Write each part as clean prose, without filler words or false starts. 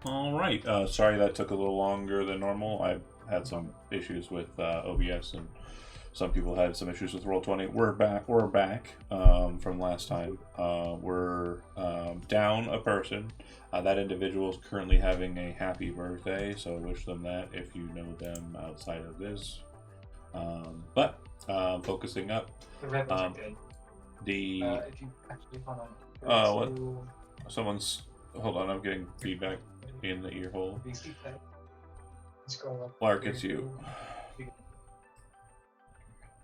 All right. Sorry that took a little longer than normal. I had some issues with OBS, and some people had some issues with Roll20. We're back. We're back from last time. We're down a person. That individual is currently having a happy birthday, so wish them that if you know them outside of this. But focusing up. The red ones are Um, good. The If you actually hold on. what? Someone's. Hold on, I'm getting feedback in the ear hole. Scroll up. Lark, it's you.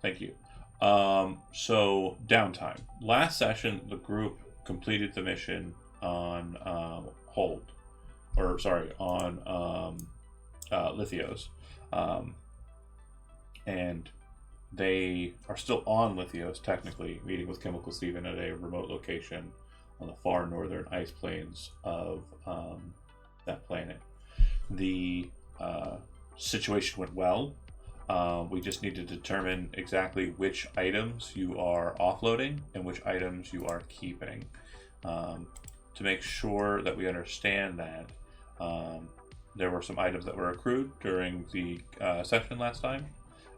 Thank you. So downtime. Last session, the group completed the mission on hold, or sorry, on Lithios, and they are still on Lithios technically, meeting with Chemical Steven at a remote location on the far northern ice plains of that planet. The situation went well. We just need to determine exactly which items you are offloading and which items you are keeping. To make sure that we understand that, there were some items that were accrued during the session last time,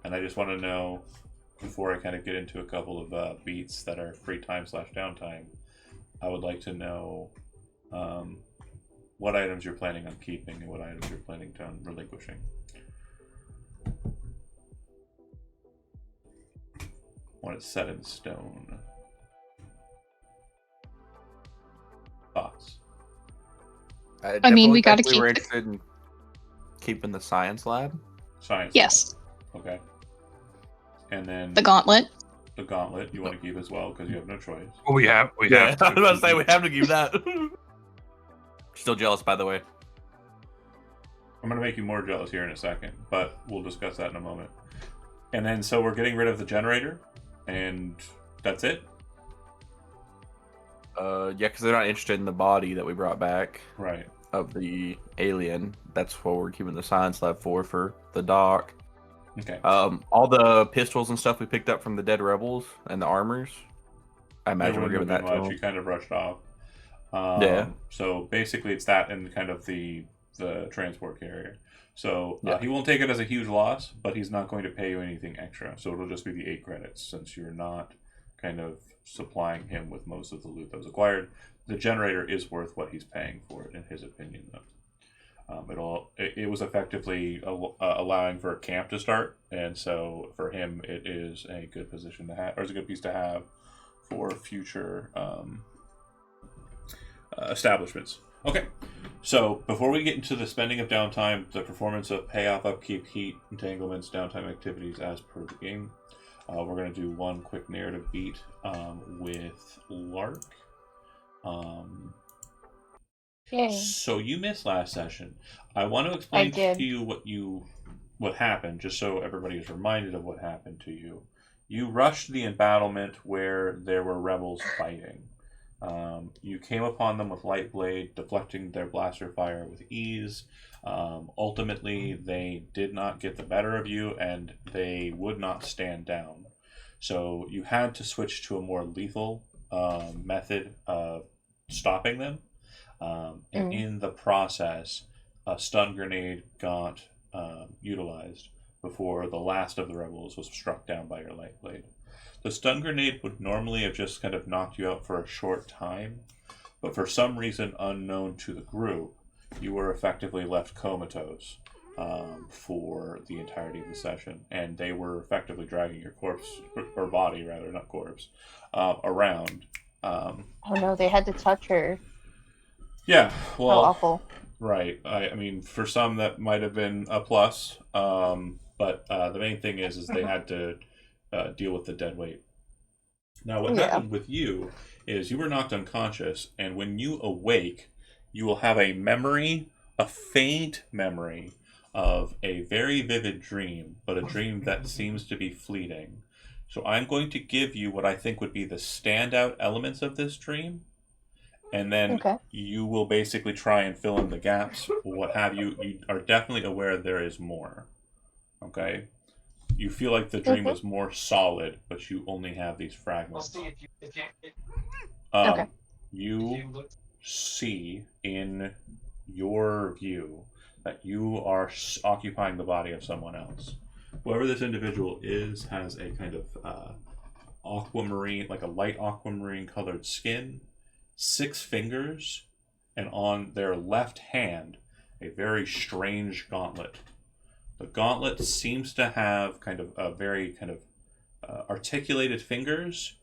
and I just want to know, before I kind of get into a couple of beats that are free time / downtime, I would like to know what items you're planning on keeping and what items you're planning on relinquishing. When it's set in stone. Thoughts? I mean, we gotta we were keep. interested in keeping the science lab. Science. Yes, Okay. And then the gauntlet. the gauntlet you want to keep as well because you have no choice. Well, we have. Yeah, I was about to say we have to keep that. Still jealous, by the way. I'm going to make you more jealous here in a second, but we'll discuss that in a moment. And then, so we're getting rid of the generator, and that's it? Yeah, because they're not interested in the body that we brought back Right. of the alien. That's what we're keeping the science lab for the doc. Okay. All the pistols and stuff we picked up from the dead rebels and the armors. I imagine we're giving that to them. You kind of brushed off. Yeah. So basically, it's that and kind of the transport carrier. So Yeah. he won't take it as a huge loss, but he's not going to pay you anything extra. So it'll just be the 8 credits since you're not kind of supplying him with most of the loot that was acquired. The generator is worth what he's paying for it, in his opinion, though. It was effectively allowing for a camp to start, and so for him, it is a good position to have, or it's a good piece to have for future establishments. Okay, so before we get into the spending of downtime, the performance of payoff, upkeep, heat, entanglements, downtime activities as per the game, we're going to do one quick narrative beat with Lark. Yay. So you missed last session. I want to explain I did. to you what happened, just so everybody is reminded of what happened to you. You rushed the embattlement where there were rebels fighting. You came upon them with light blade, deflecting their blaster fire with ease. Ultimately, they did not get the better of you, and they would not stand down. So you had to switch to a more lethal method of stopping them. And in the process, a stun grenade got utilized before the last of the rebels was struck down by your light blade. The stun grenade would normally have just kind of knocked you out for a short time, but for some reason unknown to the group, you were effectively left comatose for the entirety of the session, and they were effectively dragging your corpse, or body rather, not corpse, around. Oh no, they had to touch her. Yeah, How well, awful. right. I mean, for some that might have been a plus, but the main thing is they had to deal with the dead weight. Now, what happened with you is you were knocked unconscious, and when you awake, you will have a memory, a faint memory of a very vivid dream, but a dream that seems to be fleeting. So I'm going to give you what I think would be the standout elements of this dream, and then you will basically try and fill in the gaps, what have you. You are definitely aware there is more. Okay? You feel like the dream was more solid, but you only have these fragments. You see in your view that you are occupying the body of someone else. Whoever this individual is has a kind of aquamarine, like a light aquamarine colored skin, 6 fingers, and on their left hand, a very strange gauntlet. The gauntlet seems to have kind of a very kind of articulated fingers,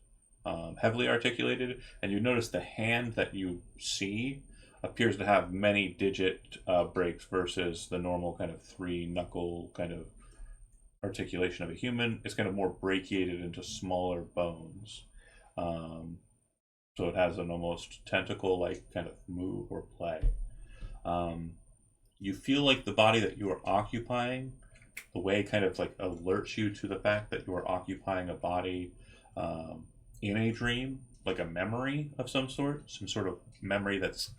heavily articulated, and you notice the hand that you see appears to have many digit breaks versus the normal kind of 3-knuckle kind of articulation of a human. It's kind of more brachiated into smaller bones. So it has an almost tentacle-like kind of move or play. You feel like the body that you are occupying, the way kind of like alerts you to the fact that you are occupying a body in a dream, like a memory of some sort of memory that's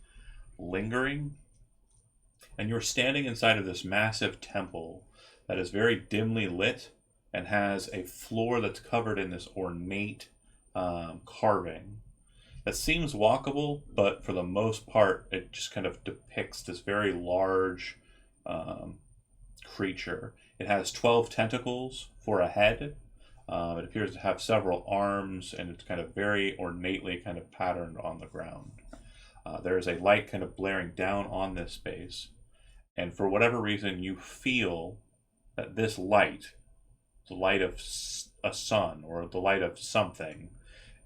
lingering. And you're standing inside of this massive temple that is very dimly lit and has a floor that's covered in this ornate carving that seems walkable, but for the most part, it just kind of depicts this very large creature. It has 12 tentacles for a head. It appears to have several arms, and it's kind of very ornately kind of patterned on the ground. There is a light kind of blaring down on this space, and for whatever reason, you feel that this light, the light of a sun or the light of something,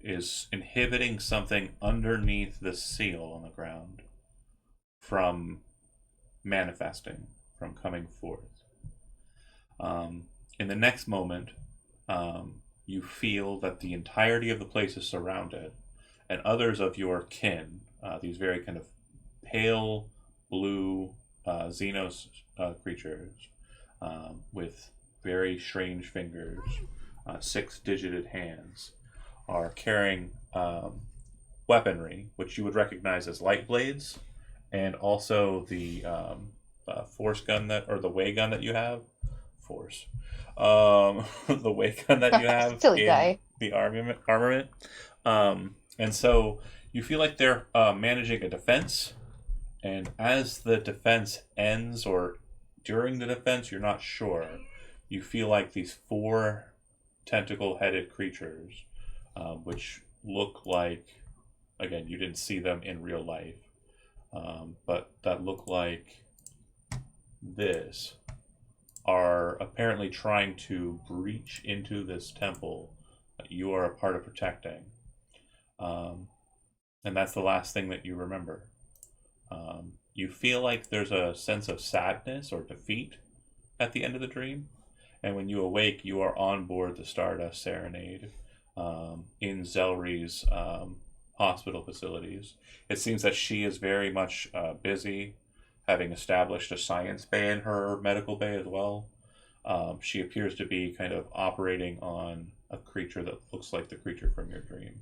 is inhibiting something underneath the seal on the ground from manifesting, from coming forth. In the next moment, you feel that the entirety of the place is surrounded, and others of your kin, these very kind of pale blue Xenos creatures with very strange fingers, 6-digited hands, are carrying weaponry, which you would recognize as light blades, and also the force gun or the way gun that you have. Force. The way gun that you have Silly in guy. the armament. And so you feel like they're managing a defense, and as the defense ends, or during the defense, you're not sure, you feel like these 4 tentacle-headed creatures, which look like, again, you didn't see them in real life, but that look like this, are apparently trying to breach into this temple that you are a part of protecting. And that's the last thing that you remember. You feel like there's a sense of sadness or defeat at the end of the dream. And when you awake, you are on board the Stardust Serenade in Zelri's hospital facilities. It seems that she is very much busy, having established a science bay in her medical bay as well. She appears to be kind of operating on a creature that looks like the creature from your dream.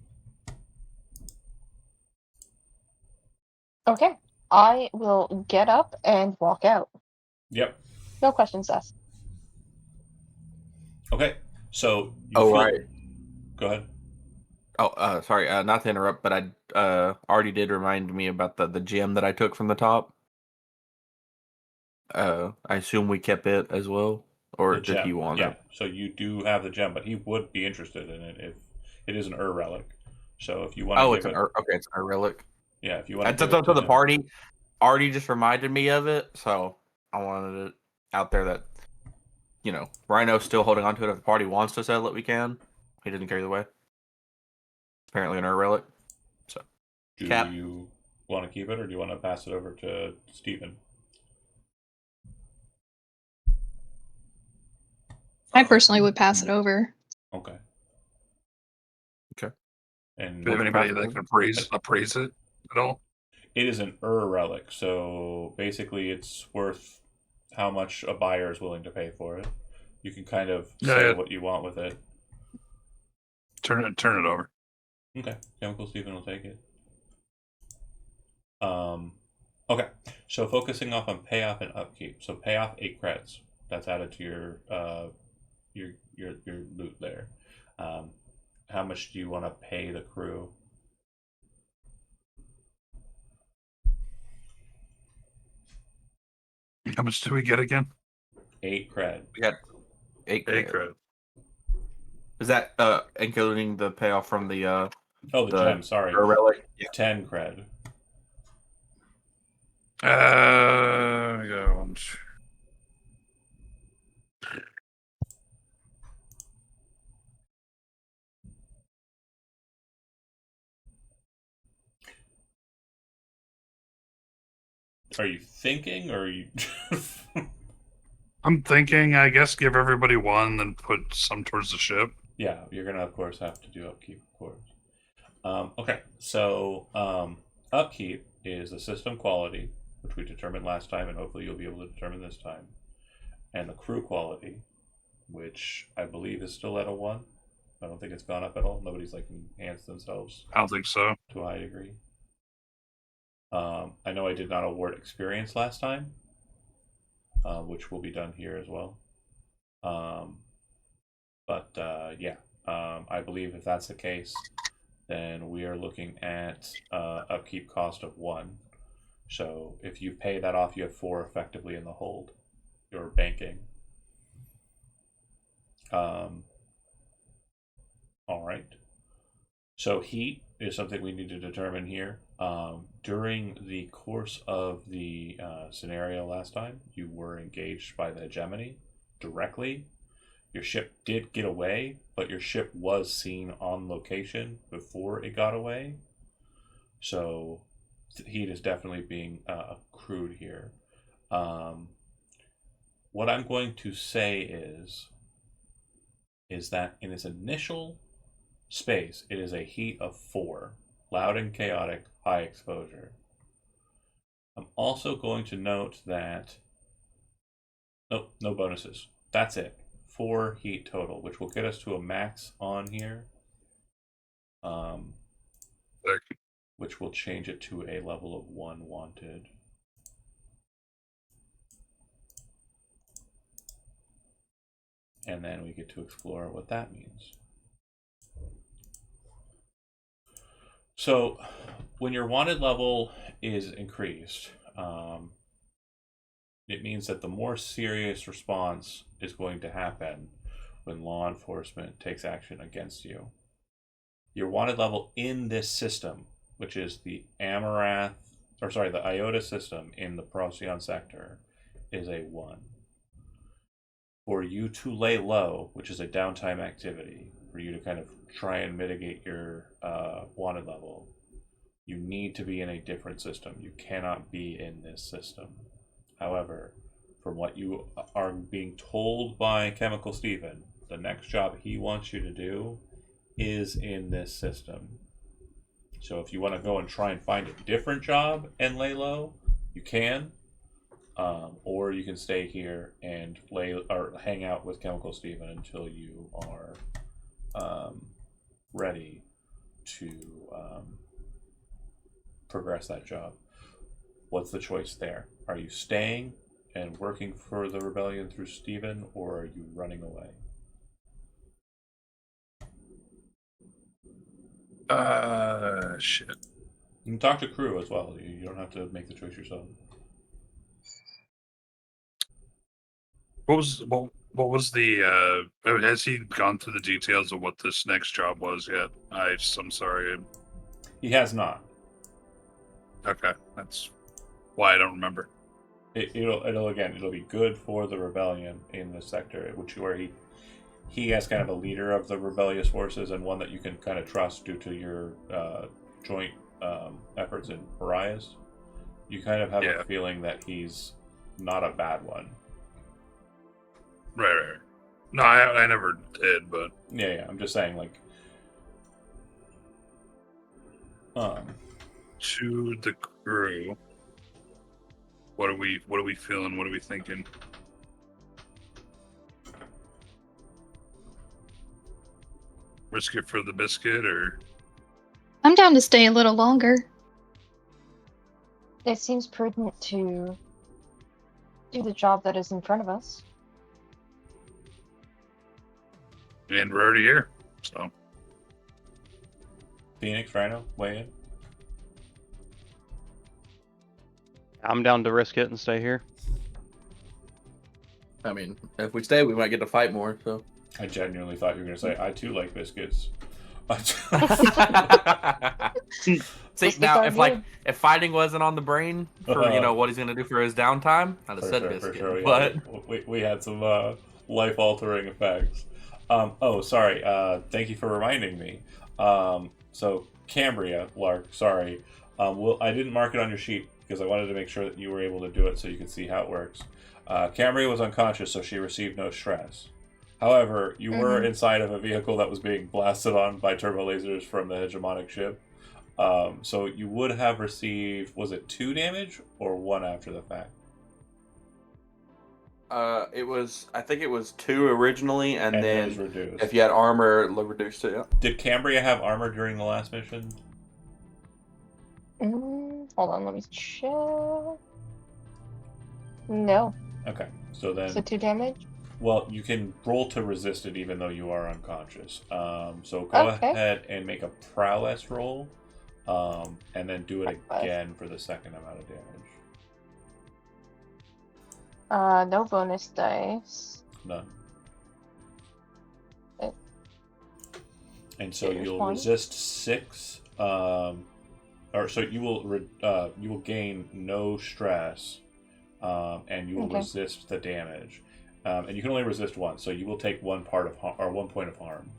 Okay. I will get up and walk out. Yep. No questions asked. Okay. So you Oh, feel... right. Go ahead. Oh, sorry, not to interrupt, but I already did remind me about the gem that I took from the top. I assume we kept it as well, or The did he gem. want Yeah. it? So you do have the gem, but he would be interested in it if it is an relic. So if you want to Oh, give it... okay, it's a relic. Yeah, if you want to So give it to the him... party already just reminded me of it, so I wanted it out there that, Rhino's still holding on to it. If the party wants to sell it, we can. He doesn't carry the way. Apparently an relic. So, Do Cap. you want to keep it, or do you want to pass it over to Stephen? I personally would pass it over. Okay. Okay. And Do we have anybody that can appraise it at all? it is an relic, so basically it's worth how much a buyer is willing to pay for it. You can kind of say what you want with it. Turn it over. Okay, Chemical Stephen will take it. Okay, so focusing off on payoff and upkeep. So payoff 8 creds. That's added to your loot there. How much do you want to pay the crew? How much do we get again? 8 cred. We got 8 8 credit. credit. Is that including the payoff from the Oh, the The- gem. Sorry, relic? Yeah. 10 cred. We got one. Are you thinking, or are you? I'm thinking, I guess, give everybody one, then put some towards the ship. Yeah, you're gonna of course have to do upkeep, of course. Okay, so upkeep is the system quality, which we determined last time, and hopefully you'll be able to determine this time, and the crew quality, which I believe is still at a 1. I don't think it's gone up at all. Nobody's like enhanced themselves I don't think so. to a high degree. I know I did not award experience last time, which will be done here as well. Yeah, I believe if that's the case, then we are looking at upkeep cost of 1. So if you pay that off, you have 4 effectively in the hold. You're banking. All right. So heat is something we need to determine here. During the course of the scenario last time, you were engaged by the hegemony directly. Your ship did get away, but your ship was seen on location before it got away. So heat is definitely being accrued here. What I'm going to say is that in its initial space, it is a heat of 4. Loud and chaotic, high exposure. I'm also going to note that... Oh, no bonuses. That's it. 4 heat total, which will get us to a max on here. Which will change it to a level of 1 wanted. And then we get to explore what that means. So, when your wanted level is increased, it means that the more serious response is going to happen when law enforcement takes action against you. Your wanted level in this system, which is the the IOTA system in the Procyon sector, is a 1. For you to lay low, which is a downtime activity, for you to kind of try and mitigate your wanted level, you need to be in a different system. You cannot be in this system. However, from what you are being told by Chemical Steven, the next job he wants you to do is in this system. So if you want to go and try and find a different job and lay low, you can. Or you can stay here and hang out with Chemical Steven until you are ready to progress that job. What's the choice there? Are you staying and working for the rebellion through Steven, or are you running away? Shit. You can talk to crew as well. You don't have to make the choice yourself. What was the has he gone through the details of what this next job was yet? I'm sorry. He has not. Okay, that's why I don't remember. It'll be good for the rebellion in this sector, where he has kind of a leader of the rebellious forces and one that you can kind of trust due to your joint efforts in Pariahs. You kind of have a feeling that he's not a bad one. Right. No, I never did, but Yeah. I'm just saying, like, to the crew. What are we feeling? What are we thinking? Risk it for the biscuit, or I'm down to stay a little longer. It seems prudent to do the job that is in front of us. and we're already here, so Phoenix, Rhino, weigh in. I'm down to risk it and stay here. I mean, if we stay, we might get to fight more. So. I genuinely thought you were going to say, I too like biscuits. See, Biscuits now are good. if fighting wasn't on the brain for what he's gonna do for his downtime, I'd have For said sure, biscuit. for sure. But We had some life-altering effects. Oh, sorry. Thank you for reminding me. So Cambria, Lark, sorry. I didn't mark it on your sheet because I wanted to make sure that you were able to do it so you could see how it works. Cambria was unconscious, so she received no stress. However, you were inside of a vehicle that was being blasted on by turbo lasers from the hegemonic ship. So you would have received, was it 2 damage or 1 after the fact? I think it was 2 originally, and It then was reduced. if you had armor, it reduced it. Yeah. Did Cambria have armor during the last mission? Hold on, let me check. No. Okay, so then, So 2 damage? well, you can roll to resist it even though you are unconscious. So go Okay. ahead and make a prowess roll, and then do it again for the second amount of damage. No bonus dice. None. Okay. And so There's you'll one. resist 6, or so you will gain no stress, and you will Okay. resist the damage. And you can only resist once, so you will take 1 point of harm.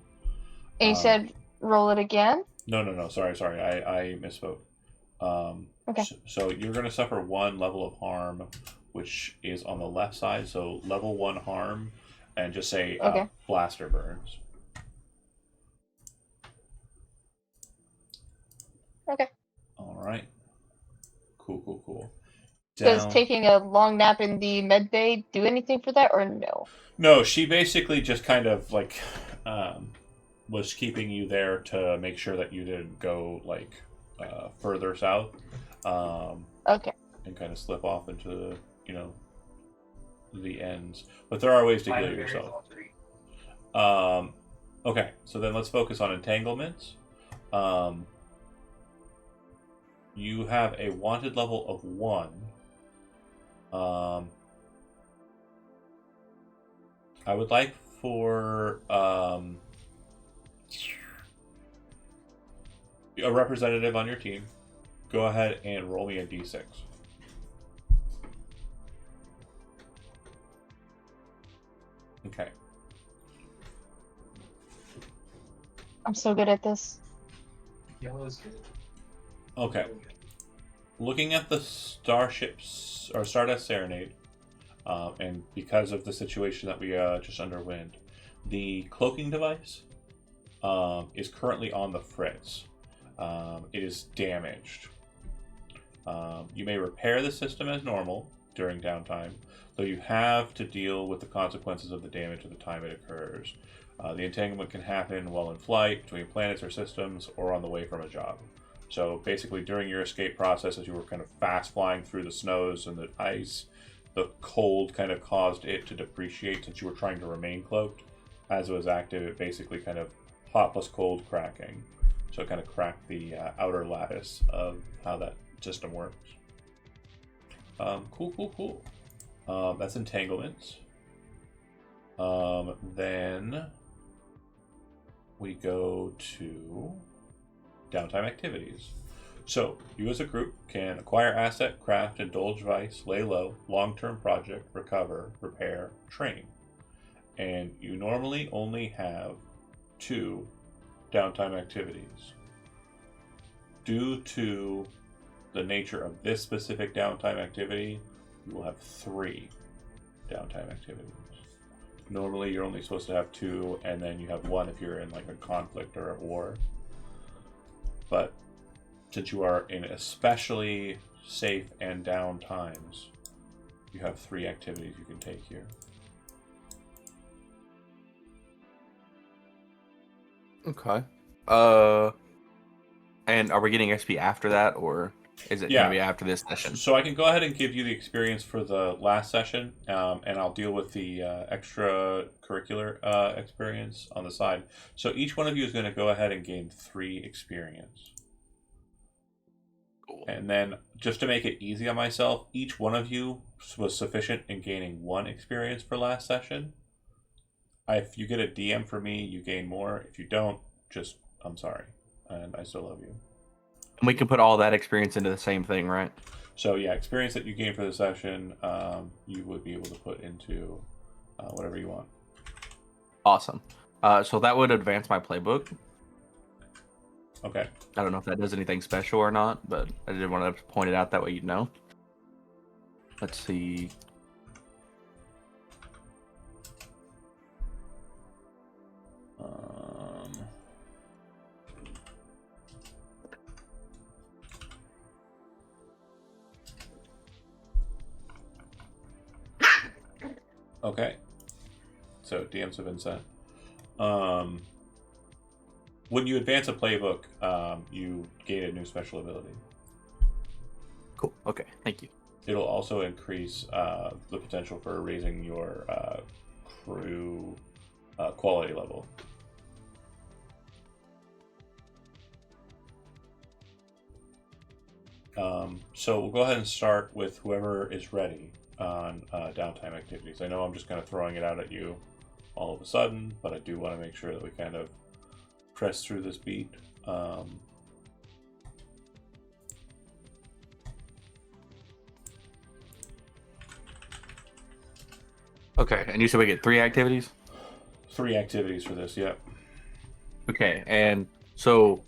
And you said roll it again? No. Sorry. I misspoke. Okay. So you're going to suffer 1 level of harm, which is on the left side. So level 1 harm, and just say Okay. blaster burns. Okay. All right. Cool. Does taking a long nap in the med bay do anything for that, or no? No, she basically just kind of like was keeping you there to make sure that you didn't go like further south, Okay. and kind of slip off into the ends. But there are ways to heal yourself. Okay, so then let's focus on entanglements. You have a wanted level of 1. I would like for a representative on your team. Go ahead and roll me a d6. Okay. I'm so good at this. Yellow is good. Okay. Looking at the starships or Stardust Serenade, and because of the situation that we just underwent, the cloaking device is currently on the fritz. It is damaged. You may repair the system as normal during downtime, though you have to deal with the consequences of the damage at the time it occurs. The entanglement can happen while in flight, between planets or systems, or on the way from a job. So basically, during your escape process, as you were kind of fast flying through the snows and the ice, the cold kind of caused it to depreciate since you were trying to remain cloaked. As it was active, it basically kind of hot plus cold cracking. So it kind of cracked the outer lattice of how that system works. Cool. That's entanglements. Then we go to downtime activities. So, you as a group can acquire asset, craft, indulge vice, lay low, long-term project, recover, repair, train. And you normally only have 2 downtime activities. Due to the nature of this specific downtime activity, you will have 3 downtime activities. Normally, you're only supposed to have 2, and then you have 1 if you're in like a conflict or a war. But since you are in especially safe and down times, you have 3 activities you can take here. Okay. And are we getting XP after that, or is it going to be after this session? So I can go ahead and give you the experience for the last session, and I'll deal with the extracurricular experience on the side. So each one of you is going to go ahead and gain 3 experience. Cool. And then, just to make it easy on myself, each one of you was sufficient in gaining 1 experience for last session. If you get a DM for me, you gain more. If you don't, just, I'm sorry. And I still love you. And we can put all that experience into the same thing, right? So, yeah, experience that you gain for the session, you would be able to put into whatever you want. Awesome. So that would advance my playbook. Okay. I don't know if that does anything special or not, but I did want to point it out that way you'd know. Let's see. Okay. So DMs have been sent. When you advance a playbook, you gain a new special ability. Cool. Okay. Thank you. It'll also increase the potential for raising your crew quality level. So we'll go ahead and start with whoever is ready on downtime activities. I know I'm just kind of throwing it out at you all of a sudden, but I do want to make sure that we kind of press through this beat. Okay. And you said we get 3 activities? 3 activities for this, yep. Okay. And so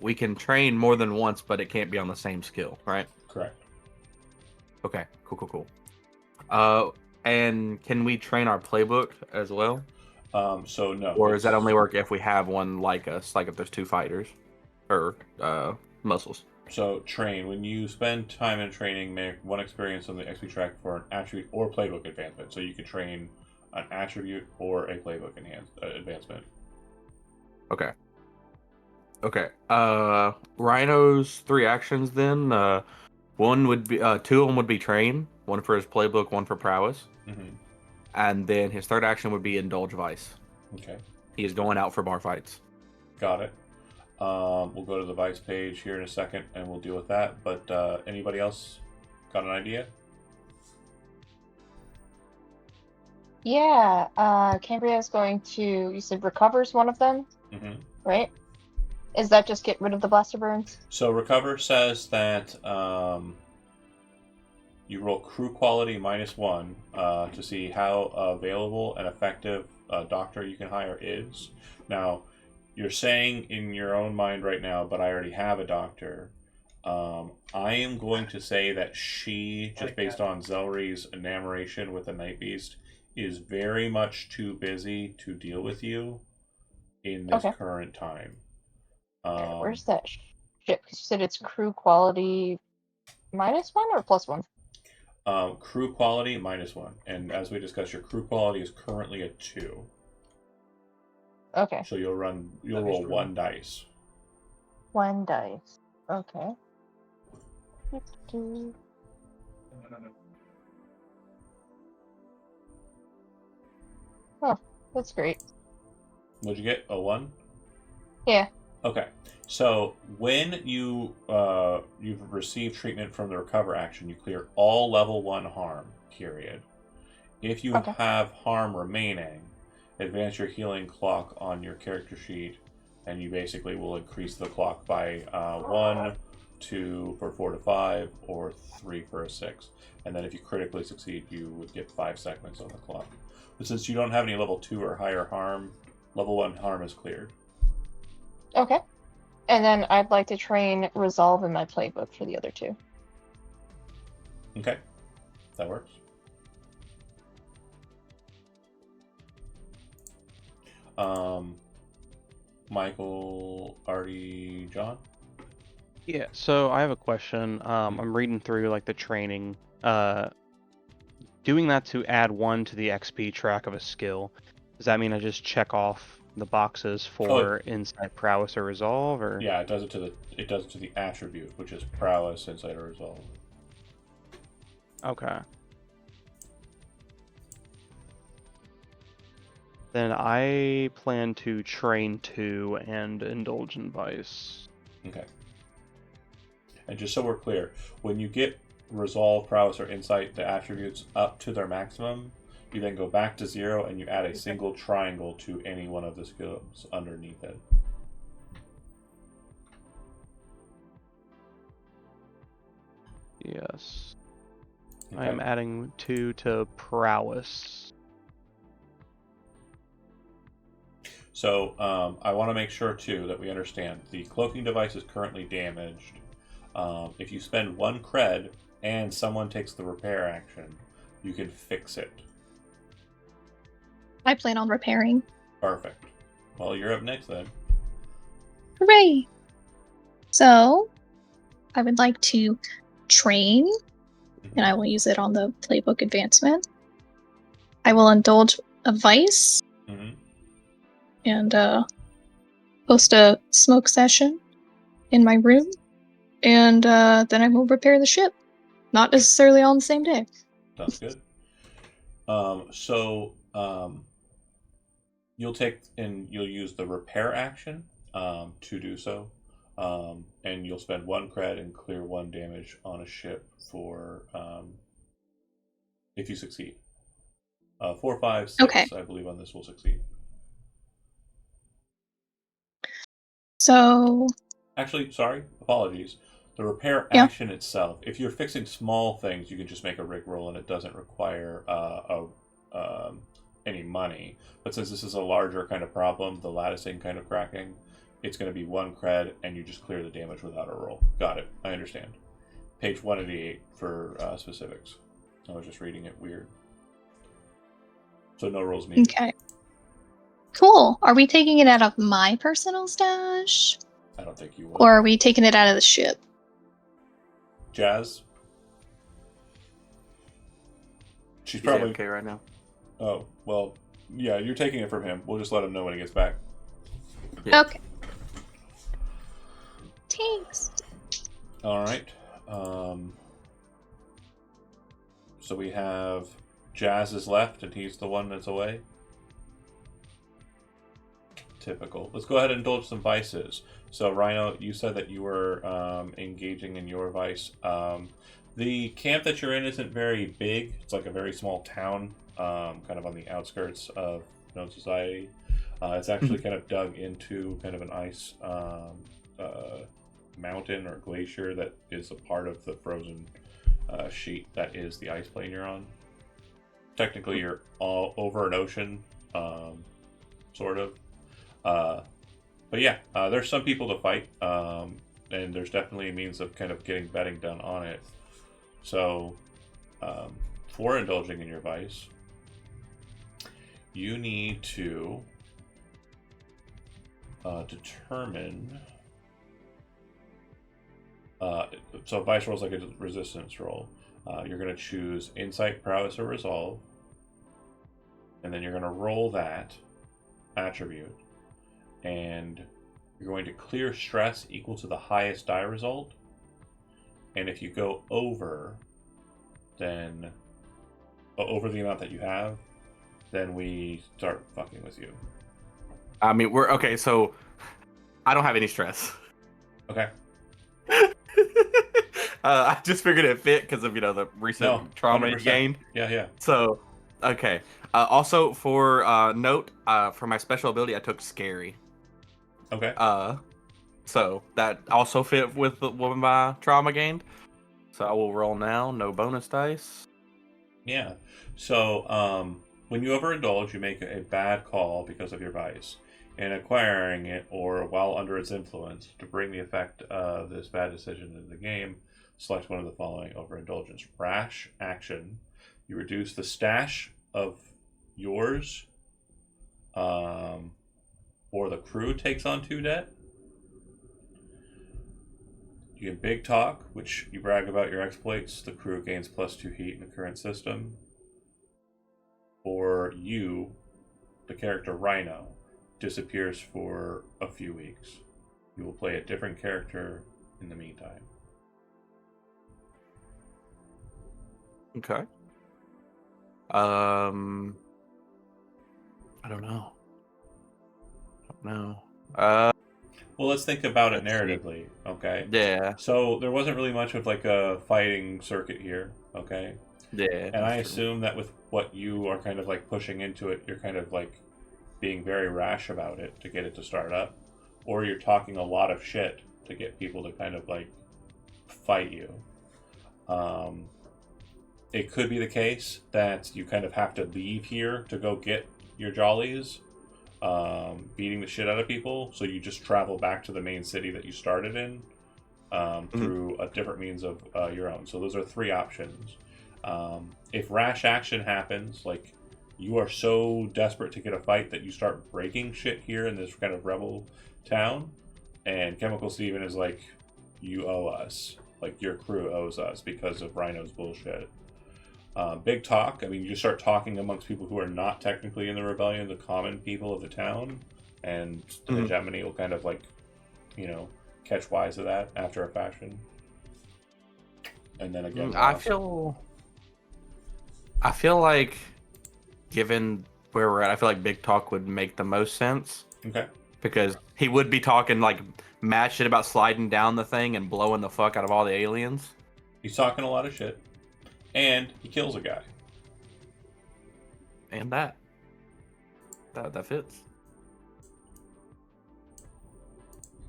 we can train more than once, but it can't be on the same skill, right? Correct. Okay. Cool. And can we train our playbook as well? So no. Or does that only work if we have one like us, like if there's 2 fighters or muscles? So train. When you spend time in training, make 1 experience on the XP track for an attribute or playbook advancement. So you can train an attribute or a playbook advancement. Okay. Rhino's 3 actions then. One would be 2 of them would be train, 1 for his playbook, 1 for prowess. Mm-hmm. And then his 3rd action would be indulge vice. Okay. He is going out for bar fights. Got it. We'll go to the Vice page here in a second and we'll deal with that. But anybody else got an idea? Yeah, Cambria's going to, you said recovers one of them, Mm-hmm. right? Is that just get rid of the blaster burns? So Recover says that you roll crew quality -1 to see how available and effective a doctor you can hire is. Now, you're saying in your own mind right now, but I already have a doctor. I am going to say that she, just based on Zelry's enamoration with the Night Beast, is very much too busy to deal with you in this Okay. current time. Where's that ship? 'Cause you said it's crew quality -1 or +1? Crew quality -1, and as we discussed, your crew quality is currently at 2. Okay. So you'll roll 1 dice. 1 dice. Okay. Oh, that's great. What'd you get? A 1? Yeah. Okay. So when you've received treatment from the recover action, you clear all level 1 harm. Period. If you Okay. have harm remaining, advance your healing clock on your character sheet, and you basically will increase the clock by 1, 2 for 4 to 5, or 3 for a 6. And then if you critically succeed, you would get 5 segments on the clock. But since you don't have any level 2 or higher harm, level 1 harm is cleared. Okay. And then I'd like to train Resolve in my playbook for the other 2. Okay. That works. Michael, Artie, John? Yeah, so I have a question. I'm reading through like the training. Doing that to add 1 to the XP track of a skill. Does that mean I just check off the boxes for insight, prowess, or resolve, or? Yeah, it does it to the attribute, which is prowess, insight, or resolve. Okay. Then I plan to train 2 and indulge in vice. Okay. And just so we're clear, when you get resolve, prowess, or insight, the attributes up to their maximum, you then go back to 0 and you add a single triangle to any one of the skills underneath it. Yes. Okay. I am adding 2 to prowess. So I want to make sure too that we understand the cloaking device is currently damaged. If you spend 1 cred and someone takes the repair action, you can fix it. I plan on repairing. Perfect. Well, you're up next then. Hooray! So, I would like to train, and I will use it on the playbook advancement. I will indulge a vice Mm-hmm. and host a smoke session in my room, and then I will repair the ship. Not necessarily on the same day. Sounds good. You'll take and you'll use the repair action to do so, and you'll spend 1 cred and clear 1 damage on a ship for if you succeed. 4, 5, 6, Okay. I believe on this will succeed. So, Actually, sorry, apologies. The repair Yeah. action itself, if you're fixing small things, you can just make a rig roll and it doesn't require any money. But since this is a larger kind of problem, the latticing kind of cracking, it's going to be 1 cred and you just clear the damage without a roll. Got it. I understand. Page 188 for specifics. I was just reading it weird. So no rolls needed. okay. Cool. Are we taking it out of my personal stash? I don't think you will. Or are we taking it out of the ship? Jazz? She's He's probably... AFK right now. Oh, well, yeah, you're taking it from him. We'll just let him know when he gets back. Yeah. Okay. Thanks. All right. So we have Jazz is left, and he's the one that's away. Typical. Let's go ahead and indulge some vices. So, Rhino, you said that you were engaging in your vice. The camp that you're in isn't very big. It's like a very small town, kind of on the outskirts of known society. It's actually kind of dug into kind of an ice mountain or glacier that is a part of the frozen sheet that is the ice plane you're on. Technically, you're all over an ocean, sort of. But yeah, there's some people to fight, and there's definitely a means of kind of getting betting done on it. So, for indulging in your vice, you need to determine. So vice rolls like a resistance roll. You're going to choose insight, prowess, or resolve, and then you're going to roll that attribute, and you're going to clear stress equal to the highest die result. And if you go over, then over the amount that you have, then we start fucking with you. I mean, we're okay. So I don't have any stress. Okay. I just figured it fit because of the recent trauma it 100%. gained. Yeah. So, okay. Also, for note, for my special ability, I took scary. Okay. So that also fit with my trauma gained. So I will roll now. No bonus dice. Yeah. So when you overindulge, you make a bad call because of your vice. In acquiring it or while under its influence, to bring the effect of this bad decision into the game, select one of the following overindulgence. Rash action. You reduce the stash of yours, or the crew takes on 2 debt. You get big talk, which you brag about your exploits. The crew gains +2 heat in the current system. Or you, the character Rhino, disappears for a few weeks. You will play a different character in the meantime. Okay. I don't know. Well, let's think about it Let's see. narratively, okay? Yeah. So there wasn't really much of like a fighting circuit here, okay? Yeah. And I that's true. assume that with what you are kind of like pushing into it, you're kind of like being very rash about it to get it to start up, or you're talking a lot of shit to get people to kind of like fight you. It could be the case that you kind of have to leave here to go get your jollies, beating the shit out of people, so you just travel back to the main city that you started in through a different means of your own. So those are 3 options. If rash action happens, like you are so desperate to get a fight that you start breaking shit here in this kind of rebel town, and Chemical Steven is like, you owe us. Like, your crew owes us because of Rhino's bullshit. Big talk. I mean, you start talking amongst people who are not technically in the rebellion, the common people of the town, and the hegemony will kind of like, catch wise of that after a fashion. And then again, I feel like, given where we're at, I feel like Big Talk would make the most sense. Okay. Because he would be talking like mad shit about sliding down the thing and blowing the fuck out of all the aliens. He's talking a lot of shit. And he kills a guy. And that fits.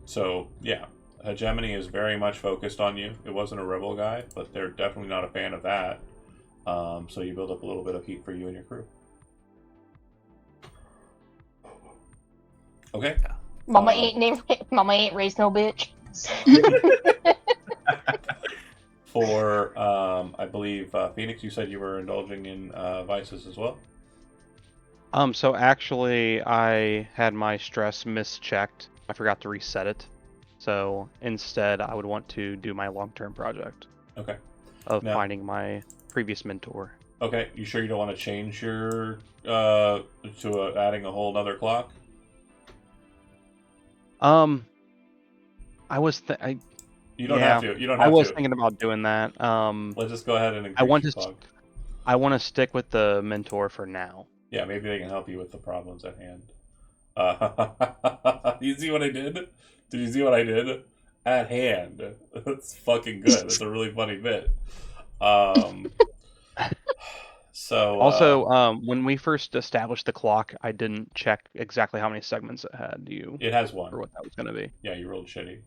So, yeah. Hegemony is very much focused on you. It wasn't a rebel guy, but they're definitely not a fan of that. So you build up a little bit of heat for you and your crew. Okay. Mama ain't raised no bitch. For, I believe, Phoenix, you said you were indulging in vices as well? So actually, I had my stress mischecked. I forgot to reset it. So instead, I would want to do my long-term project. Okay. Of Now, finding my previous mentor. Okay, you sure you don't want to change your, to adding a whole other clock? I was You don't yeah, have to. You don't have I was to. thinking about doing that. Let's just go ahead and increase I want your to clock. I want to stick with the mentor for now. Yeah, maybe they can help you with the problems at hand. You see what I did? Did you see what I did? At hand. That's fucking good. That's a really funny bit. So Also, when we first established the clock, I didn't check exactly how many segments it had. Do you it has one. remember what that was going to be? Yeah, you rolled shitty.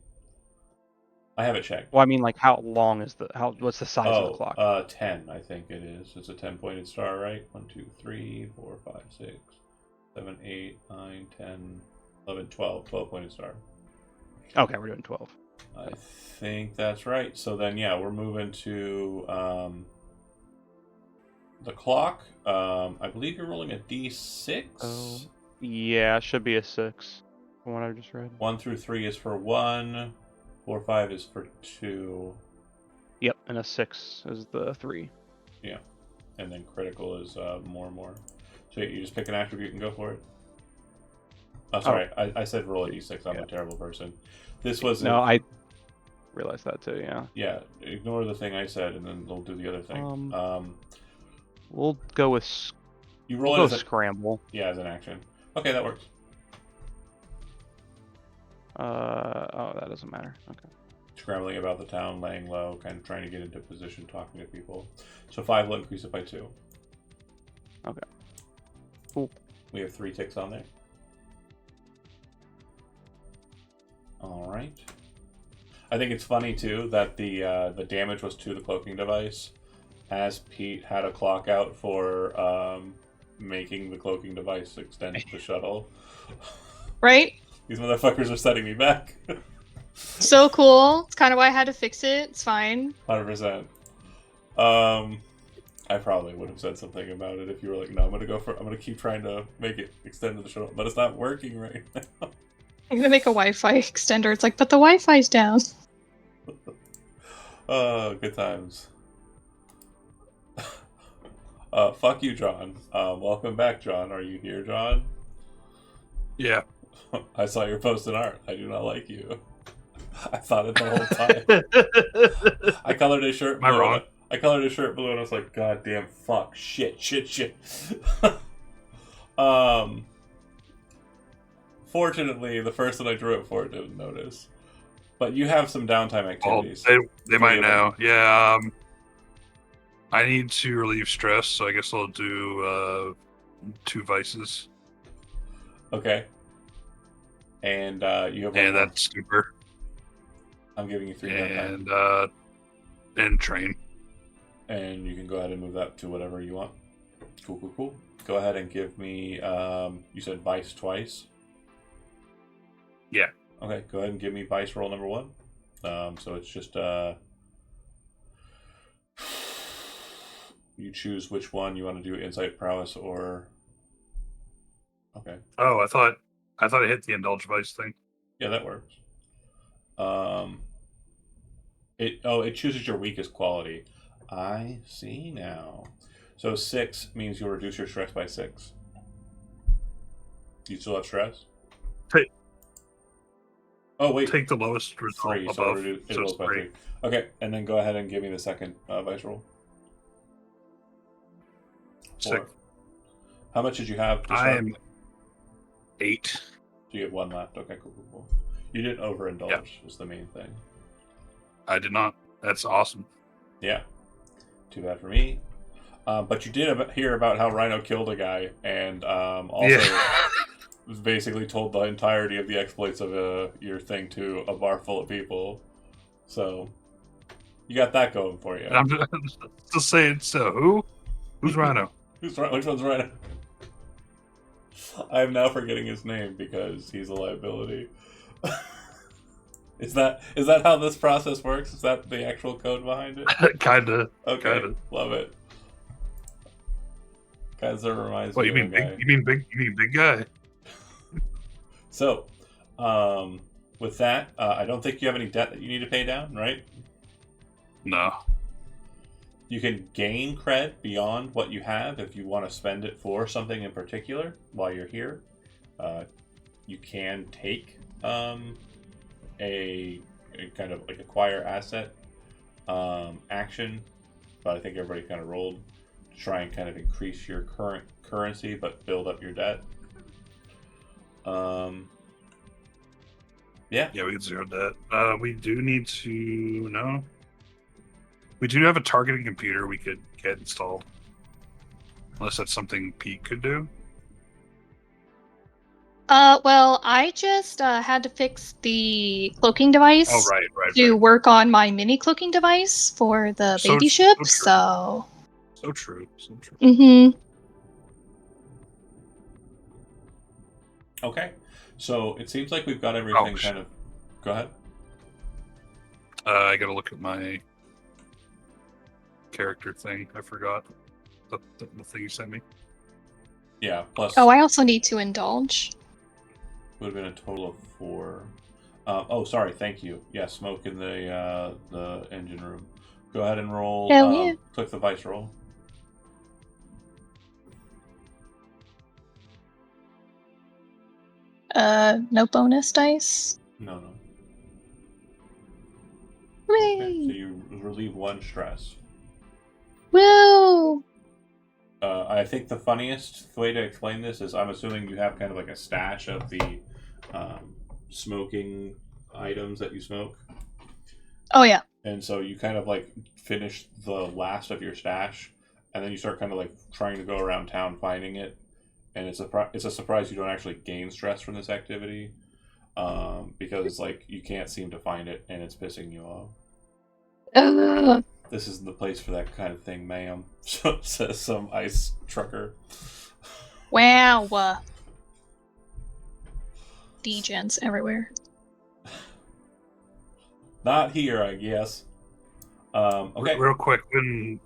I have it checked. Well, I mean, like, how long is what's the size of the clock? 10, I think it is. It's a 10-pointed star, right? 1, 2, 3, 4, 5, 6, 7, 8, 9, 10, 11, 12. 12-pointed star. Okay, we're doing 12. I think that's right. So then, yeah, we're moving to the clock. I believe you're rolling a d6. Oh, yeah, it should be a 6 from what I just read. 1 through 3 is for 1. 4, 5 is for 2. Yep, and a 6 is the 3. Yeah, and then critical is more and more. So you just pick an attribute and go for it. Oh, sorry, I said roll a d6. I'm a terrible person. This was I realized that too. Yeah. Yeah, ignore the thing I said, and then they'll do the other thing. We'll go with you roll we'll it go as scramble. Yeah, as an action. Okay, that works. Oh, that doesn't matter. Okay. Scrambling about the town, laying low, kind of trying to get into position, talking to people. So 5 will increase it by 2. Okay. Cool. We have 3 ticks on there. All right. I think it's funny too that the damage was to the cloaking device, as Pete had a clock out for making the cloaking device extend the shuttle. Right? These motherfuckers are setting me back. So cool. It's kind of why I had to fix it. It's fine. 100%. I probably would have said something about it if you were like, no, I'm gonna keep trying to make it extend to the shuttle, but it's not working right now. I'm gonna make a Wi-Fi extender. It's like, but the Wi-Fi's down. Oh, good times. Fuck you, John. Welcome back, John. Are you here, John? Yeah. I saw your post in art. I do not like you. I thought it the whole time. I colored his shirt blue. Am I wrong? I colored his shirt blue and I was like, God damn, fuck, shit. Fortunately, the person I drew it for didn't notice. But you have some downtime Well, activities. they might now. Yeah. I need to relieve stress, so I guess I'll do 2 vices, Okay. And you have one and more. that's super. I'm giving you 3 downtime. And train. And you can go ahead and move that to whatever you want. Cool. Go ahead and give me, you said Vice twice? Yeah. Okay, go ahead and give me Vice roll number 1. So it's just, you choose which one you want to do, Insight, Prowess, or... Okay. Oh, I thought I hit the indulge vice thing. Yeah, that works. It chooses your weakest quality. I see now. So 6 means you'll reduce your stress by 6. You still have stress? Take- Oh wait, Take the lowest result 3. So above. it So rolls it's by 3. Okay, and then go ahead and give me the second vice roll. 4. 6. How much did you have? To I start? am 8. So you have 1 left. Okay, cool. You didn't overindulge. Yep. Is the main thing. I did not. That's awesome. Yeah. Too bad for me. But you did hear about how Rhino killed a guy, and also was basically told the entirety of the exploits of your thing to a bar full of people. So you got that going for you. I'm just saying. So who's Rhino? Which one's Rhino? I am now forgetting his name because he's a liability. Is that how this process works? Is that the actual code behind it? Kinda. Okay, Kinda. love it. Kind of reminds What me you of mean a big? guy. You mean big? You mean big guy? So, with that, I don't think you have any debt that you need to pay down, right? No. You can gain cred beyond what you have if you want to spend it for something in particular while you're here. You can take a kind of like acquire asset action, but I think everybody kind of rolled to try and kind of increase your current currency but build up your debt. Yeah, we can zero that. We do need to no. We do have a targeting computer we could get installed, unless that's something Pete could do. Well, I just had to fix the cloaking device Oh right. to work on my mini cloaking device for the So baby true. ship. So, So true. mm-hmm. okay. So it seems like we've got everything kind of. Go ahead. I gotta look at my character thing. I forgot the thing you sent me. Yeah, plus. Oh, I also need to indulge. Would have been a total of 4. Oh, sorry. Thank you. Yeah, smoke in the engine room. Go ahead and roll. Hell yeah. Click the vice roll. No bonus dice. No. Hooray! Okay, so you relieve 1 stress. Woo! I think the funniest way to explain this is I'm assuming you have kind of like a stash of the smoking items that you smoke. Oh yeah. And so you kind of like finish the last of your stash, and then you start kind of like trying to go around town finding it. And it's a surprise you don't actually gain stress from this activity, because it's like you can't seem to find it, and it's pissing you off. This isn't the place for that kind of thing, ma'am. Says some ice trucker. Wow. Degens everywhere. Not here, I guess. Okay. Real quick, when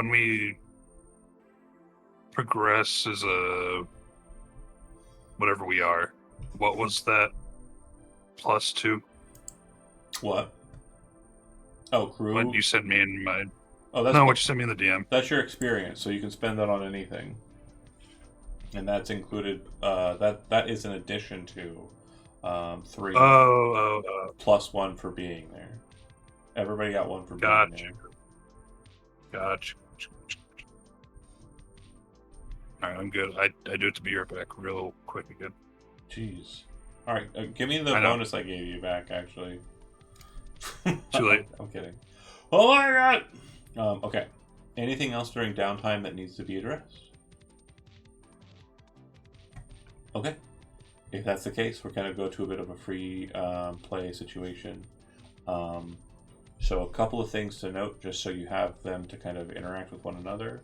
we progress as a whatever we are, what was that +2? What? Oh, crew. What you sent me in my. Oh, that's what you sent me in the DM. That's your experience, so you can spend that on anything, and that's included. That is in addition to 3 plus 1 for being there. Everybody got 1 for being there. Gotcha. All right, I'm good. I do have to be right back real quick again. Jeez. All right, give me the I know. bonus I gave you back. Actually, Too late. I'm kidding. Oh my god. Okay. Anything else during downtime that needs to be addressed? Okay. If that's the case, we're going to go to a bit of a free play situation. So a couple of things to note, just so you have them to kind of interact with one another.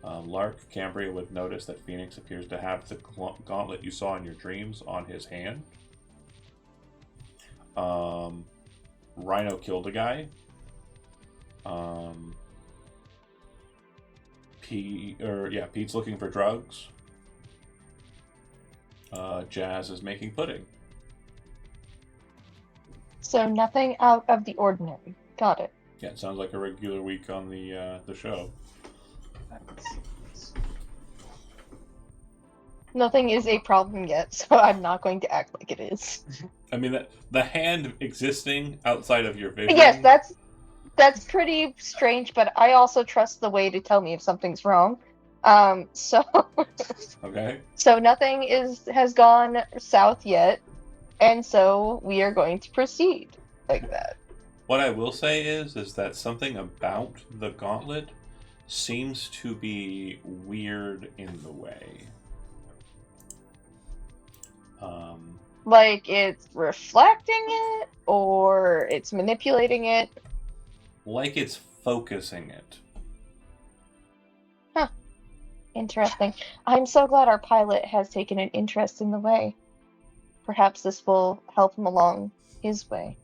Lark, Cambria would notice that Phoenix appears to have the gauntlet you saw in your dreams on his hand. Rhino killed a guy. Pete's looking for drugs. Jazz is making pudding. So nothing out of the ordinary. Got it. Yeah, it sounds like a regular week on the show. Nothing is a problem yet, so I'm not going to act like it is. I mean, the hand existing outside of your vision. Yes, that's pretty strange, but I also trust the way to tell me if something's wrong. So Okay. so nothing has gone south yet, and so we are going to proceed like that. What I will say is that something about the gauntlet seems to be weird in the way. Like it's reflecting it, or it's manipulating it. Like it's focusing it. Interesting. I'm so glad our pilot has taken an interest in the way. Perhaps this will help him along his way.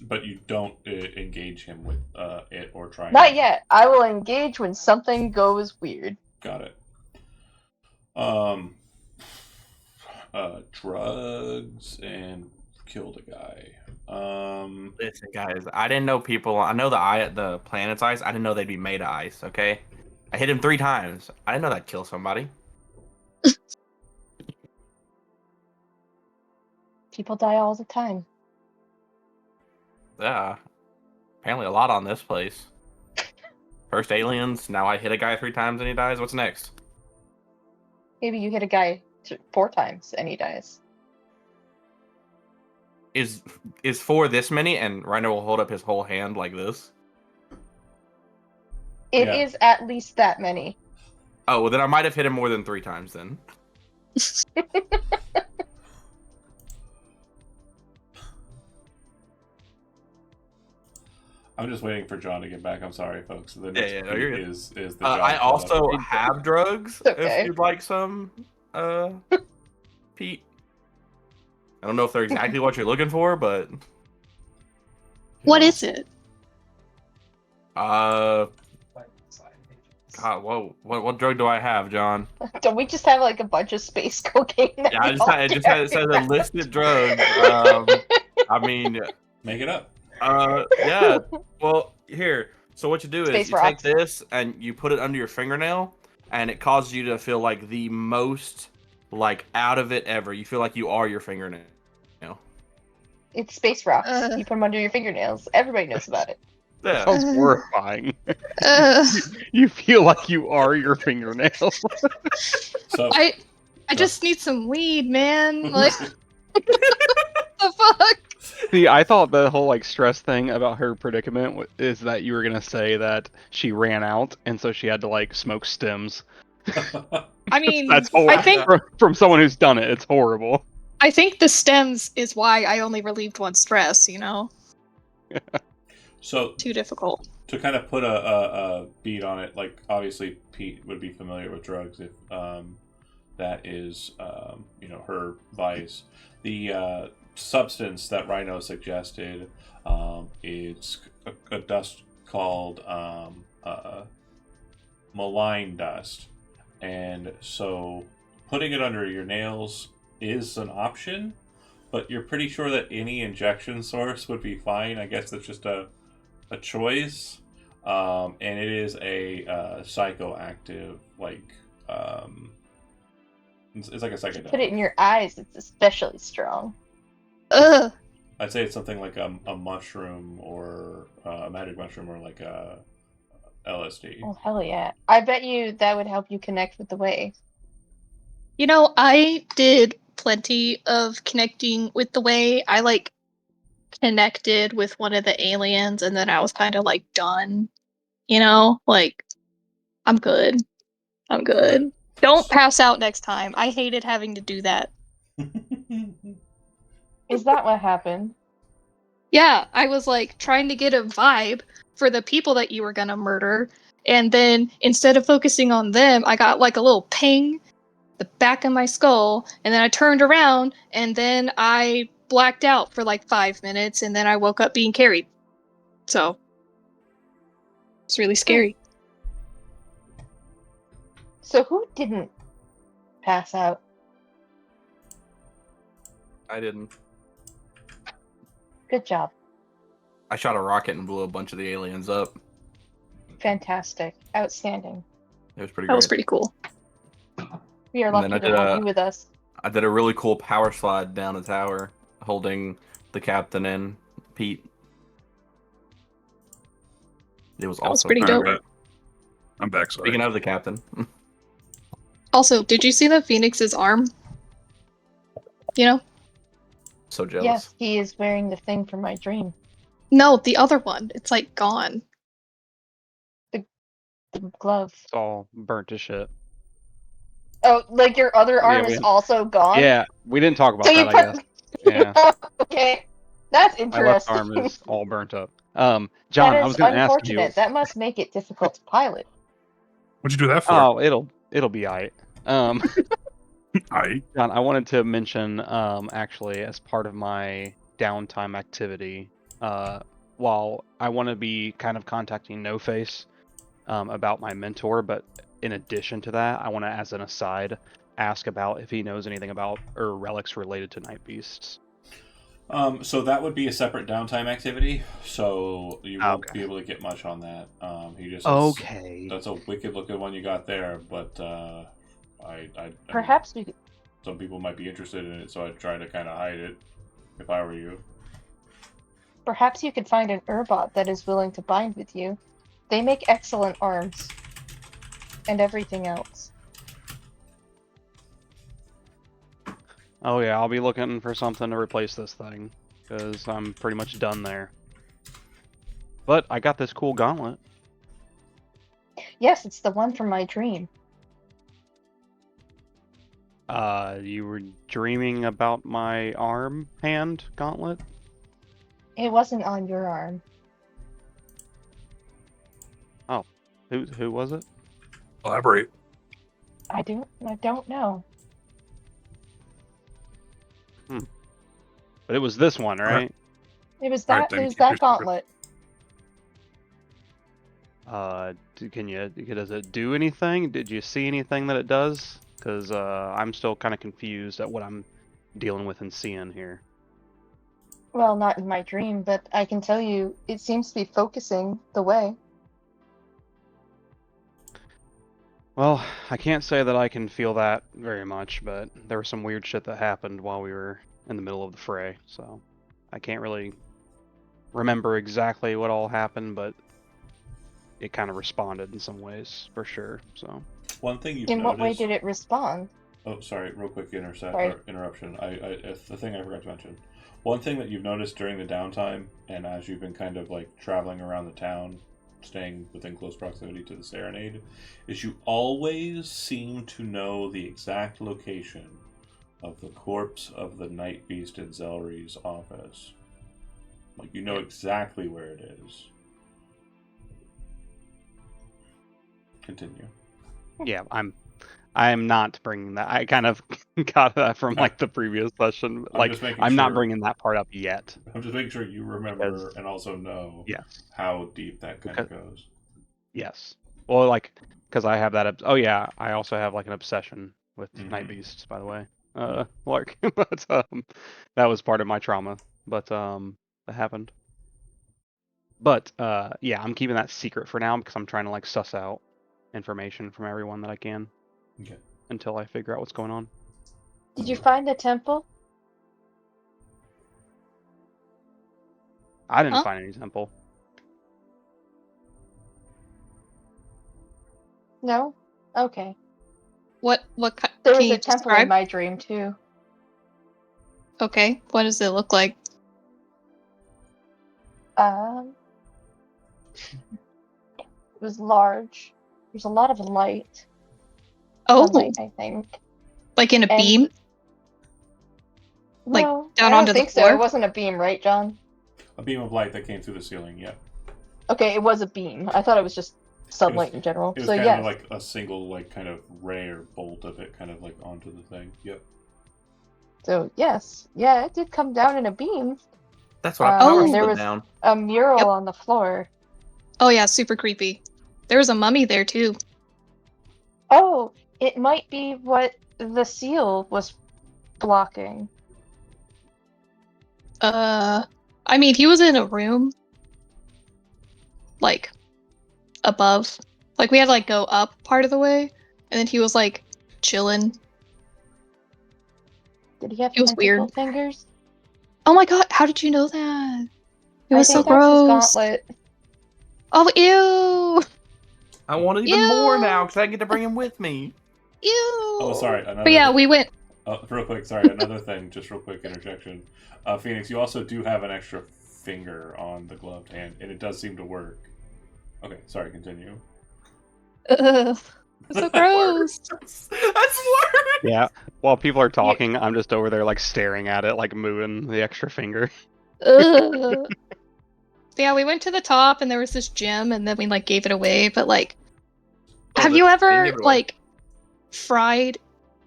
But you don't engage him with it or try. Not yet. I will engage when something goes weird. Got it. Drugs and killed a guy. Listen, guys, I didn't know people. I know the planet's ice. I didn't know they'd be made of ice. Okay, I hit him 3 times. I didn't know that'd kill somebody. People die all the time. Yeah, apparently a lot on this place. First aliens. Now I hit a guy 3 times and he dies. What's next? Maybe you hit a guy 4 times and he dies. Is 4 this many? And Rhino will hold up his whole hand like this. It Yeah. is at least that many. Oh, well then I might have hit him more than 3 times then. I'm just waiting for John to get back. I'm sorry, folks. The next Yeah, no, you're good. is the John I call also up. have drugs. Okay. If you'd like some, Pete. I don't know if they're exactly what you're looking for, but What is it? God, whoa, what drug do I have, John? Don't we just have like a bunch of space cocaine? That Yeah, it says a listed drug. I mean, Make it up. yeah. Well, here. So what you do is Space you rocks. take this and you put it under your fingernail, and it causes you to feel like the most like out of it ever. You feel like you are your fingernail. It's space rocks. Uh. You put them under your fingernails. Everybody knows about it. Yeah. Sounds horrifying. Uh, You feel like you are your fingernail. So I just need some weed, man. Like, the fuck? See, I thought the whole like stress thing about her predicament is that you were gonna say that she ran out and so she had to like smoke stems. I mean, That's horrible. I think From someone who's done it, it's horrible. the stems is why I only relieved one stress. You know, so too difficult. to kind of put a beat on it, like obviously Pete would be familiar with drugs if that is her vice. The substance that Rhino suggested, it's a dust called malign dust, and so putting it under your nails is an option, but you're pretty sure that any injection source would be fine. I guess it's just a choice, and it is a psychoactive, like it's like a psychedelic. Put it in your eyes. It's especially strong. Ugh. I'd say it's something like a mushroom or a magic mushroom or like a LSD. Oh hell yeah! I bet you that would help you connect with the way. You know, I did plenty of connecting with the way. I like connected with one of the aliens and then I was kind of like done. You know, like I'm good. I'm good. Okay. Don't pass out next time. I hated having to do that. Is that what happened? Yeah, I was like trying to get a vibe for the people that you were gonna murder, and then instead of focusing on them, I got like a little ping the back of my skull, and then I turned around, and then I blacked out for like 5 minutes, and then I woke up being carried. So it's really scary. So who didn't pass out? I didn't. Good job. I shot a rocket and blew a bunch of the aliens up. Fantastic. Outstanding. It was pretty That great. was pretty cool. We are And then lucky I to did have a- you with us. I did a really cool power slide down a tower, holding the captain and Pete. It was That was also pretty pretty dope. great. I'm back. Sorry. Speaking of the captain, Also, did you see the Phoenix's arm? You know? so jealous. Yes, he is wearing the thing from my dream. No, the other one. It's like gone. The glove. It's all burnt to shit. Oh, like your other arm we is didn't- also gone? Yeah, we didn't talk about So you that, I put... guess. Yeah, Okay. That's my left interesting. arm is all burnt up. That John, I is was going to ask you. unfortunate. That must make it difficult to pilot. What'd you do that for? Oh, it'll be alright. I John, I wanted to mention, actually, as part of my downtime activity, while I want to be kind of contacting No Face about my mentor, but in addition to that, I want to, as an aside, ask about if he knows anything about or relics related to Night Beasts. So that would be a separate downtime activity. So you won't Okay. be able to get much on that. He just has, Okay. That's a wicked looking one you got there, but I mean, Perhaps we could... some people might be interested in it, so I'd try to kind of hide it if I were you. Perhaps you could find an Urbot that is willing to bind with you. They make excellent arms. And everything else. Oh yeah, I'll be looking for something to replace this thing, because I'm pretty much done there. But I got this cool gauntlet. Yes, it's the one from my dream. You were dreaming about my arm hand gauntlet? It wasn't on your arm. Who was it? elaborate. I don't know. But it was this one, right? It was Alright, that then it was keep your that secret. gauntlet. Does it do anything? Did you see anything that it does? Because I'm still kind of confused at what I'm dealing with and seeing here. Well, not in my dream, but I can tell you it seems to be focusing the way. Well, I can't say that I can feel that very much, but there was some weird shit that happened while we were in the middle of the fray, so I can't really remember exactly what all happened, but it kind of responded in some ways, for sure, so. One thing you've In what way noticed. did it respond? Oh, sorry, real quick Sorry. interruption. The thing I forgot to mention. One thing that you've noticed during the downtime, and as you've been kind of like traveling around the town, staying within close proximity to the Serenade, is you always seem to know the exact location of the corpse of the Night Beast in Zelry's office. Like, you know exactly where it is. Continue. Yeah, I'm not bringing that. I kind of got that from like the previous session. I'm just making I'm not sure. bringing that part up yet. I'm just making sure you remember Because- and also know Yes. how deep that kind of goes. Yes. Well, like, because I have that. Oh yeah, I also have like an obsession with Night Beasts, by the way. Lark, but that was part of my trauma. But that happened. But yeah, I'm keeping that secret for now because I'm trying to like suss out information from everyone that I can. Okay. Until I figure out what's going on. Did you find the temple? I didn't Huh? find any temple. No? Okay. What There can was you a temple describe? in my dream too. Okay, what does it look like? Um, it was large. There's a lot of light. Oh, Sunlight, I think. like in a And beam? Like, no, down I don't onto the think so. It floor? wasn't a beam, right, John? A beam of light that came through the ceiling. Yeah, Okay, it was a beam. I thought it was just sunlight in general. it was So kind yes. of like a single, like kind of ray or bolt of it, kind of like onto the thing. Yep. So yes, yeah, it did come down in a beam. That's what I Oh. And there slid was down. a mural Yep. on the floor. Oh yeah, super creepy. There was a mummy there too. Oh, it might be what the seal was blocking. I mean, he was in a room, like, above. Like, we had to, like, go up part of the way, and then he was, like, chilling. Did he have It was tentacle weird. fingers? Oh my god, how did you know that? It I was think so that's his gross. gauntlet. Oh, ew! I want even more Ew. now because I get to bring him with me. Ew! Oh, sorry. Another But yeah, we went. real quick. Sorry, another thing. Just real quick interjection. Phoenix, you also do have an extra finger on the gloved hand, and it does seem to work. Okay, sorry. Continue. Ugh, it's so gross. That's worse. Yeah. While people are talking, I'm just over there like staring at it, like moving the extra finger. Ugh. Yeah, we went to the top, and there was this gem, and then we like gave it away. But like, Oh, have that's- you you ever gave it away. like fried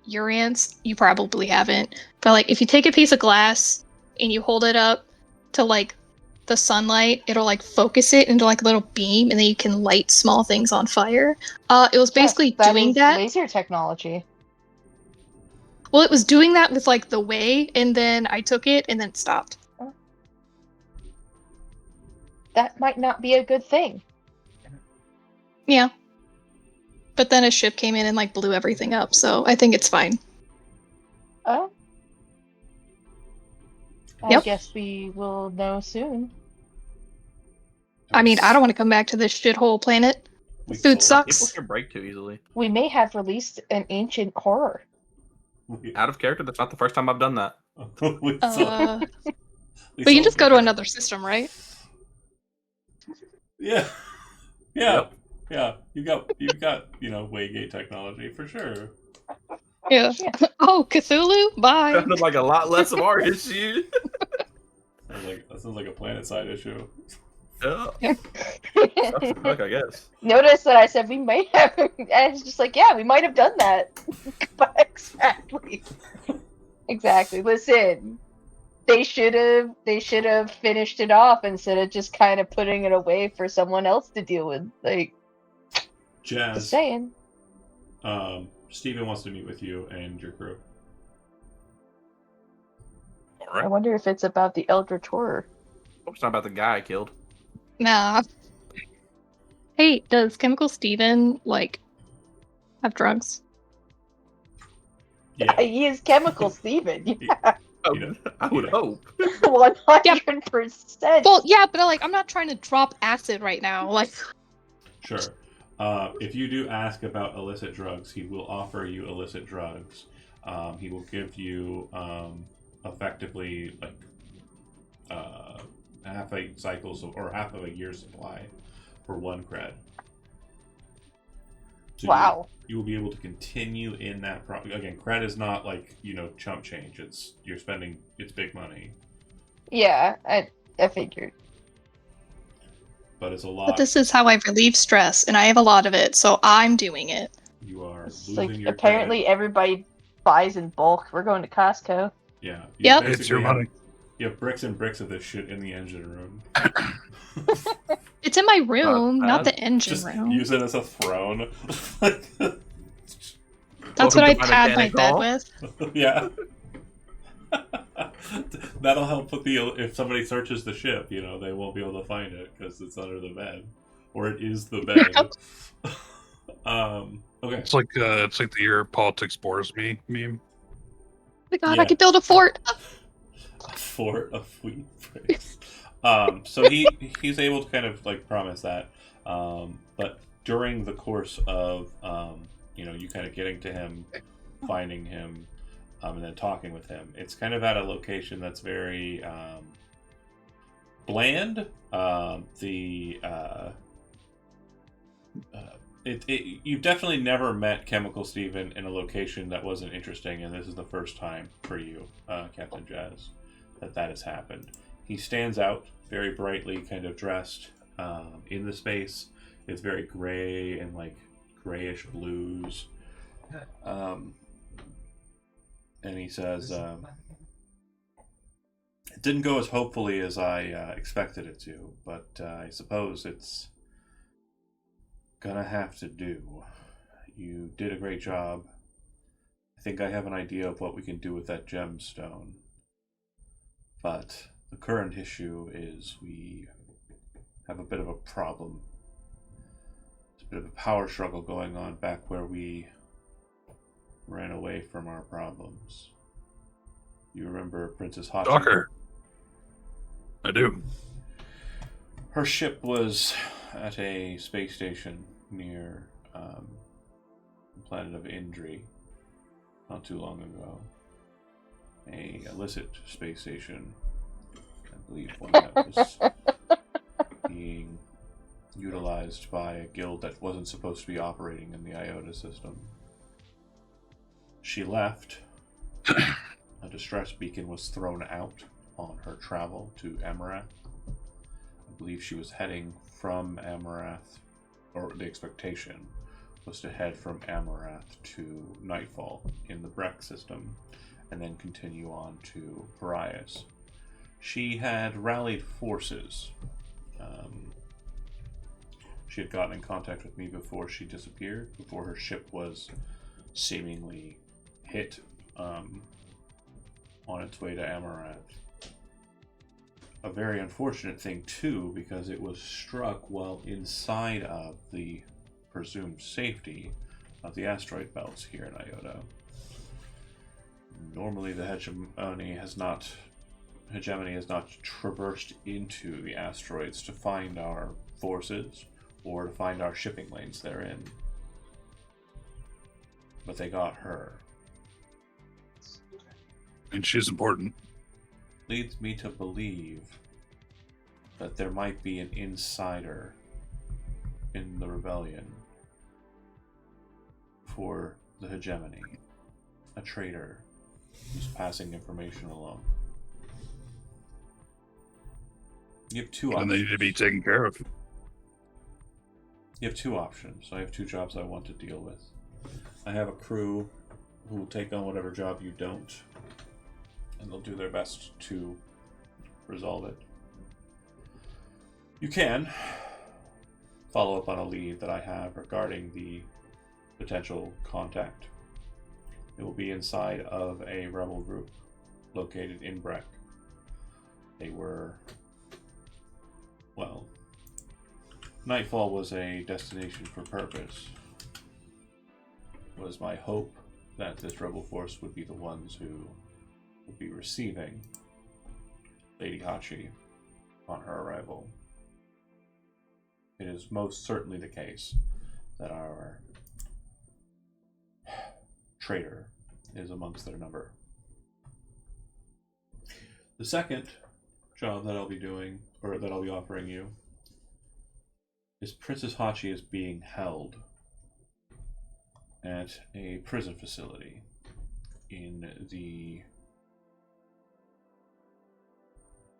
your ants? You probably haven't. But like, if you take a piece of glass and you hold it up to like the sunlight, it'll like focus it into like a little beam, and then you can light small things on fire. It was basically Yes, doing is that. laser technology. Well, it was doing that with like the way, and then I took it and then it stopped. That might not be a good thing. Yeah. But then a ship came in and like blew everything up, so I think it's fine. Oh. I Yep. guess we will know soon. I mean, I don't want to come back to this shithole planet. We Food sold- People sucks. can break too easily. We may have released an ancient horror. Out of character, that's not the first time I've done that. we sold- Uh, we but you can sold just go to the- another system, right? Yeah. Yeah. Yep. Yeah. You got, Waygate technology for sure. Yeah. Yeah. Oh, Cthulhu? Bye. Sounded like a lot less of our issue. That sounds like a planet side issue. Yeah. Fuck, I guess. Notice that I said we might have, and it's just like, yeah, we might have done that. But exactly. Exactly. Listen, they should have finished it off instead of just kind of putting it away for someone else to deal with. Like, just Jazz, saying. Steven wants to meet with you and your crew. I wonder if it's about the Eldritch Horror. Hope it's not about the guy I killed. Nah. Hey, does Chemical Steven, like, have drugs? Yeah. He is Chemical Steven. Yeah, Oh, You know, I would hope. 100%. Well, yeah, but like, I'm not trying to drop acid right now. Like, Sure. If you do ask about illicit drugs, he will offer you illicit drugs. He will give you effectively like half a cycle or half of a year's supply for 1 cred. So Wow. You will be able to continue in that. Again, cred is not like chump change. It's big money, Yeah, I figured. but it's a lot. but this is how I relieve stress, and I have a lot of it, so I'm doing it. You are It's losing like your apparently cred. everybody buys in bulk. We're going to Costco. Yeah. Yep. It's your basically have- money. You have bricks and bricks of this shit in the engine room. It's in my room, not bad. the engine Just room. use it as a throne. That's Welcome what I to my pad my mechanic bed hall. with. Yeah. That'll help with if somebody searches the ship, they won't be able to find it because it's under the bed, or it is the bed. Okay. It's like the year politics bores me meme. Oh my god, Yeah. I could build a fort. A fort of wheat bricks. So he's able to kind of like promise that, but during the course of you kind of getting to him, finding him, and then talking with him. It's kind of at a location that's very bland. You've definitely never met Chemical Steven in a location that wasn't interesting, and this is the first time for you, Captain Jazz, that has happened. He stands out very brightly, kind of dressed in the space. It's very gray and like grayish blues. And he says, it didn't go as hopefully as I expected it to, but I suppose it's gonna have to do. You did a great job. I think I have an idea of what we can do with that gemstone. But the current issue is we have a bit of a problem. There's a bit of a power struggle going on back where we ran away from our problems. You remember Princess Hachi? Docker. I do. Her ship was at a space station near the planet of Indri not too long ago. A illicit space station, I believe, one that was being utilized by a guild that wasn't supposed to be operating in the IOTA system. She left. A distress beacon was thrown out on her travel to Amarath. I believe she was heading from Amarath, or the expectation was to head from Amarath to Nightfall in the Breck system, and then continue on to Parias. She had rallied forces. She had gotten in contact with me before she disappeared, before her ship was seemingly hit on its way to Amarath. A very unfortunate thing, too, because it was struck while inside of the presumed safety of the asteroid belts here in Iota. Normally, the hegemony has not traversed into the asteroids to find our forces or to find our shipping lanes therein. But they got her. And she's important. Leads me to believe that there might be an insider in the rebellion for the hegemony, a traitor who's passing information along. You have two And they options. need to be taken care of. You have two options. I have two jobs I want to deal with. I have a crew who will take on whatever job you don't, and they'll do their best to resolve it. You can follow up on a lead that I have regarding the potential contact. It will be inside of a rebel group located in Breck. They were, well, Nightfall was a destination for purpose. It was my hope that this rebel force would be the ones who would be receiving Lady Hachi on her arrival. It is most certainly the case that our traitor is amongst their number. The second job that I'll be doing, or that I'll be offering you, is Princess Hachi is being held at a prison facility in the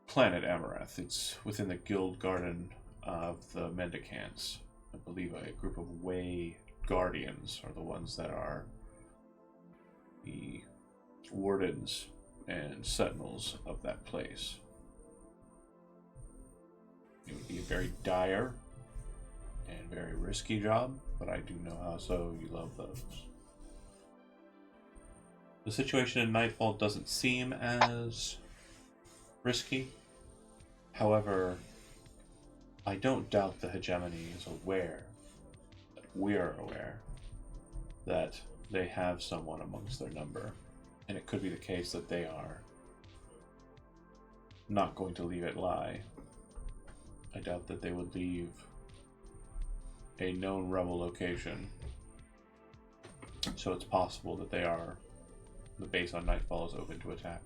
planet Amarath. It's within the guild garden of the Mendicants. I believe a group of Way Guardians are the ones that are the wardens and sentinels of that place. It would be a very dire and very risky job, but I do know how so you love those. The situation in Nightfall doesn't seem as risky. However, I don't doubt the hegemony is aware, that we're aware, that they have someone amongst their number. And it could be the case that they are not going to leave it lie. I doubt that they would leave a known rebel location So it's possible that the base on Nightfall is open to attack.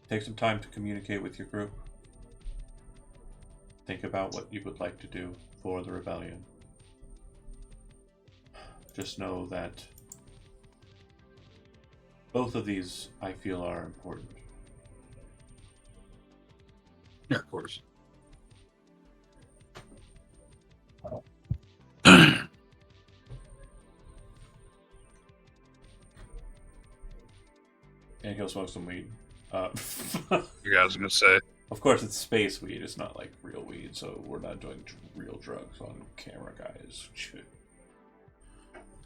Take some time to communicate with your group. Think about what you would like to do for the rebellion. Just know that both of these, I feel, are important. Yeah, of course. And go smoke some weed. Yeah, I was gonna say. Of course, it's space weed. It's not like real weed, so we're not doing real drugs on camera, guys. Shit.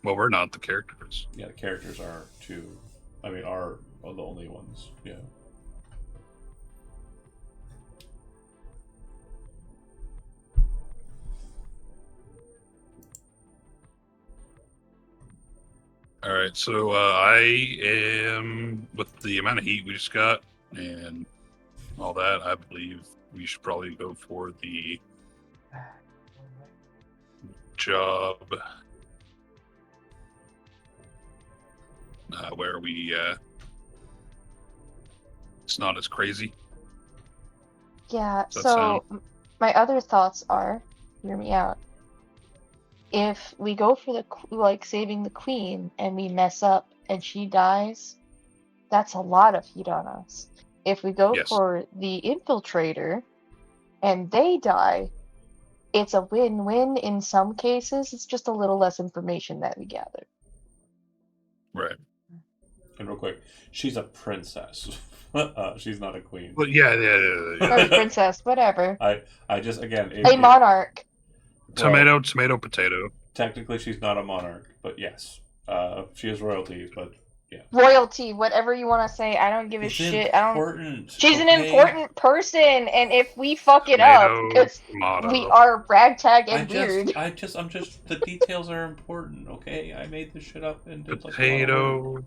Well, we're not the characters. Yeah, the characters are too. I mean, are the only ones. Yeah. All right, so I am with the amount of heat we just got and all that. I believe we should probably go for the job where we it's not as crazy. Yeah, Does that so my other thoughts are, hear me out. If we go for the saving the queen and we mess up and she dies, that's a lot of heat on us. If we go Yes. for the infiltrator and they die, it's a win-win in some cases. It's just a little less information that we gather. Right. And real quick, she's a princess. She's not a queen. Well, yeah. Or princess, whatever. I just again A monarch. Tomato, tomato, potato. Technically, she's not a monarch, but yes, she is royalty. But yeah, Royalty, whatever you want to say. I don't give a it's shit. I don't. important. She's an okay? important person, and if we fuck it up, Tomato, because tomato. we are ragtag and weird. I'm just. The details are important. Okay, I made this shit up and did like a lot of work. Potato.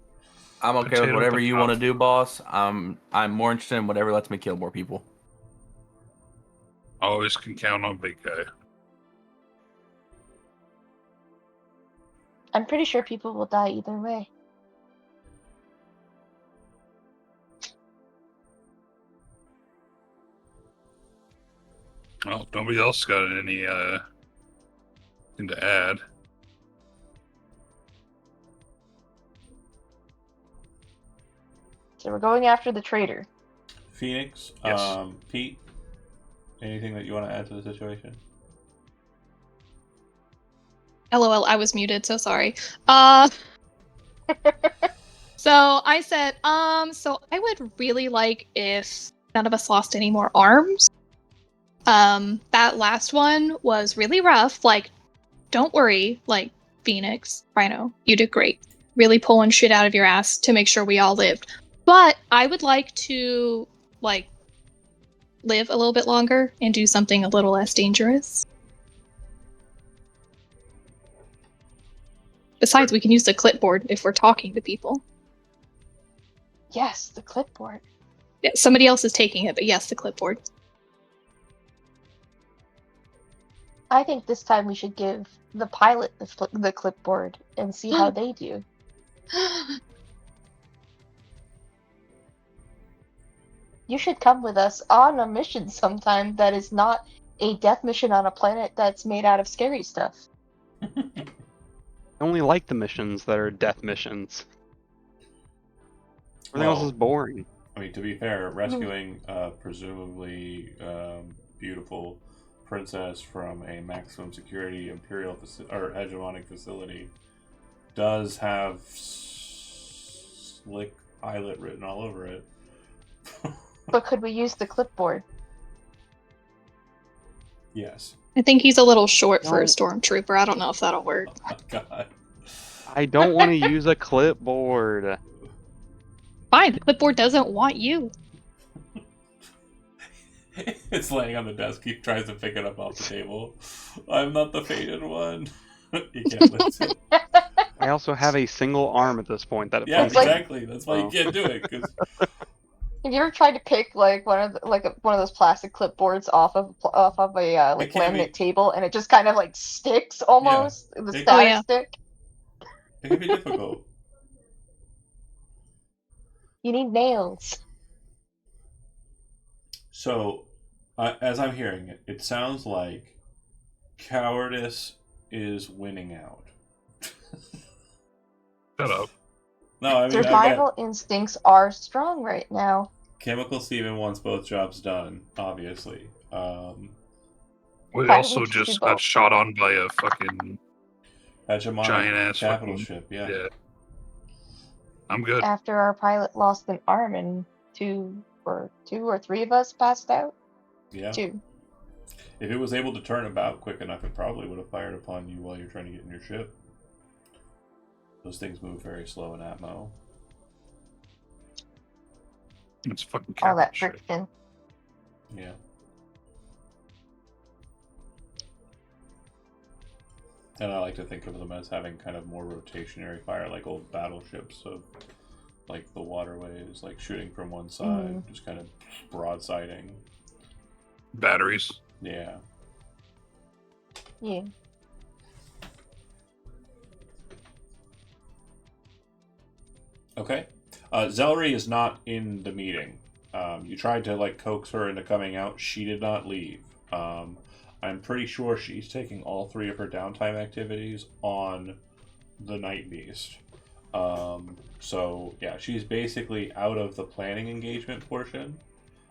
I'm okay Potato, with whatever you potato. want to do, boss. I'm more interested in whatever lets me kill more people. Always can count on big guy. I'm pretty sure people will die either way. Well, nobody else got any thing to add. So we're going after the traitor. Phoenix, Yes. Pete, anything that you want to add to the situation? LOL, I was muted, so sorry. So I said, so I would really like if none of us lost any more arms. That last one was really rough. Like, don't worry, like, Phoenix, Rhino, you did great. Really pulling shit out of your ass to make sure we all lived. But I would like to, like, live a little bit longer and do something a little less dangerous. Besides, we can use the clipboard if we're talking to people. Yes, the clipboard. Yeah, somebody else is taking it, but yes, the clipboard. I think this time we should give the pilot the clipboard and see how they do. You should come with us on a mission sometime that is not a death mission on a planet that's made out of scary stuff. I only like the missions that are death missions. Everything else is boring. I mean, to be fair, rescuing presumably beautiful princess from a maximum security imperial or hegemonic facility does have slick pilot written all over it. But could we use the clipboard? Yes. I think he's a little short for a No. stormtrooper. I don't know if that'll work. Oh my god. I don't want to use a clipboard. Fine, the clipboard doesn't want you. It's laying on the desk. He tries to pick it up off the table. I'm not the fated one. He can't lift it. I also have a single arm at this point that it Yeah, It's like- exactly. That's why you can't do it. 'Cause Have you ever tried to pick like one of those plastic clipboards off of a like can't be- laminate table, and it just kind of like sticks almost the It- static Oh, yeah. stick? It can be difficult. You need nails. So, as I'm hearing it, it sounds like cowardice is winning out. Shut up. No, I mean, again, Survival instincts are strong right now. Chemical Steven wants both jobs done, obviously. We Why don't also we just do just got both? shot on by a fucking Hegemonic giant-ass capital fucking- ship, yeah. yeah. I'm good. After our pilot lost an arm and two or three of us passed out. Yeah. Two. If it was able to turn about quick enough, it probably would have fired upon you while you're trying to get in your ship. Those things move very slow in Atmo. It's fucking All that capital shit. friction. Yeah. And I like to think of them as having kind of more rotationary fire, like old battleships of like the waterways, like shooting from one side, just kind of broadsiding. Batteries. Yeah. Yeah. Okay. Zellery is not in the meeting. You tried to like coax her into coming out. She did not leave. I'm pretty sure she's taking all 3 of her downtime activities on the Night Beast. So yeah, she's basically out of the planning engagement portion,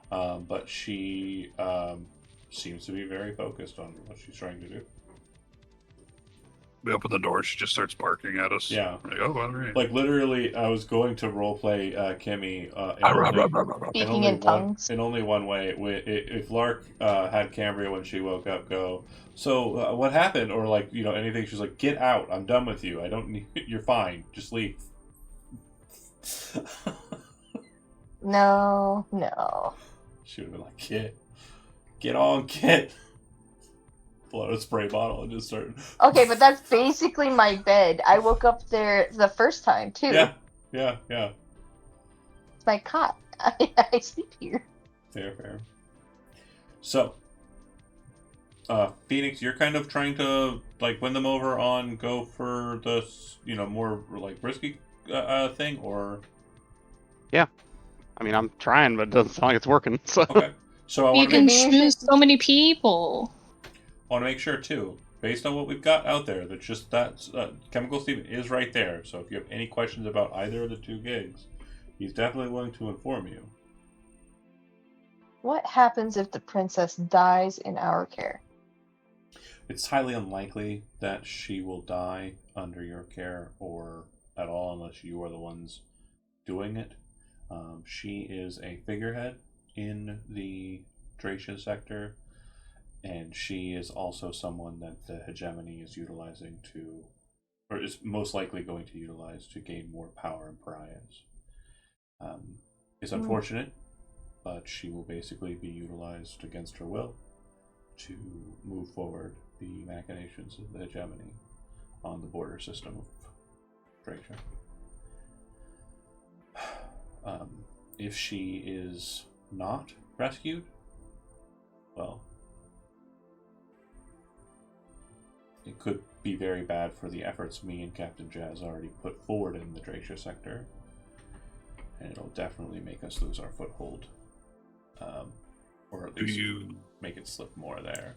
but she seems to be very focused on what she's trying to do. We open the door, she just starts barking at us. Yeah. Like, oh, all right. Like literally, I was going to roleplay Kimmy Speaking in tongues. in only one way. If Lark had Cambria when she woke up go, so what happened? Or like, you know, anything. She's like, get out. I'm done with you. I don't need. You're fine. Just leave. No. She would have been like, get on, Kit. Pull out a spray bottle and just start. Okay, but that's basically my bed. I woke up there the first time too. Yeah. It's my cot. I sleep here. Fair. So, Phoenix, you're kind of trying to like win them over on go for the more like risky thing, or I mean, I'm trying, but it doesn't sound like it's working. So okay. So I You want to can make, choose so many people. sure too, based on what we've got out there, that just that Chemical Steven is right there. So if you have any questions about either of the 2 gigs, he's definitely willing to inform you. What happens if the princess dies in our care? It's highly unlikely that she will die under your care or at all unless you are the ones doing it. She is a figurehead in the Dracia sector, and she is also someone that the hegemony is utilizing to, or is most likely going to utilize to gain more power and pariahs. It's unfortunate, but she will basically be utilized against her will to move forward the machinations of the hegemony on the border system of Dracia. If she is not rescued, well, it could be very bad for the efforts me and Captain Jazz already put forward in the Dracia sector, and it'll definitely make us lose our foothold, or at least make it slip more there.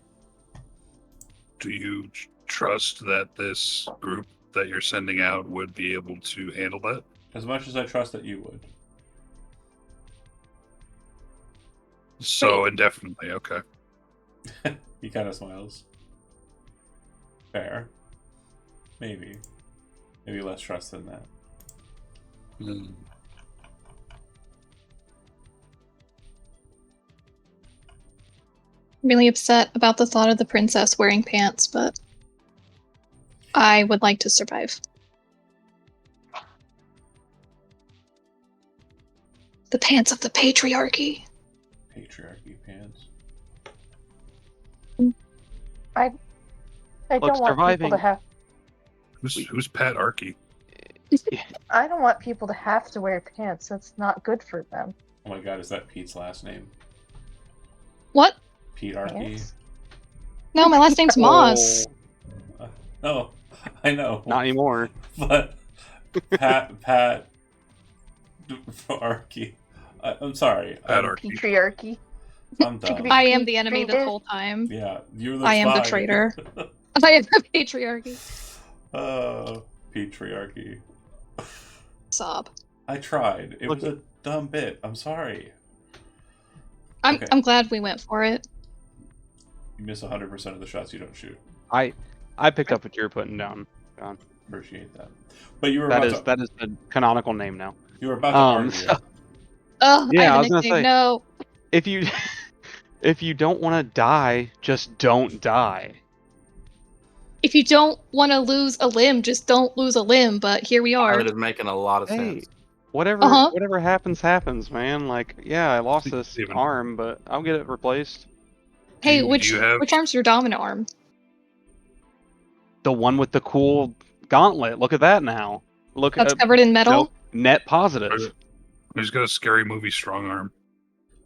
Do you trust that this group that you're sending out would be able to handle that? As much as I trust that you would. So indefinitely, okay. He kind of smiles. Fair. Maybe less trust than that. Mm. Really upset about the thought of the princess wearing pants, but I would like to survive. The pants of the patriarchy. Patriarchy pants. I Look, don't want surviving- people to have. Who's Pat Arky? I don't want people to have to wear pants. That's not good for them. Oh my god, is that Pete's last name? What? Pete Archie? Yes. No, my last name's Moss. Oh, No, I know. not anymore. But Pat Archie. I'm sorry. Pat Archie. Patriarchy. I'm dumb. I am the enemy Treated. this whole time. Yeah, you're the I am the spy. traitor. I am the patriarchy. Patriarchy. Sob. I tried. It Look was a dumb bit. I'm sorry. I'm Okay. I'm glad we went for it. You miss 100% of the shots you don't shoot. I picked up what you were putting down. John. Appreciate that. But you were That about is to. that is the canonical name now. You were about to argue. so- Ugh, Yeah, I I have was a gonna nickname. say- No. If you if you don't want to die, just don't die. If you don't want to lose a limb, just don't lose a limb. But here we are. That is making a lot of Hey, sense. whatever Uh-huh. whatever happens, man. Like, yeah, I lost this Steven. arm, but I'll get it replaced. Hey, Do which you have- arm's your dominant arm? The one with the cool gauntlet. Look at that now. Look That's at covered in metal. net positive. He's got a scary movie strong arm.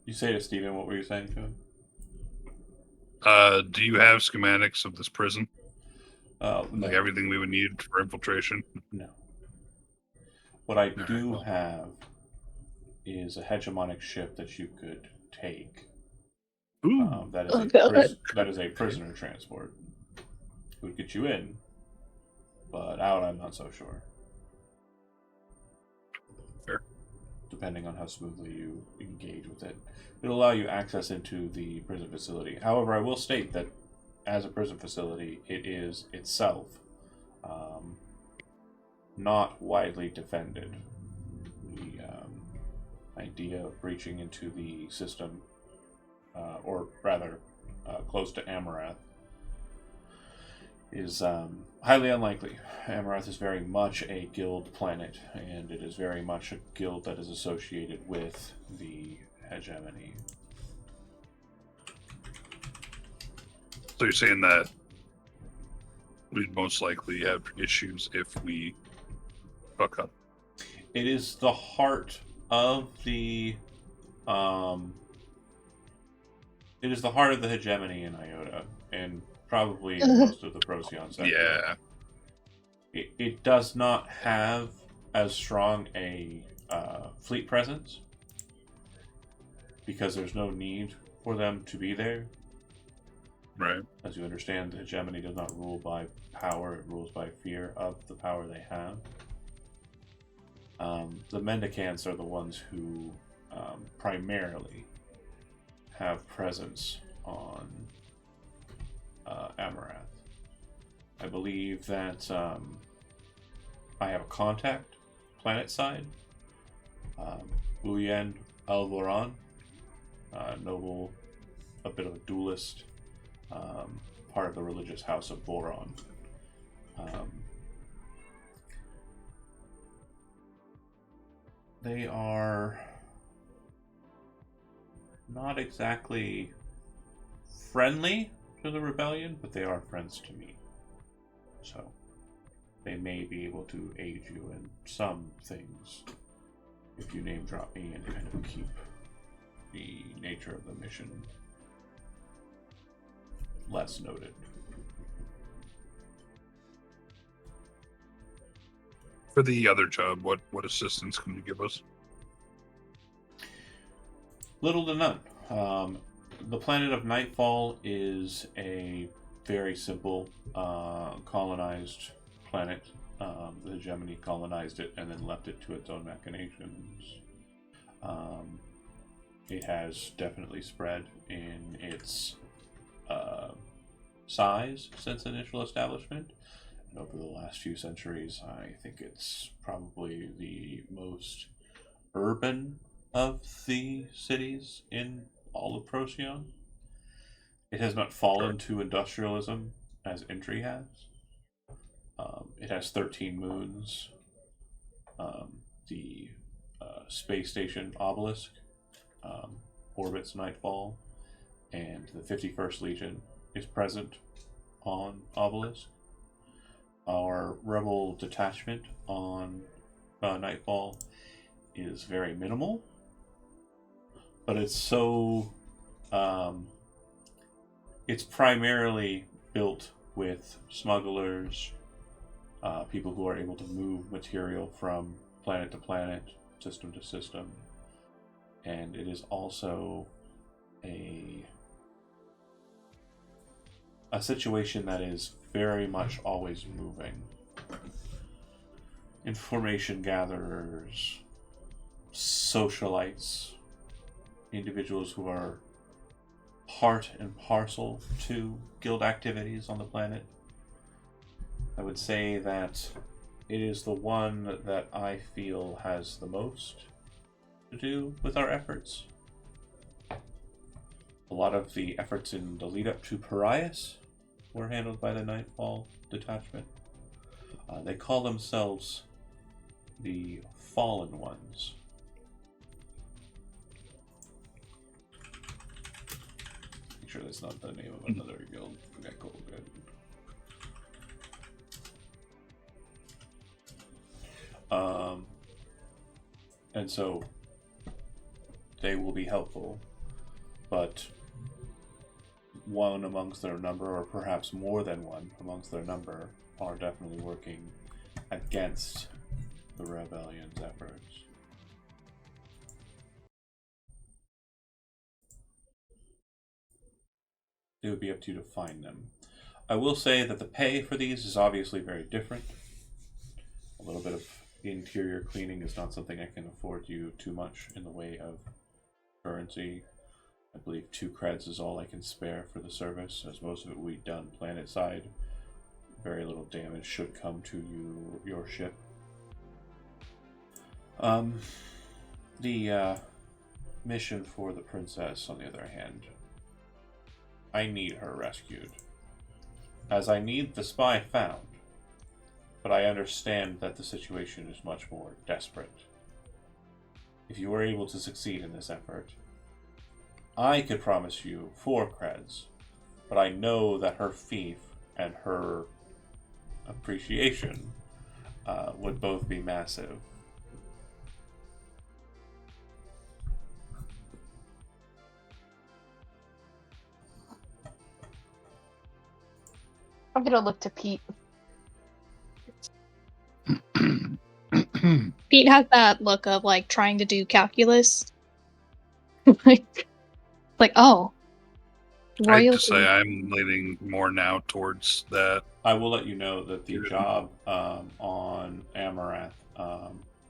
You say to Steven, what were you saying to him? Do you have schematics of this prison? No. Like everything we would need for infiltration? No. What I Alright, do well. have is a hegemonic ship that you could take. Ooh. That is Oh, a God. that is a prisoner transport. It would get you in, but out I'm not so sure. Fair. Depending on how smoothly you engage with it, it'll allow you access into the prison facility. However, I will state that as a prison facility, it is itself not widely defended. The idea of breaching into the system, or rather, close to Amarath, is highly unlikely. Amarath is very much a guild planet, and it is very much a guild that is associated with the hegemony. So you're saying that we'd most likely have issues if we fuck up? It is the heart of the it is the heart of the hegemony in Iota, and probably in most of the Procyon sector. Yeah. It does not have as strong a fleet presence because there's no need for them to be there. Right. As you understand, the hegemony does not rule by power, it rules by fear of the power they have. The Mendicants are the ones who primarily have presence on Amarath. I believe that I have a contact planet side. Uyen Alvoran, noble, a bit of a duelist, part of the religious house of Voron. They are not exactly friendly to the rebellion, but they are friends to me. So they may be able to aid you in some things if you name drop me and kind of keep the nature of the mission less noted. For the other job, what assistance can you give us? Little to none. The planet of Nightfall is a very simple colonized planet. The hegemony colonized it and then left it to its own machinations. It has definitely spread in its size since initial establishment. And over the last few centuries, I think it's probably the most urban of the cities in all of Procyon. It has not fallen to industrialism as Entry has. It has 13 moons. The space station Obelisk orbits Nightfall, and the 51st Legion is present on Obelisk. Our rebel detachment on Nightfall is very minimal. but it's so it's primarily built with smugglers, people who are able to move material from planet to planet, system to system, and it is also a situation that is very much always moving. Information gatherers, socialites, individuals who are part and parcel to guild activities on the planet. I would say that it is the one that I feel has the most to do with our efforts. A lot of the efforts in the lead up to Parias were handled by the Nightfall detachment. They call themselves the Fallen Ones. Make sure that's not the name of another guild. Okay, cool, good. And so they will be helpful, but one amongst their number, or perhaps more than one amongst their number, are definitely working against the rebellion's efforts. It would be up to you to find them. I will say that the pay for these is obviously very different. A little bit of interior cleaning is not something I can afford you too much in the way of currency. I believe 2 creds is all I can spare for the service, as most of it will be done planet side. Very little damage should come to your ship. The mission for the princess, on the other hand, I need her rescued, as I need the spy found, but I understand that the situation is much more desperate. If you were able to succeed in this effort, I could promise you 4 creds, but I know that her fief and her appreciation would both be massive. I'm gonna look to Pete. Pete has that look of like trying to do calculus. like, oh, I have to royalty. say, I'm leaning more now towards that. I will let you know that the job on Amarath,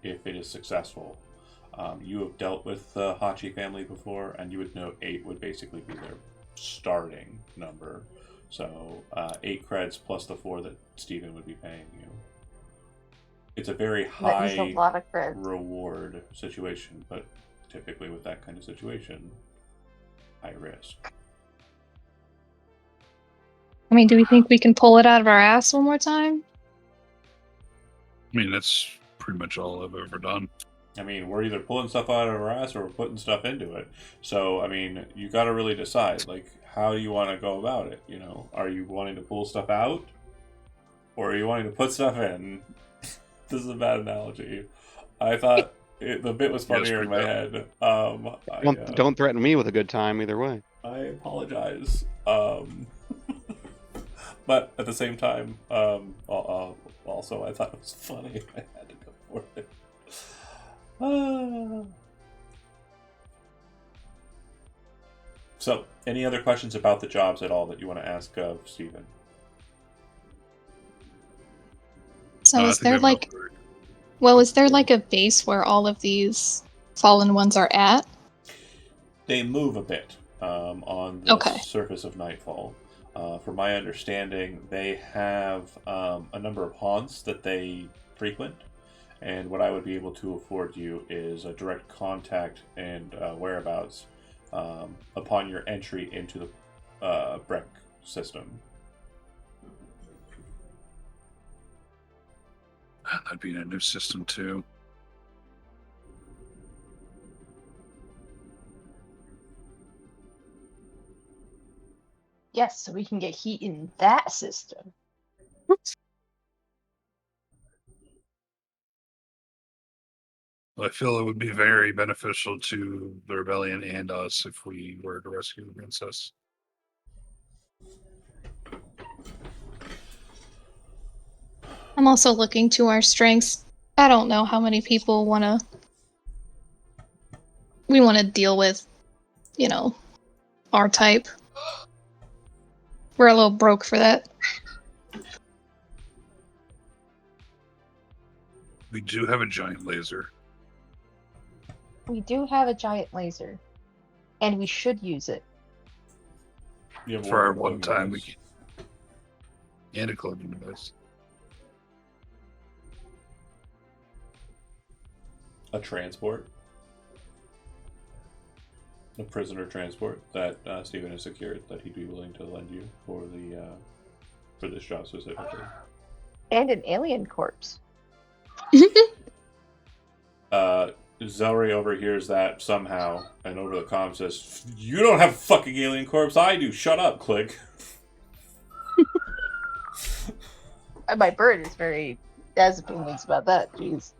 if it is successful, you have dealt with the Hachi family before, and you would know 8 would basically be their starting number. So 8 creds plus the 4 that Steven would be paying you. It's a very That is a high lot of creds. reward situation, but typically with that kind of situation, high risk. I mean, do we think we can pull it out of our ass one more time? I mean, that's pretty much all I've ever done. I mean, we're either pulling stuff out of our ass or we're putting stuff into it. So, I mean, you got to really decide, like, how do you want to go about it? You know, are you wanting to pull stuff out, or are you wanting to put stuff in? This is a bad analogy. I thought the bit was funnier in my head. Don't threaten me with a good time either way. I apologize. But at the same time, also I thought it was funny. I had to go for it. So, any other questions about the jobs at all that you want to ask of Steven? So I is think there we have like, enough. well, is there like a base where all of these fallen ones are at? They move a bit on the Okay. surface of Nightfall. From my understanding, they have a number of haunts that they frequent, and what I would be able to afford you is a direct contact and whereabouts upon your entry into the Breck system. That'd be in a new system too. Yes, so we can get heat in that system. I feel it would be very beneficial to the rebellion and us if we were to rescue the princess. I'm also looking to our strengths. I don't know how many people we want to deal with, our type. We're a little broke for that. We do have a giant laser. We do have a giant laser, and we should use it. You have For our one one time, we device. can. And a clothing device. A transport. A prisoner transport that Stephen has secured that he'd be willing to lend you for this job specifically. And an alien corpse. Zelry overhears that somehow and over the comm says, "You don't have a fucking alien corpse, I do. Shut up, Click." My bird is very has opinions about that. Jeez.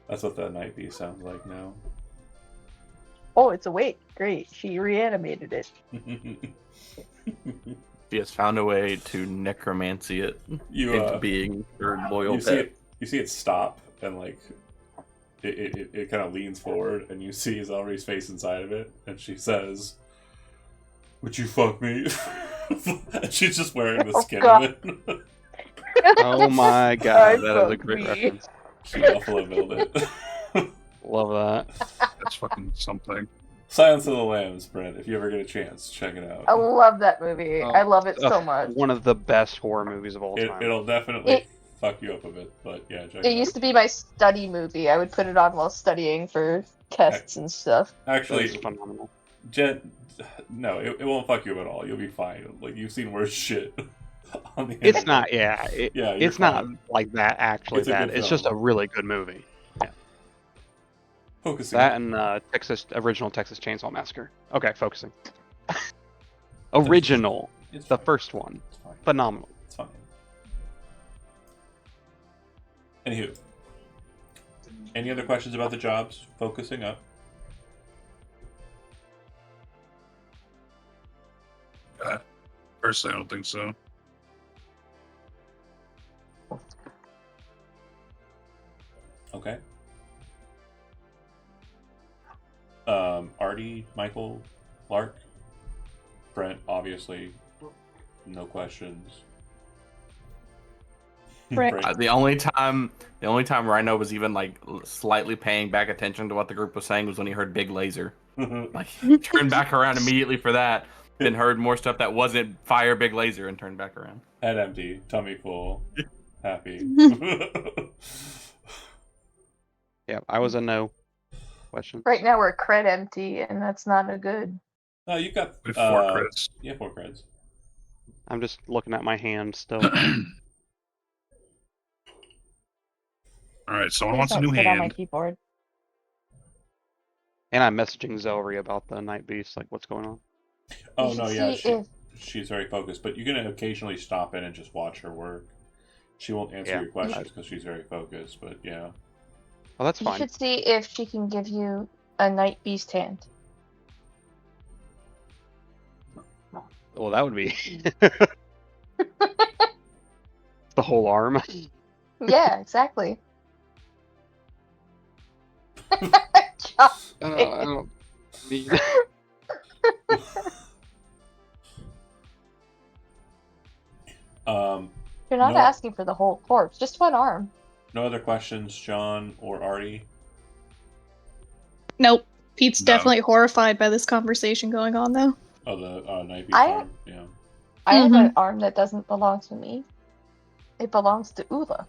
That's what that night beast sounds like now. Oh, it's awake. Great. She reanimated it. She has found a way to necromancy it into being her loyal pet. You see it stop and like it kind of leans forward and you see Zelry's face inside of it and she says, "Would you fuck me?" And she's just wearing the skin of it. Oh my god, that is a great reference. She Buffalo Billed it. Love that. That's fucking something. Silence of the Lambs, Brent. If you ever get a chance, check it out. I love that movie. Oh, I love it so much. One of the best horror movies of all time. It'll definitely fuck you up a bit, but yeah, check it out. It used to be my study movie. I would put it on while studying for tests and stuff. Actually, It's phenomenal. Jen, no, it won't fuck you up at all. You'll be fine. Like, you've seen worse shit on the internet. It's not, yeah. Yeah, you're it's not fine. like that actually It's a bad. good It's just film. a really good movie. Focusing. That and original Texas Chainsaw Massacre. Okay, focusing. Original, It's the fine. first one, It's fine. phenomenal. It's fine. Anywho, any other questions about the jobs? Focusing up. Personally, I don't think so. Okay. Artie, Michael, Lark, Brent, obviously, no questions. Brent. The only time Rhino was even like slightly paying back attention to what the group was saying was when he heard "big laser." Like, he turned back around immediately for that, then heard more stuff that wasn't "fire big laser" and turned back around. Head empty, tummy full, happy. Yeah, I was a no question. Right now we're cred empty, and that's not a good. No, you got We have 4 crits. Yeah, 4 creds. I'm just looking at my hand still. Alright, someone Please wants a don't new sit on my hand. keyboard. And I'm messaging Zelry about the Night Beast, like what's going on. Oh You no, should yeah, see she's very focused, but you can occasionally stop in and just watch her work. She won't answer Yeah. your questions because she's very focused, but yeah. Oh, that's You fine. should see if she can give you a night beast hand. Well, that would be the whole arm. Yeah, exactly. I don't need. You're not No. asking for the whole corpse, just one arm. No other questions, John or Artie? Nope. Pete's No. definitely horrified by this conversation going on, though. Oh, the Night Beast I- arm? Yeah. I have Mhm. an arm that doesn't belong to me. It belongs to Ula.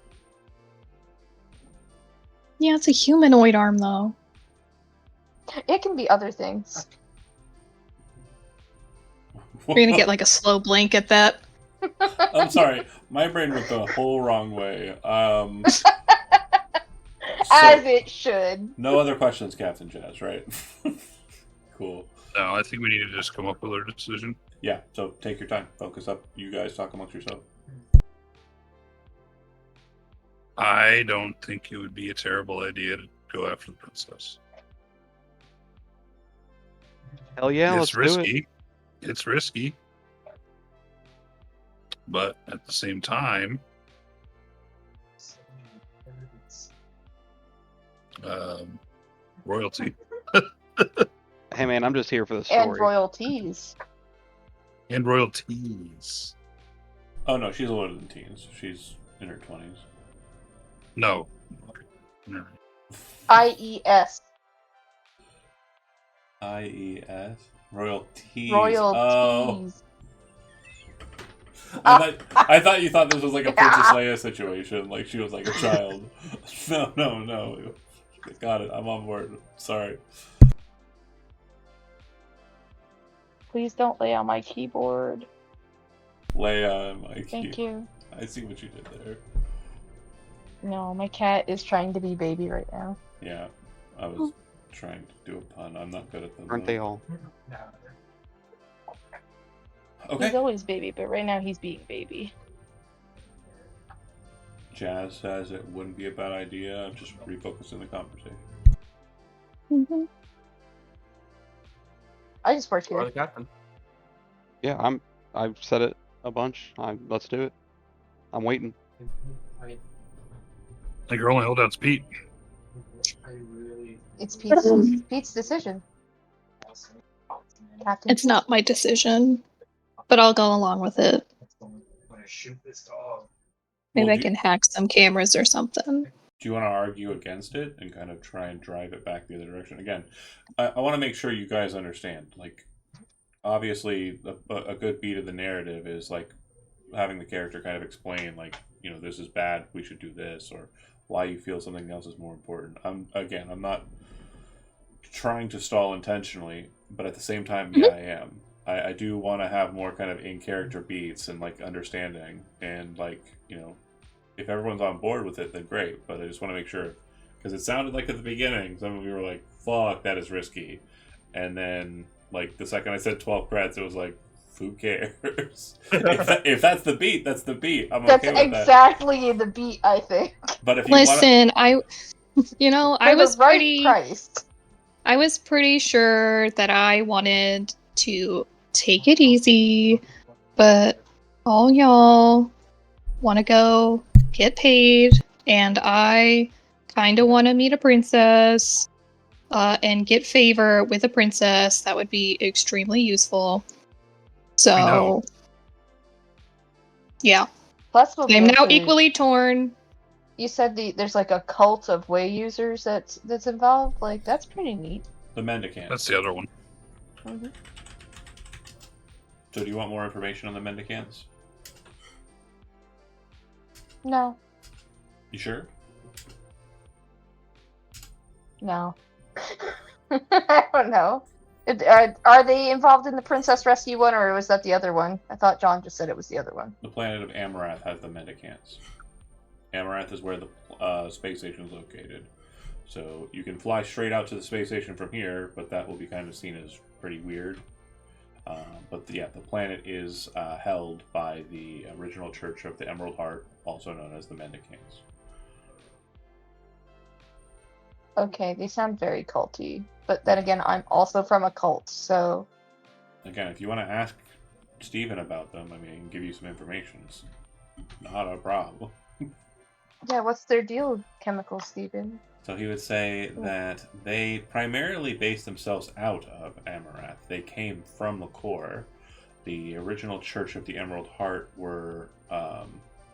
Yeah, it's a humanoid arm, though. It can be other things. We're gonna get like a slow blink at that. I'm sorry, my brain went the whole wrong way. As it should. No other questions, Captain Jazz, right? Cool. No, I think we need to just come up with our decision. Yeah, so take your time. Focus up. You guys talk amongst yourself. I don't think it would be a terrible idea to go after the princess. Hell yeah, let's It's do it. risky. It's risky. But at the same time, royalty Hey man, I'm just here for the story. And royalties. and royalties. Oh no, she's older than teens. She's in her 20s. No. No. IES. IES? Royalties. Royalties. Oh. I thought you thought this was like a Princess Leia situation, like she was like a child. No. Got it. I'm on board. Sorry. Please don't lay on my keyboard. Leia and Mikey. Thank you. I see what you did there. No, my cat is trying to be baby right now. Yeah, I was trying to do a pun. I'm not good at them. Aren't they all? Okay. He's always baby, but right now he's being baby. Jazz says it wouldn't be a bad idea. Just refocusing the conversation. Mhm. I just work Or here. the captain. Yeah, I've said it a bunch. Let's do it. I'm waiting. I Like your only holdout's Pete. really. It's Pete's decision. Captain. It's not my decision, but I'll go along with it. When I shoot this dog. Maybe Well, I can hack some cameras or something. Do you want to argue against it and kind of try and drive it back the other direction? Again, I want to make sure you guys understand. Like, obviously, a good beat of the narrative is like having the character kind of explain, like, you know, this is bad, we should do this, or why you feel something else is more important. I'm not trying to stall intentionally, but at the same time, yeah, I am. I do want to have more kind of in character beats and like understanding, and like, you know, if everyone's on board with it, then great. But I just want to make sure, because it sounded like at the beginning, some of you were like, "Fuck, that is risky," and then like the second I said 12 creds, it was like, "Who cares?" if that's the beat, that's the beat. I'm That's okay with that. exactly the beat, I think. But if you want, Listen, I For was the right pretty. price. I was pretty sure that I wanted to take it easy, but all y'all want to go get paid, and I kind of want to meet a princess and get favor with a princess. That would be extremely useful. So, know. yeah, Plus, we'll be I'm able now to- equally torn. You said there's like a cult of way users that's involved. Like that's pretty neat. the mendicant. That's the other one. Mm-hmm. So, do you want more information on the mendicants? No, You sure? no. I don't know. Are they involved in the Princess Rescue one, or was that the other one? I thought John just said it was the other one. The planet of Amarath has the mendicants. Amarath is where the space station is located. So you can fly straight out to the space station from here, but that will be kind of seen as pretty weird. But the planet is held by the original Church of the Emerald Heart, also known as the Mendicants. Okay, they sound very culty. But then again, I'm also from a cult, so Again, if you want to ask Steven about them, I mean, I can give you some information. It's not a problem. yeah. What's their deal, Chemical Steven? So he would say that they primarily based themselves out of Amarath. They came from the core. The original Church of the Emerald Heart were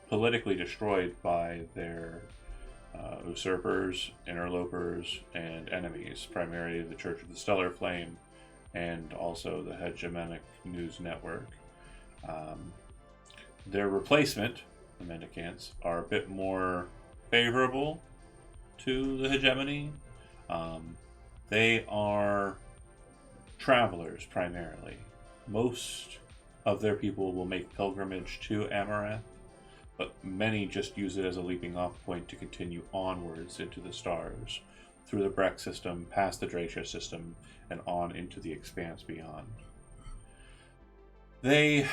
politically destroyed by their usurpers, interlopers, and enemies, primarily the Church of the Stellar Flame and also the Hegemonic News Network. Their replacement, the Mendicants, are a bit more favorable to the hegemony. They are travelers primarily. Most of their people will make pilgrimage to Amarath, but many just use it as a leaping off point to continue onwards into the stars, through the Breck system, past the Dracia system, and on into the expanse beyond. They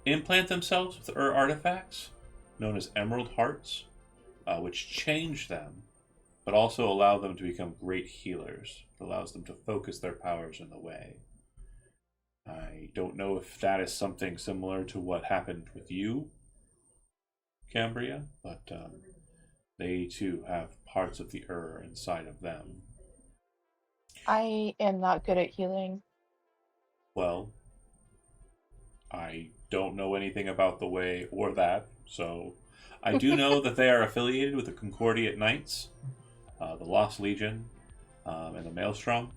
implant themselves with artifacts known as Emerald Hearts, which change them, but also allow them to become great healers. It allows them to focus their powers in the way. I don't know if that is something similar to what happened with you, Cambria, but they too have parts of the inside of them. I am not good at healing. Well, I don't know anything about the way or that, so I do know that they are affiliated with the Concordiate Knights, the Lost Legion, and the Maelstrom.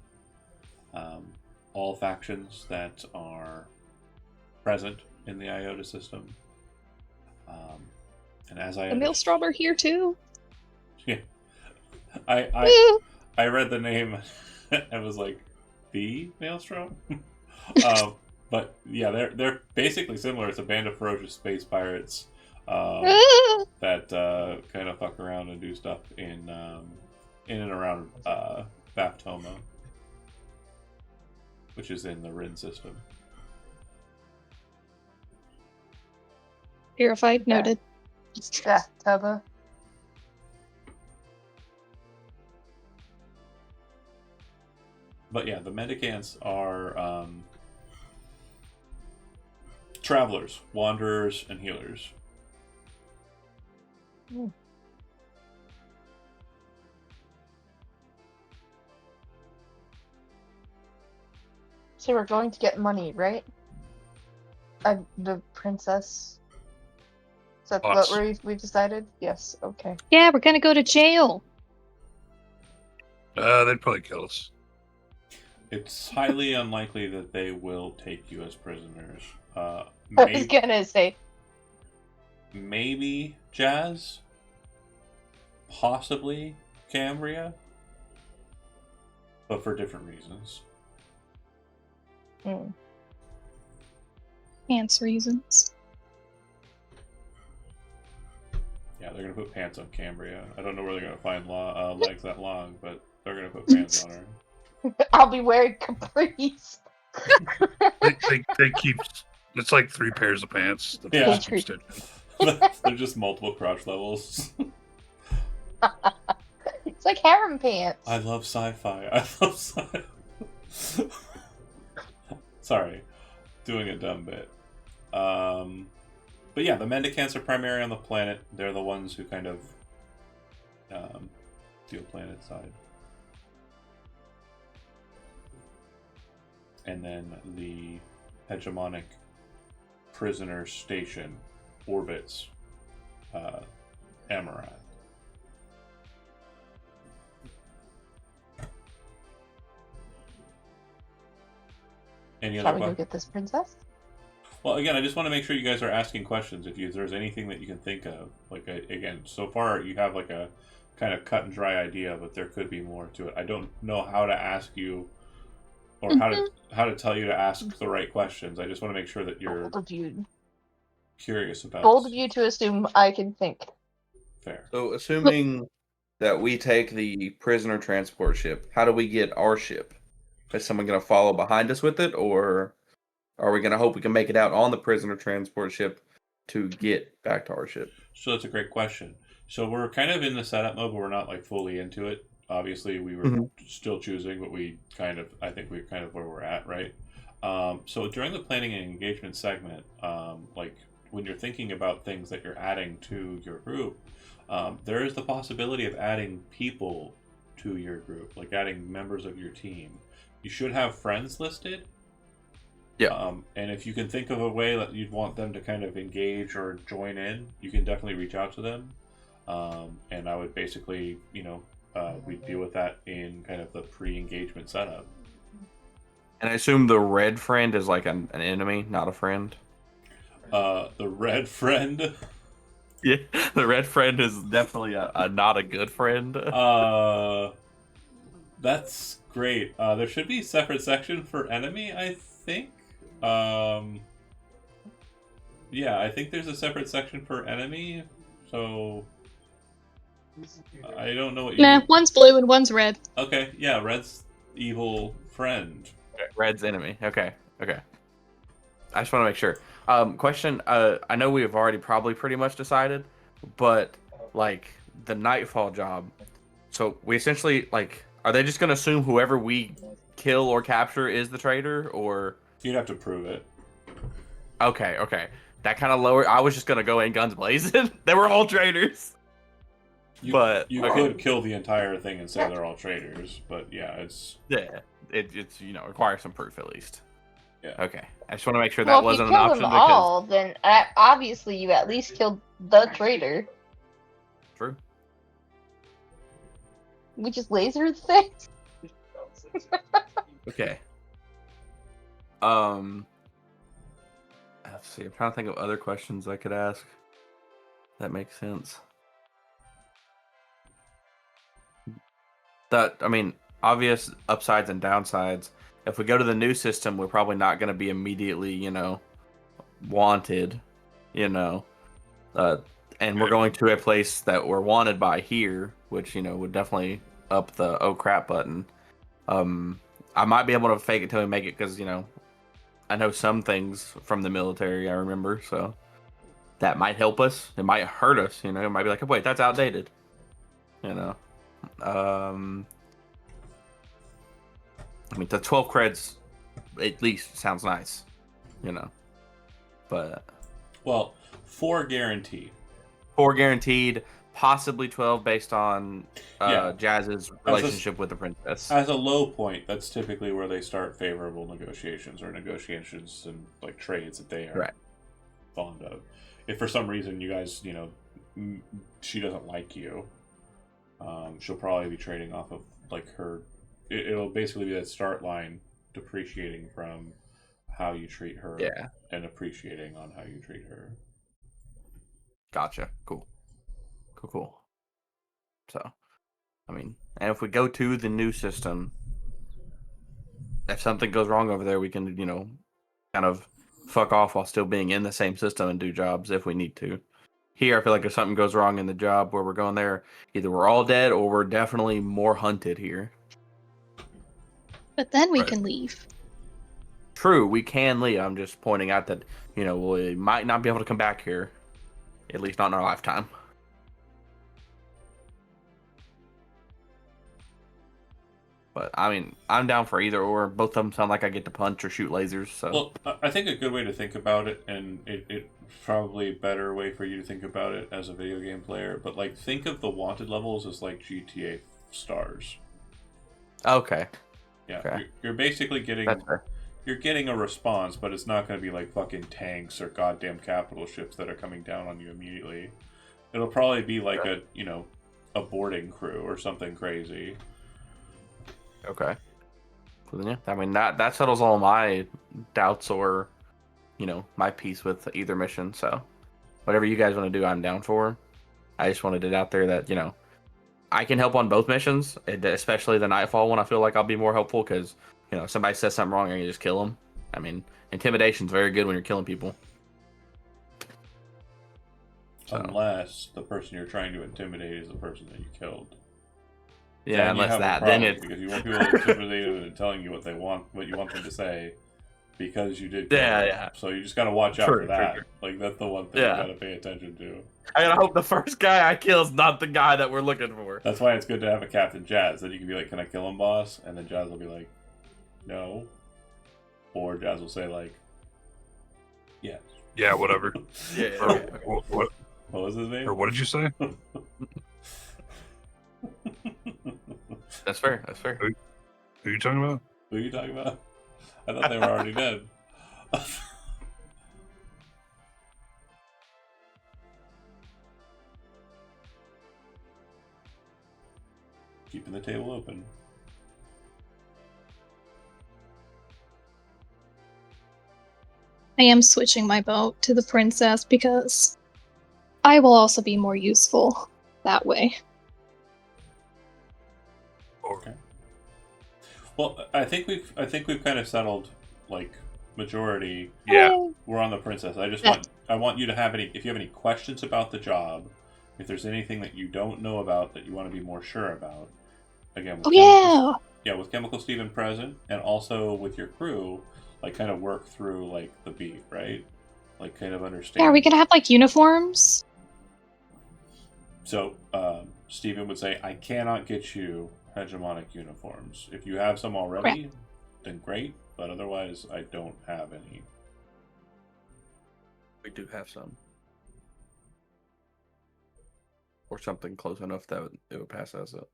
All factions that are present in the Iota system. And as I The Maelstrom are here too. yeah, I read the name and was like, the Maelstrom. But yeah, they're basically similar. It's a band of ferocious space pirates that kind of fuck around and do stuff in and around Baptoma, which is in the Rin system. Purified, noted. Yeah, Tubba. But yeah, the Mendicants are travelers, wanderers, and healers. So we're going to get money, right? The princess. Is that Us. what we've decided? Yes. Okay. Yeah, we're gonna go to jail. They'd probably kill us. It's highly unlikely that they will take you as prisoners. I was gonna say. Maybe Jazz, possibly Cambria, but for different reasons. Pants reasons. Yeah, they're gonna put pants on Cambria. I don't know where they're gonna find legs that long, but they're gonna put pants on her. I'll be wearing capris. They keep. It's like 3 pairs of pants. The Yeah. pants keep stitching. They're just multiple crotch levels. It's like harem pants. I love sci-fi. I love sci. Sorry, doing a dumb bit. But yeah, the Mendicants are primary on the planet. They're the ones who kind of deal planet side. And then the hegemonic prisoner station orbits Amaranth. Any Shall other we go questions? get this princess? Well, again, I just want to make sure you guys are asking questions. If there's anything that you can think of, like again, so far you have like a kind of cut and dry idea, but there could be more to it. I don't know how to ask you, or how to tell you to ask the right questions. I just want to make sure that you're Bold of you. curious about. Bold of you to assume I can think. Fair. So, assuming that we take the prisoner transport ship, how do we get our ship? Is someone going to follow behind us with it, or are we going to hope we can make it out on the prisoner transport ship to get back to our ship? So that's a great question. So we're kind of in the setup mode, but we're not like fully into it. Obviously, we were still choosing, but I think we're kind of where we're at, right? So during the planning and engagement segment, like when you're thinking about things that you're adding to your group, there is the possibility of adding people to your group, like adding members of your team. You should have friends listed. Yeah. And if you can think of a way that you'd want them to kind of engage or join in, you can definitely reach out to them. And I would basically, we deal with that in kind of the pre-engagement setup. And I assume the red friend is like an enemy, not a friend. The red friend. Yeah, the red friend is definitely a not a good friend. That's great. There should be a separate section for enemy, I think. Yeah, I think there's a separate section for enemy. So I don't know what you. Nah, one's blue and one's red. Okay, yeah, red's evil friend. Red's enemy. Okay. I just want to make sure. Question. I know we have already probably pretty much decided, but like the Nightfall job, so we essentially like, are they just gonna assume whoever we kill or capture is the traitor, or? You'd have to prove it. Okay. That kind of lower. I was just gonna go in guns blazing. They were all traitors. You Okay. could kill the entire thing and say they're all traitors, but yeah, it's It's requires some proof at least. Yeah. Okay. I just want to make sure that Well, if you wasn't an kill option them because all, then obviously you at least killed the traitor. true. We just laser the thing. Okay. Let's see. I'm trying to think of other questions I could ask. That makes sense. I mean, obvious upsides and downsides. If we go to the new system, we're probably not going to be immediately, wanted, and we're going to a place that we're wanted by here, which, would definitely up the oh crap button. I might be able to fake it till we make it because, I know some things from the military I remember, so that might help us. It might hurt us, it might be like, wait, that's outdated. I mean, the 12 creds at least sounds nice, but well, 4 guaranteed. 4 guaranteed, possibly 12 based on Jazz's relationship with the princess. As a low point, that's typically where they start favorable negotiations or negotiations and like trades that they are fond of. If for some reason you guys, she doesn't like you, she'll probably be trading off of like her. It'll basically be that start line depreciating from how you treat her, and appreciating on how you treat her. Gotcha. Cool. So, I mean, and if we go to the new system, if something goes wrong over there, we can, kind of fuck off while still being in the same system and do jobs if we need to. Here, I feel like if something goes wrong in the job where we're going there, either we're all dead or we're definitely more hunted here. But then we can leave. True, we can leave. I'm just pointing out that, we might not be able to come back here. At least not in our lifetime. But, I mean, I'm down for either or. Both of them sound like I get to punch or shoot lasers, so... Well, I think a good way to think about it, and it's probably a better way for you to think about it as a video game player, but, like, think of the wanted levels as, like, GTA stars. Okay. Yeah, okay. You're basically getting... That's fair. You're getting a response, but it's not going to be like fucking tanks or goddamn capital ships that are coming down on you immediately. It'll probably be like a boarding crew or something crazy. Okay. Well, yeah, I mean, that settles all my doubts or, my piece with either mission. So whatever you guys want to do, I'm down for. I just wanted it out there that, I can help on both missions, especially the Nightfall one. I feel like I'll be more helpful because, if somebody says something wrong, you just kill them. I mean, intimidation's very good when you're killing people. So. Unless the person you're trying to intimidate is the person that you killed. Yeah, then unless that, then it's... Because you want people to intimidate them and telling you what you want them to say, because you did kill them. Yeah. So you just gotta watch out for that. True. Like, that's the one thing you gotta pay attention to. I gotta hope the first guy I kill is not the guy that we're looking for. That's why it's good to have a Captain Jazz. Then you can be like, "Can I kill him, boss?" And then Jazz will be like, "No," or Jazz will say like, "Yes." Yeah, whatever. What was his name? Or what did you say? That's fair. Who are you talking about? Who are you talking about? I thought they were already dead. Keeping the table open. I am switching my boat to the princess because I will also be more useful that way. Okay. Well, I think we've kind of settled, like, majority. Yeah. We're on the princess. I want you to have if you have any questions about the job, if there's anything that you don't know about that you want to be more sure about. Again, with Chemical Steven present, and also with your crew, like, kind of work through, like, the beat, right? Like, kind of understand. Yeah, are we gonna have, like, uniforms? So Stephen would say, I cannot get you hegemonic uniforms. If you have some already, then great, but otherwise I don't have any. We do have some. Or something close enough that it would pass as it.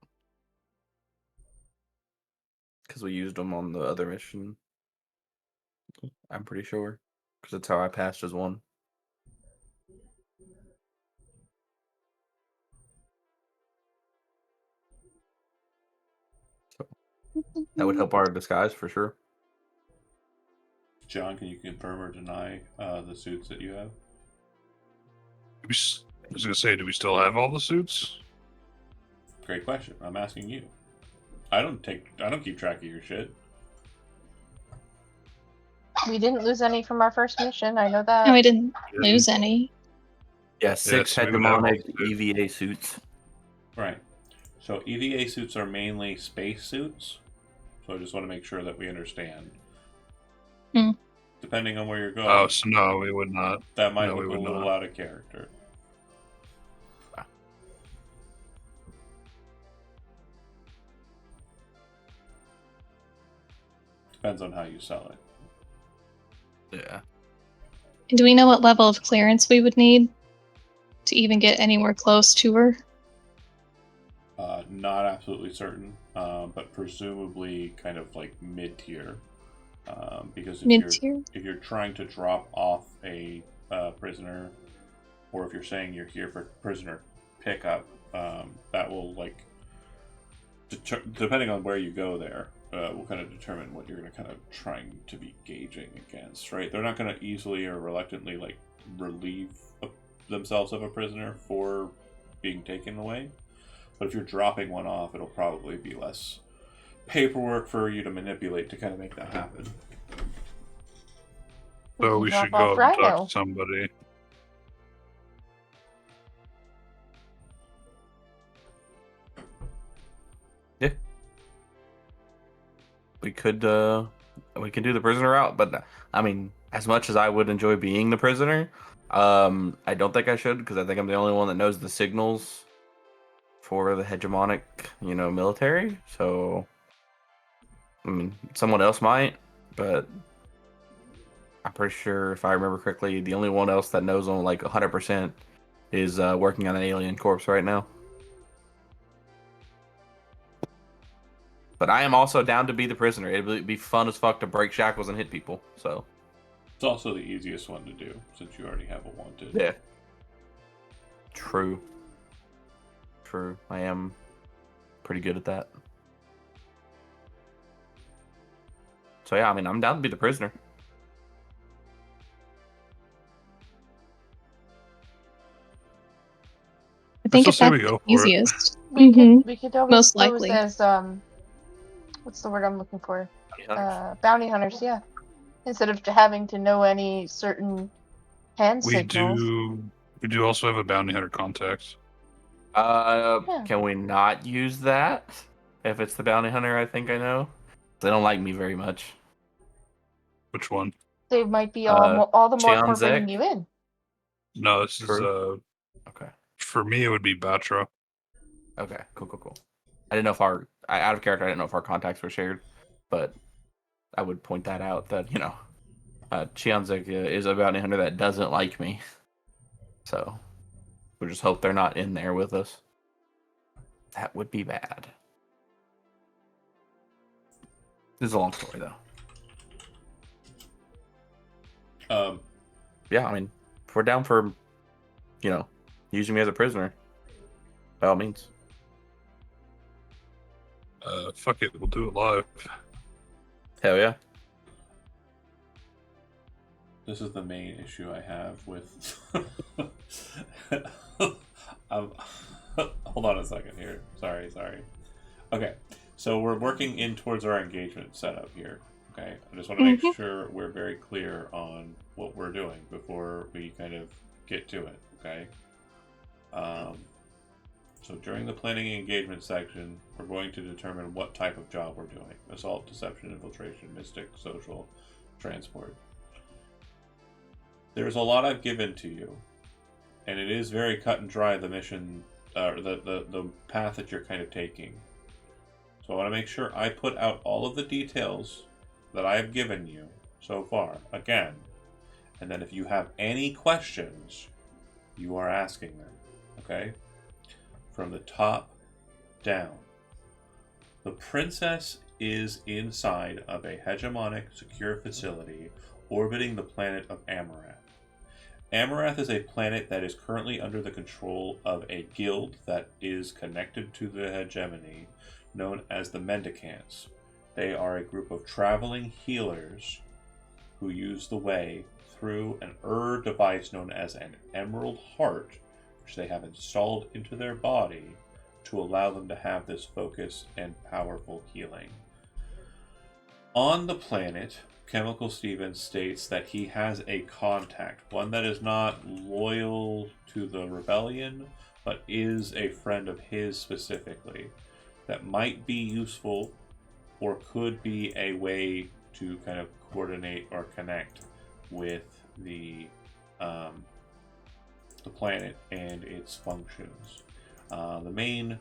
Because we used them on the other mission. I'm pretty sure. Because that's how I passed as one. So that would help our disguise for sure. John, can you confirm or deny the suits that you have? I was gonna say, do we still have all the suits? Great question. I'm asking you. I don't keep track of your shit. We didn't lose any from our first mission. I know that. No, we didn't lose any. Yeah, 6 so we would have all hegemonic the suits. EVA suits. Right. So EVA suits are mainly space suits. So I just want to make sure that we understand. Hmm. Depending on where you're going, Oh, so no, we would not. that might no, look we a would little not. out of character. Depends on how you sell it. Yeah. Do we know what level of clearance we would need to even get anywhere close to her? Not absolutely certain, but presumably kind of like mid-tier. Because Mid-tier? if you're trying to drop off a prisoner, or if you're saying you're here for prisoner pickup, that will like depending on where you go there, will kind of determine what you're going to kind of trying to be gauging against. Right? They're not going to easily or reluctantly like relieve themselves of a prisoner for being taken away. But if you're dropping one off, it'll probably be less paperwork for you to manipulate to kind of make that happen. So we drop should go off up and Rhino. talk to somebody. Yeah. We could do the prisoner route, but I mean, as much as I would enjoy being the prisoner, I don't think I should because I think I'm the only one that knows the signals for the hegemonic, military. So, I mean, someone else might, but I'm pretty sure if I remember correctly, the only one else that knows on like 100% is working on an alien corpse right now. But I am also down to be the prisoner. It'd be fun as fuck to break shackles and hit people. So It's also the easiest one to do since you already have a wanted. yeah, true. I am pretty good at that. So yeah, I mean, I'm down to be the prisoner. I think Let's if just say that's we the go for it. easiest. We Mhm. could always Most pose likely. as what's the word I'm looking for? Bounty hunters. Yeah. Instead of having to know any certain hand We signals. do also have a bounty hunter contact. Yeah. Can we not use that if it's the bounty hunter? I think I know. They don't like me very much. Which one? They might be all the more for bringing Chianzek? you in. No, this is Okay. for me it would be Batra. Okay. Cool. I didn't know if out of character, I didn't know if our contacts were shared, but I would point that out that Chianzek is a bounty hunter that doesn't like me. So we just hope they're not in there with us. That would be bad. This is a long story though. Yeah, I mean, if we're down for, using me as a prisoner, by all means. Fuck it, we'll do it live. Hell yeah. This is the main issue I have with. Hold on a second here. Sorry. Okay, so we're working in towards our engagement setup here. Okay, I just want to make sure we're very clear on what we're doing before we kind of get to it. Okay. So during the planning and engagement section, we're going to determine what type of job we're doing: assault, deception, infiltration, mystic, social, transport. There's a lot I've given to you, and it is very cut and dry, the mission the path that you're kind of taking. So I want to make sure I put out all of the details that I have given you so far again, and then if you have any questions, you are asking them. Okay, from the top down. The princess is inside of a hegemonic secure facility orbiting the planet of Amarath. Amarath is a planet that is currently under the control of a guild that is connected to the hegemony, known as the Mendicants. They are a group of traveling healers who use the way through an device known as an Emerald Heart, which they have installed into their body to allow them to have this focus and powerful healing. On the planet, Chemical Stevens states that he has a contact, one that is not loyal to the rebellion, but is a friend of his specifically, that might be useful or could be a way to kind of coordinate or connect with the planet and its functions. The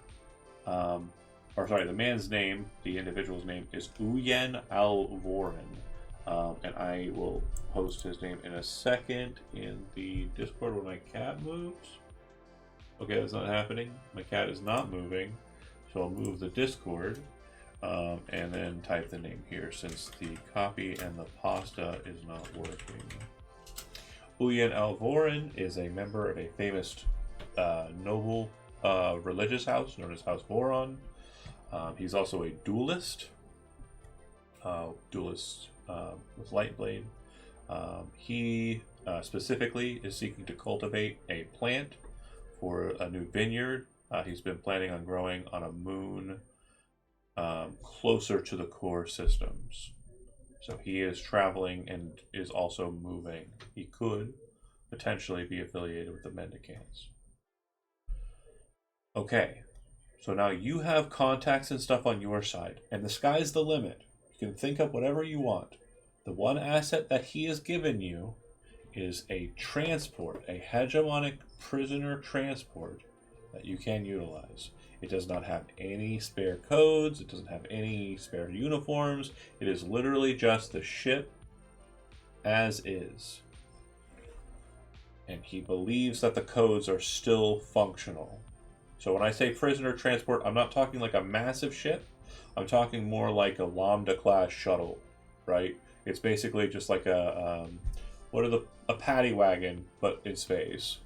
man's name, the individual's name, is Uyen Alvorin. And I will post his name in a second in the Discord when my cat moves. Okay, that's not happening. My cat is not moving. So I'll move the Discord and then type the name here since the copy and the pasta is not working. Uyen Alvorin is a member of a famous noble religious house known as House Voron. He's also a duelist. With Lightblade. He specifically is seeking to cultivate a plant for a new vineyard. He's been planning on growing on a moon closer to the core systems. So he is traveling and is also moving. He could potentially be affiliated with the Mendicants. Okay, so now you have contacts and stuff on your side, and the sky's the limit. You can think of whatever you want. The one asset that he has given you is a transport, a hegemonic prisoner transport that you can utilize. It does not have any spare codes. It doesn't have any spare uniforms. It is literally just the ship as is. And he believes that the codes are still functional. So when I say prisoner transport, I'm not talking like a massive ship. I'm talking more like a Lambda class shuttle, right? It's basically just like a paddy wagon, but in space.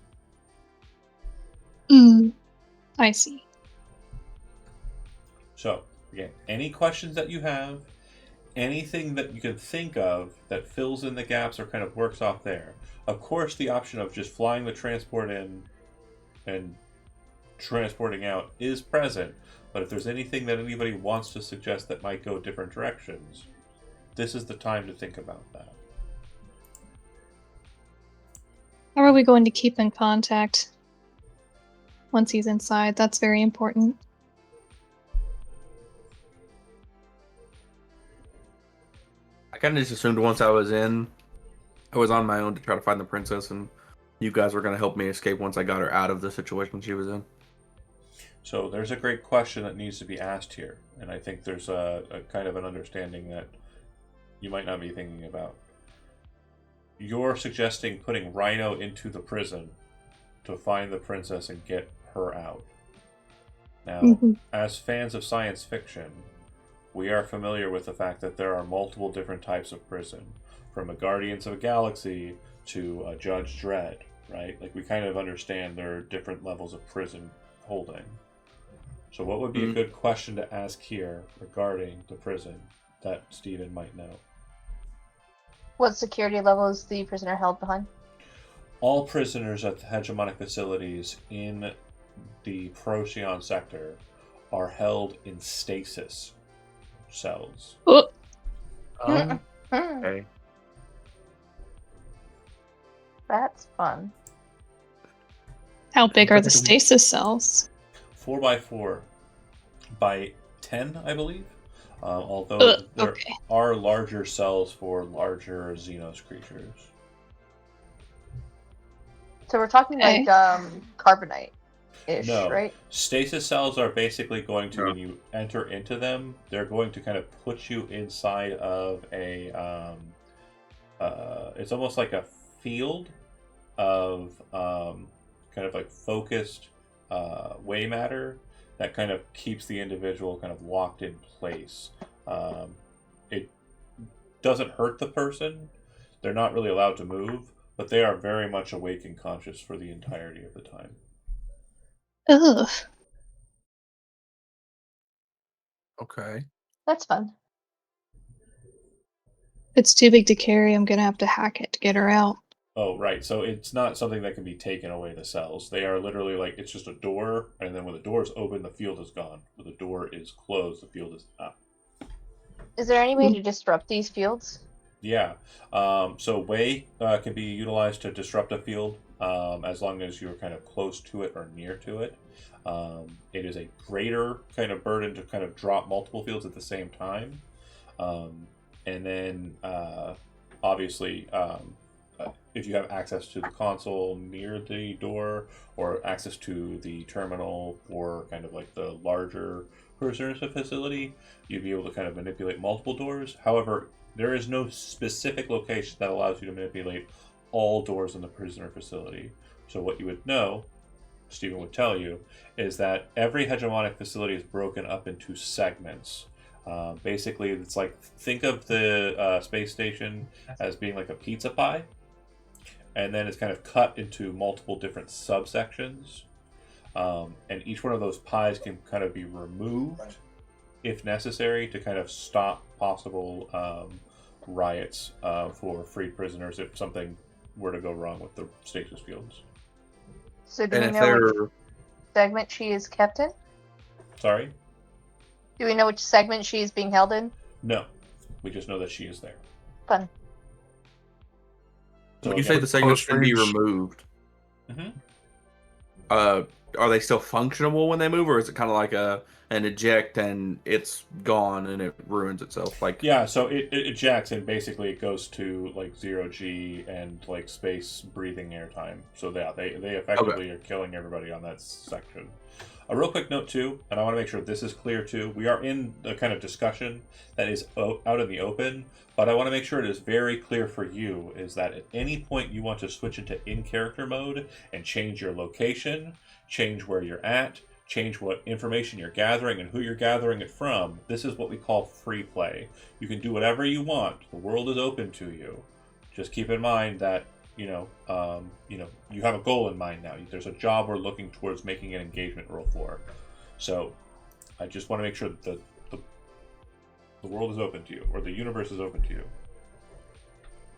I see. So again, any questions that you have, anything that you can think of that fills in the gaps or kind of works off there. Of course, the option of just flying the transport in and transporting out is present, but if there's anything that anybody wants to suggest that might go different directions, this is the time to think about that. How are we going to keep in contact once he's inside? That's very important. I kind of just assumed once I was in, I was on my own to try to find the princess, and you guys were going to help me escape once I got her out of the situation she was in. So there's a great question that needs to be asked here, and I think there's a kind of an understanding that you might not be thinking about. You're suggesting putting Rhino into the prison to find the princess and get her out. Now, as fans of science fiction, we are familiar with the fact that there are multiple different types of prison, from a Guardians of the Galaxy to a Judge Dredd, right? Like, we kind of understand there are different levels of prison holding. So what would be a good question to ask here regarding the prison that Steven might know? What security level is the prisoner held behind? All prisoners at the hegemonic facilities in the Procyon sector are held in stasis cells. Okay. That's fun. How big are the stasis cells? 4x4 by 10, I believe. Although there are larger cells for larger Xenos creatures. So we're talking like carbonite. ish, No. right? Stasis cells are basically going to, No. when you enter into them, they're going to kind of put you inside of a, it's almost like a field of kind of like focused way matter that kind of keeps the individual kind of locked in place. It doesn't hurt the person. They're not really allowed to move, but they are very much awake and conscious for the entirety of the time. Ugh. Okay. That's fun. It's too big to carry. I'm gonna have to hack it to get her out. Oh, right. So it's not something that can be taken away, the cells. They are literally like, it's just a door, and then when the door is open, the field is gone. When the door is closed, the field is up. Is there any way to disrupt these fields? Yeah. So Way can be utilized to disrupt a field as long as you're kind of close to it or near to it. It is a greater kind of burden to kind of drop multiple fields at the same time. And then, obviously, if you have access to the console near the door or access to the terminal for kind of like the larger prisoners facility, you'd be able to kind of manipulate multiple doors. However, there is no specific location that allows you to manipulate all doors in the prisoner facility. So what you would know, Stephen would tell you, is that every hegemonic facility is broken up into segments. Basically, it's like, think of the space station as being like a pizza pie, and then it's kind of cut into multiple different subsections. And each one of those pies can kind of be removed if necessary to kind of stop possible riots for freed prisoners if something were to go wrong with the stasis fields. So do And we if know they're which segment she is kept in? Sorry? Do we know which segment she is being held in? No. We just know that she is there. Fun. So when you again, say the segments can be close range. removed, Mhm. are they still functional when they move, or is it kind of like an eject and it's gone and it ruins itself? Like, Yeah, so it ejects and basically it goes to like 0G and like space breathing airtime. So yeah, they effectively are killing everybody on that section. A real quick note too, and I want to make sure this is clear too. We are in the kind of discussion that is out in the open, but I want to make sure it is very clear for you is that at any point you want to switch into in-character mode and change your location, change where you're at, change what information you're gathering and who you're gathering it from. This is what we call free play. You can do whatever you want. The world is open to you. Just keep in mind that you have a goal in mind now. There's a job we're looking towards making an engagement roll for. So I just want to make sure that the world is open to you, or the universe is open to you.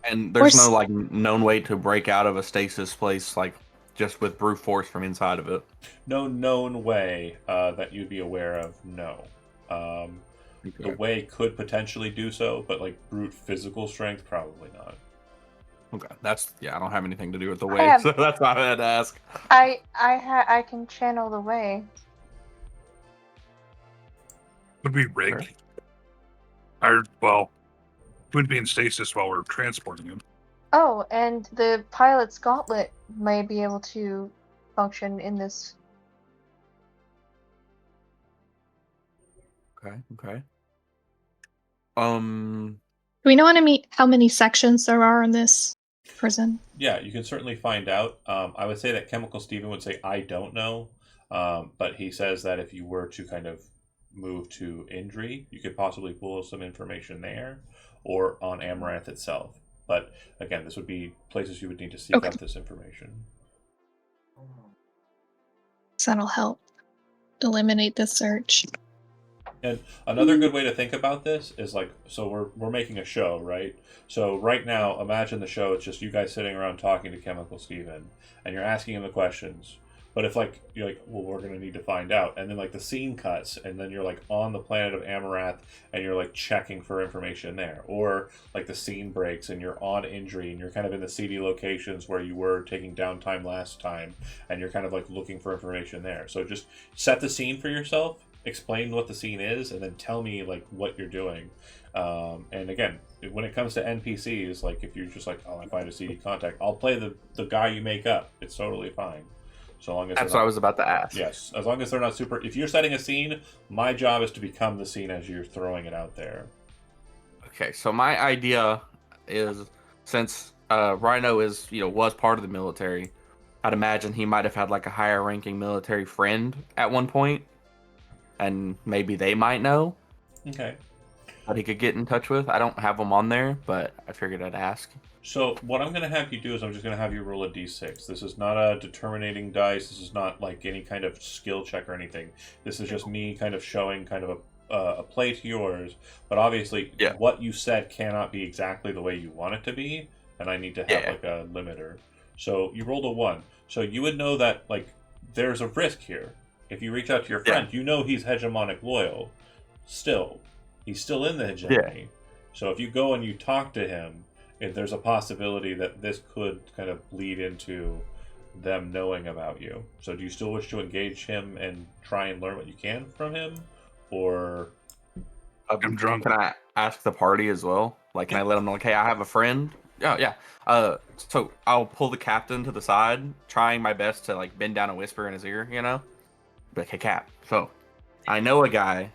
and there's Or no like known way to break out of a stasis place, like just with brute force from inside of it. No known way that you'd be aware of, no. The Okay. way could potentially do so, but like brute physical strength, probably not. Okay, I don't have anything to do with the I way, have- so that's why I had to ask. I can channel the way. Would we rig? Sure. Would be in stasis while we're transporting him. Oh, and the pilot's gauntlet may be able to function in this. Okay. do we know how many sections there are in this prison? Yeah, you can certainly find out. I would say that Chemical Steven would say, I don't know. But he says that if you were to kind of move to Indri, you could possibly pull some information there or on Amaranth itself. But again, this would be places you would need to seek Okay. out this information. So that'll help eliminate the search. And another good way to think about this is like, so we're making a show, right? So right now, imagine the show, it's just you guys sitting around talking to Chemical Steven, and you're asking him the questions. But if like you're like, well, we're gonna need to find out, and then like the scene cuts, and then you're like on the planet of Amaranth, and you're like checking for information there, or like the scene breaks, and you're on Indri, and you're kind of in the seedy locations where you were taking downtime last time, and you're kind of like looking for information there. So just set the scene for yourself, explain what the scene is, and then tell me like what you're doing. And again, when it comes to NPCs, like if you're just like, oh, I find a CD contact, I'll play the guy you make up. It's totally fine. So long as That's they're what I not, was about to ask. yes, as long as they're not super. If you're setting a scene, my job is to become the scene as you're throwing it out there. Okay, so my idea is, since Rhino was part of the military, I'd imagine he might have had like a higher ranking military friend at one point, and maybe they might know Okay. that he could get in touch with. I don't have them on there, but I figured I'd ask. So what I'm going to have you do is I'm just going to have you roll a d6. This is not a determinating dice. This is not like any kind of skill check or anything. This is just me kind of showing kind of a play to yours. But obviously, Yeah. what you said cannot be exactly the way you want it to be, and I need to have Yeah. like a limiter. So you rolled a 1. So you would know that like there's a risk here. If you reach out to your friend, you know he's hegemonic loyal. Still, he's still in the hegemony. So if you go and you talk to him, if there's a possibility that this could kind of bleed into them knowing about you. So do you still wish to engage him and try and learn what you can from him? Or I'm drunk. Can I ask the party as well? Like, can I let them know, like, hey, I have a friend? Oh, yeah. So I'll pull the captain to the side, trying my best to, like, bend down and whisper in his ear, Be like, hey, Cap, so I know a guy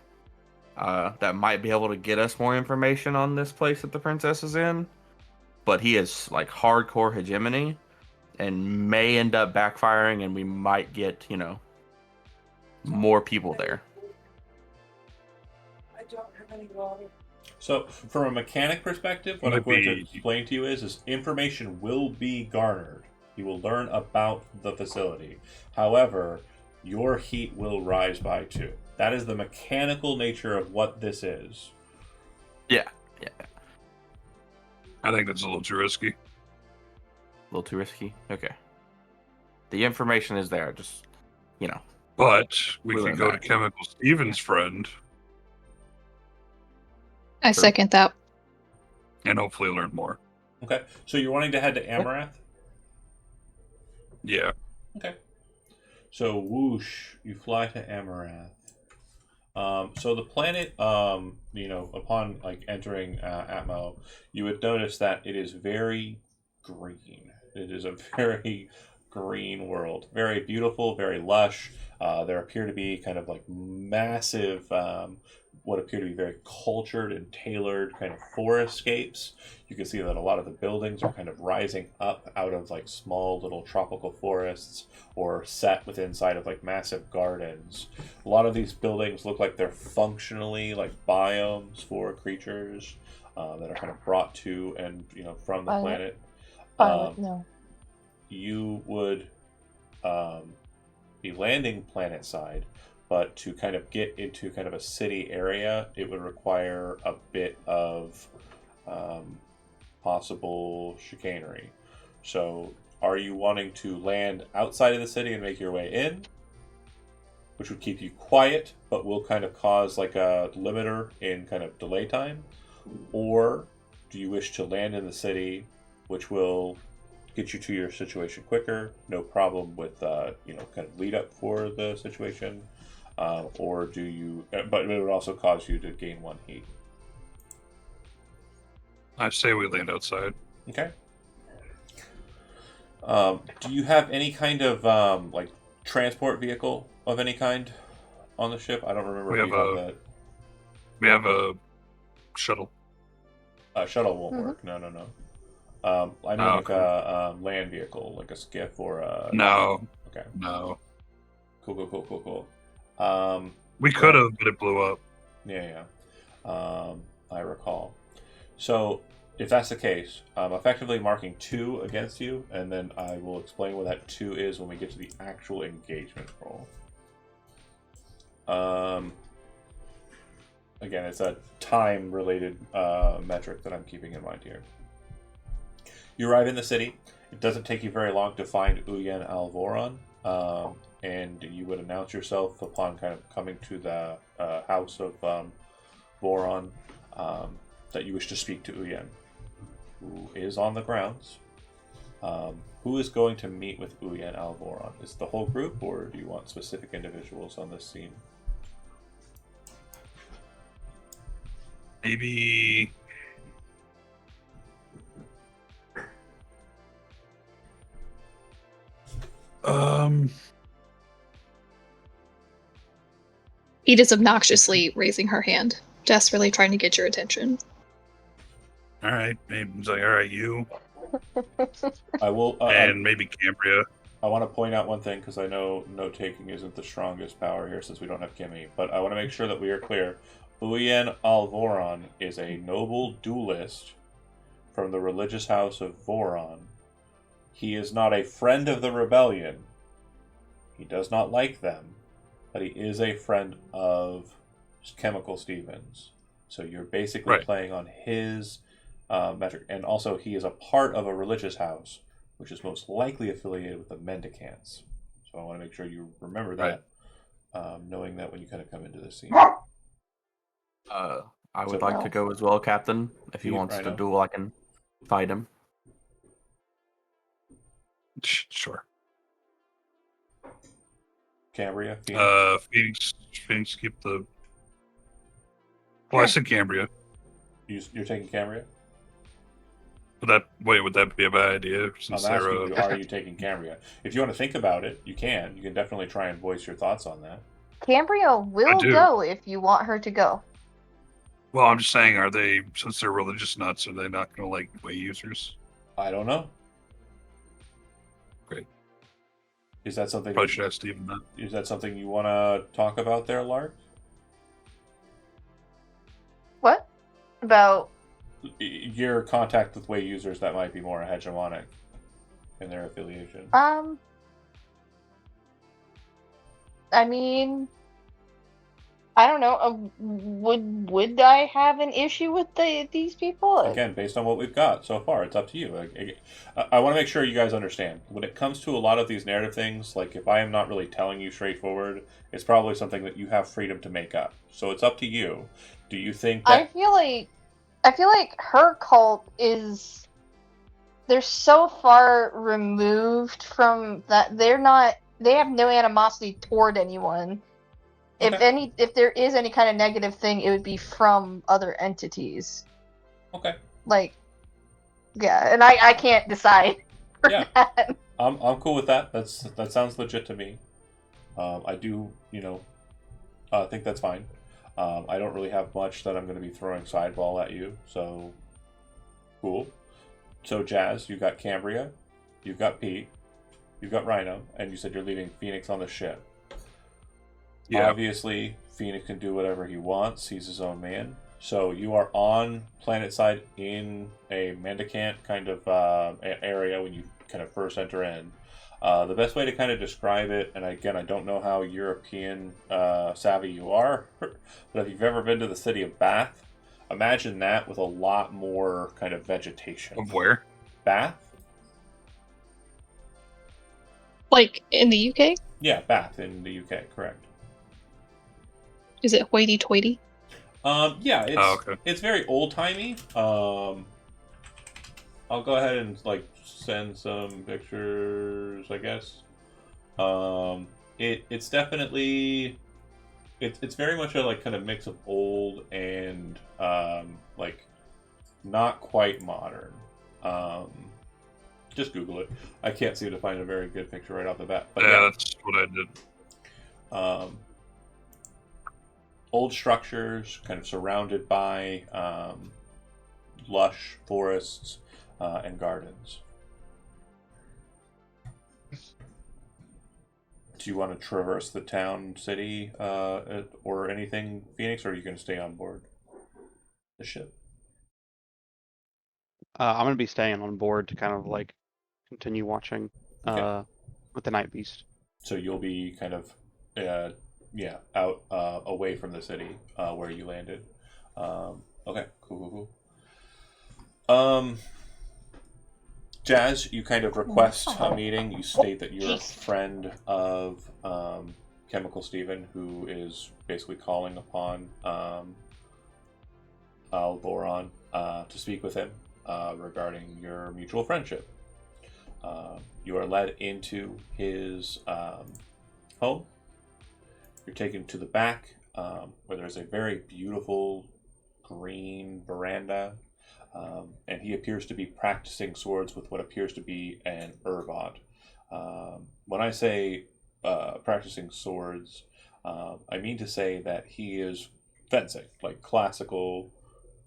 that might be able to get us more information on this place that the princess is in, but he is, like, hardcore hegemony and may end up backfiring, and we might get, more people there. so from a mechanic perspective, what I'm going to explain to you is information will be garnered. You will learn about the facility. However, your heat will rise by 2. That is the mechanical nature of what this is. Yeah. I think that's a little too risky. A little too risky? Okay. The information is there, just, But we We'll could learn go that. to Chemical Stevens' friend I True. second that. and hopefully learn more. Okay, so you're wanting to head to Amarath? Yeah. Okay. So whoosh, you fly to Amarath. So the planet, upon like entering Atmo, you would notice that it is very green. It is a very green world, very beautiful, very lush. There appear to be kind of like massive, what appear to be very cultured and tailored kind of forestscapes. You can see that a lot of the buildings are kind of rising up out of like small little tropical forests or set within inside of like massive gardens. A lot of these buildings look like they're functionally like biomes for creatures that are kind of brought to and from the planet. No. You would be landing planet side, but to kind of get into kind of a city area, it would require a bit of possible chicanery. So are you wanting to land outside of the city and make your way in, which would keep you quiet but will kind of cause like a limiter in kind of delay time? Or do you wish to land in the city, which will get you to your situation quicker, no problem with kind of lead up for the situation, or do you? But it would also cause you to gain 1 heat. I say we land outside. Okay. Do you have any kind of like transport vehicle of any kind on the ship? I don't remember We if you have have a- that. We have a shuttle. Shuttle won't Mhm. work. No. I mean like a land vehicle, like a skiff or a. No. Okay. No. Cool. We could have, but it blew up. Yeah. I recall. So, if that's the case, I'm effectively marking 2 against you, and then I will explain what that 2 is when we get to the actual engagement roll. Again, it's a time-related metric that I'm keeping in mind here. You arrive in the city. It doesn't take you very long to find Uyen Alvoron, and you would announce yourself upon kind of coming to the house of Voron that you wish to speak to Uyen, who is on the grounds. Who is going to meet with Uyen Alvoron? Is it the whole group, or do you want specific individuals on this scene? Maybe. Edith's obnoxiously raising her hand, desperately trying to get your attention. All right. Maybe it's like, all right, you I will. and maybe Cambria. I want to point out one thing because I know note taking isn't the strongest power here since we don't have Kimmy, but I want to make sure that we are clear. Uyen Alvoron is a noble duelist from the religious house of Voron. He is not a friend of the rebellion. He does not like them, but he is a friend of Chemical Stevens. So you're basically Right. playing on his metric, and also he is a part of a religious house, which is most likely affiliated with the Mendicants. So I want to make sure you remember that, knowing that when you kind of come into this scene. I would So- like to go as well, Captain. If he You- wants to Rhino? duel, I can fight him. Sure. Cambria, Phoenix? Phoenix, keep the. Well, I said Cambria. You're taking Cambria? Would that be a bad idea? Since I'm they're asking you, are you taking Cambria? If you want to think about it, you can. You can definitely try and voice your thoughts on that. Cambria will do. go if you want her to go. well, I'm just saying, are they, since they're religious nuts, are they not going to like way users? I don't know. Great. Is that something? Probably should ask Steven that. Is that something you want to talk about there, Lark? What? About Your contact with way users that might be more hegemonic in their affiliation. I mean, I don't know. Would I have an issue with these people? Again, based on what we've got so far, it's up to you. I want to make sure you guys understand. When it comes to a lot of these narrative things, like if I am not really telling you straightforward, it's probably something that you have freedom to make up. So it's up to you. Do you think that... I feel like her cult is, they're so far removed from that. They have no animosity toward anyone. Okay. If there is any kind of negative thing, it would be from other entities. Okay. Like, yeah, and I can't decide for Yeah. that. I'm cool with that. That sounds legit to me. I do, think that's fine. I don't really have much that I'm going to be throwing sideball at you, so cool. So Jazz, you've got Cambria, you've got Pete, you've got Rhino, and you said you're leaving Phoenix on the ship. Yeah. Obviously, Phoenix can do whatever he wants. He's his own man. So you are on planet side in a Mendicant kind of area when you kind of first enter in. The best way to kind of describe it, and again, I don't know how European savvy you are, but if you've ever been to the city of Bath, imagine that with a lot more kind of vegetation. Of where? Bath? Like in the UK? Yeah, Bath in the UK, correct. Is it hoity-toity? Yeah, it's okay. it's very old timey. I'll go ahead and send some pictures, I guess. It's definitely it's very much a kind of mix of old and not quite modern. Just Google it. I can't seem to find a very good picture right off the bat. But Yeah, that's what I did. Old structures, kind of surrounded by lush forests and gardens. Do you want to traverse the town, city, or anything, Phoenix, or are you going to stay on board the ship? I'm gonna be staying on board to kind of continue watching Okay. with the Night Beast. So you'll be kind of, out away from the city where you landed. Okay, cool. Jazz, you kind of request a meeting. You state that you're a friend of Chemical Steven, who is basically calling upon Alvoron to speak with him regarding your mutual friendship. You are led into his home. You're taken to the back where there's a very beautiful green veranda. And he appears to be practicing swords with what appears to be an Urbot. When I say practicing swords, I mean to say that he is fencing, like classical,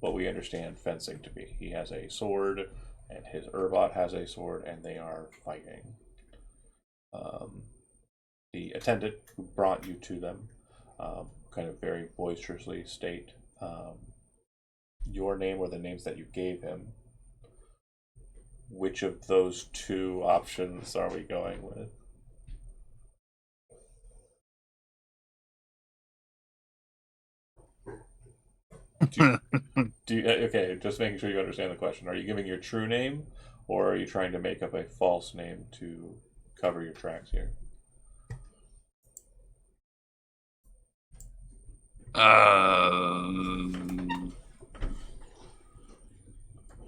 what we understand fencing to be. He has a sword, and his Urbot has a sword, and they are fighting. The attendant who brought you to them kind of very boisterously state your name or the names that you gave him. Which of those two options are we going with? Okay, just making sure you understand the question. Are you giving your true name, or are you trying to make up a false name to cover your tracks here?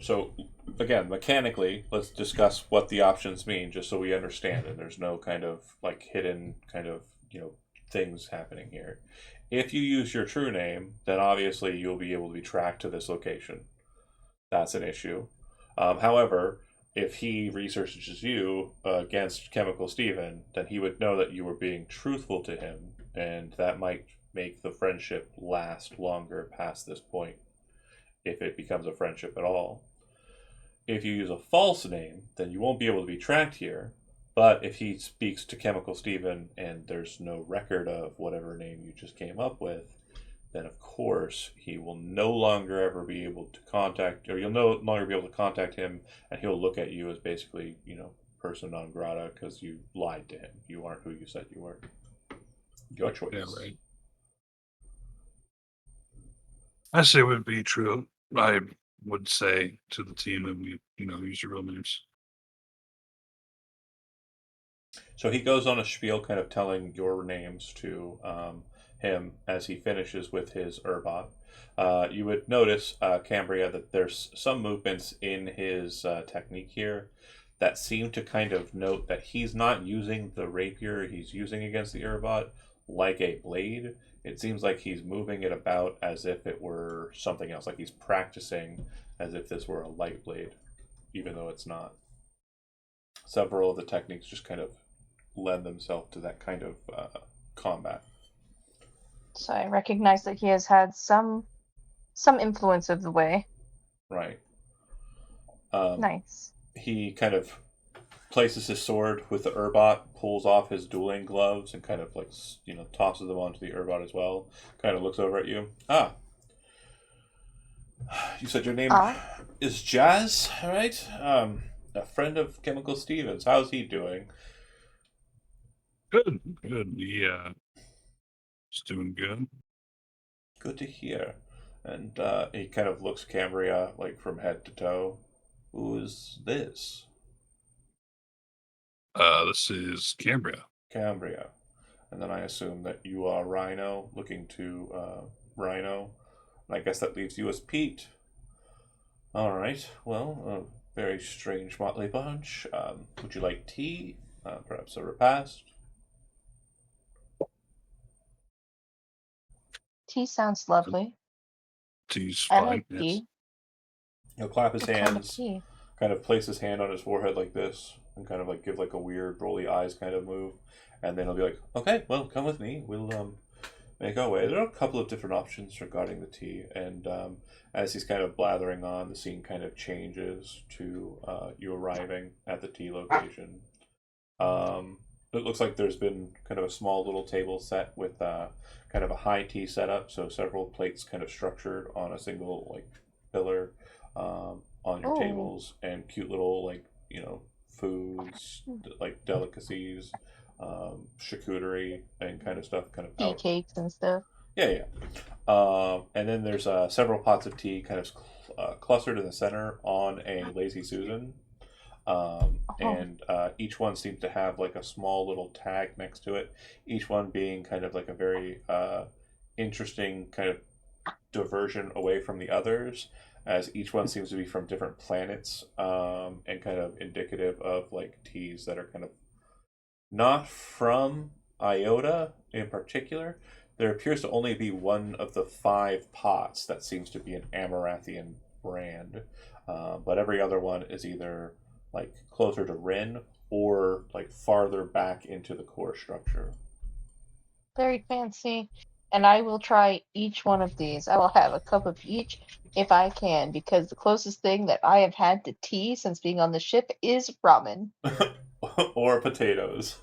So, again, mechanically, let's discuss what the options mean, just so we understand, and there's no kind of like hidden kind of things happening here. If you use your true name, then obviously you'll be able to be tracked to this location. That's an issue. However, if he researches you against Chemical Steven, then he would know that you were being truthful to him, and that might make the friendship last longer past this point, if it becomes a friendship at all. If you use a false name, then you won't be able to be tracked here. But if he speaks to Chemical Steven and there's no record of whatever name you just came up with, then of course he will no longer ever be able to contact, or you'll no longer be able to contact him, and he'll look at you as basically, person non grata because you lied to him. You aren't who you said you were. Your choice. Yeah, right. I say it would be true. I would say to the team that we, use your real names. So he goes on a spiel, kind of telling your names to him as he finishes with his Urbot. You would notice, Cambria, that there's some movements in his technique here that seem to kind of note that he's not using the rapier he's using against the Urbot like a blade. It seems like he's moving it about as if it were something else, like he's practicing as if this were a light blade, even though it's not. Several of the techniques just kind of lend themselves to that kind of combat. So I recognize that he has had some influence of the way. Right. Nice. He kind of places his sword with the Urbot, pulls off his dueling gloves, and kind of like tosses them onto the Urbot as well. Kind of looks over at you. You said your name is Jazz, right? A friend of Chemical Stevens. How's he doing? Good. Yeah, he's doing good. Good to hear. And he kind of looks Cambria like from head to toe. Who is this? This is Cambria. Cambria. And then I assume that you are Rhino, looking to Rhino. And I guess that leaves you as Pete. All right. Well, a very strange motley bunch. Would you like tea? Perhaps a repast? Tea sounds lovely. Tea's I fine. like Yes. tea. He'll clap his What kind of hands, tea? kind of place his hand on his forehead like this, and kind of like give like a weird rolly eyes kind of move. And then he'll be like, okay, well, come with me. We'll make our way. There are a couple of different options regarding the tea. And as he's kind of blathering on, the scene kind of changes to you arriving at the tea location. It looks like there's been kind of a small little table set with kind of a high tea setup, so several plates kind of structured on a single like pillar on your tables, and cute little foods like delicacies, charcuterie and kind of stuff, kind of Tea cakes and stuff. Yeah. And then there's several pots of tea kind of clustered in the center on a Lazy Susan. And each one seems to have like a small little tag next to it, each one being kind of like a very interesting kind of diversion away from the others, as each one seems to be from different planets, and kind of indicative of like teas that are kind of not from Iota in particular. There appears to only be one of the 5 pots that seems to be an Amarathian brand, but every other one is either like closer to Rin or like farther back into the core structure. Very fancy. And I will try each one of these. I will have a cup of each if I can, because the closest thing that I have had to tea since being on the ship is ramen. Or potatoes.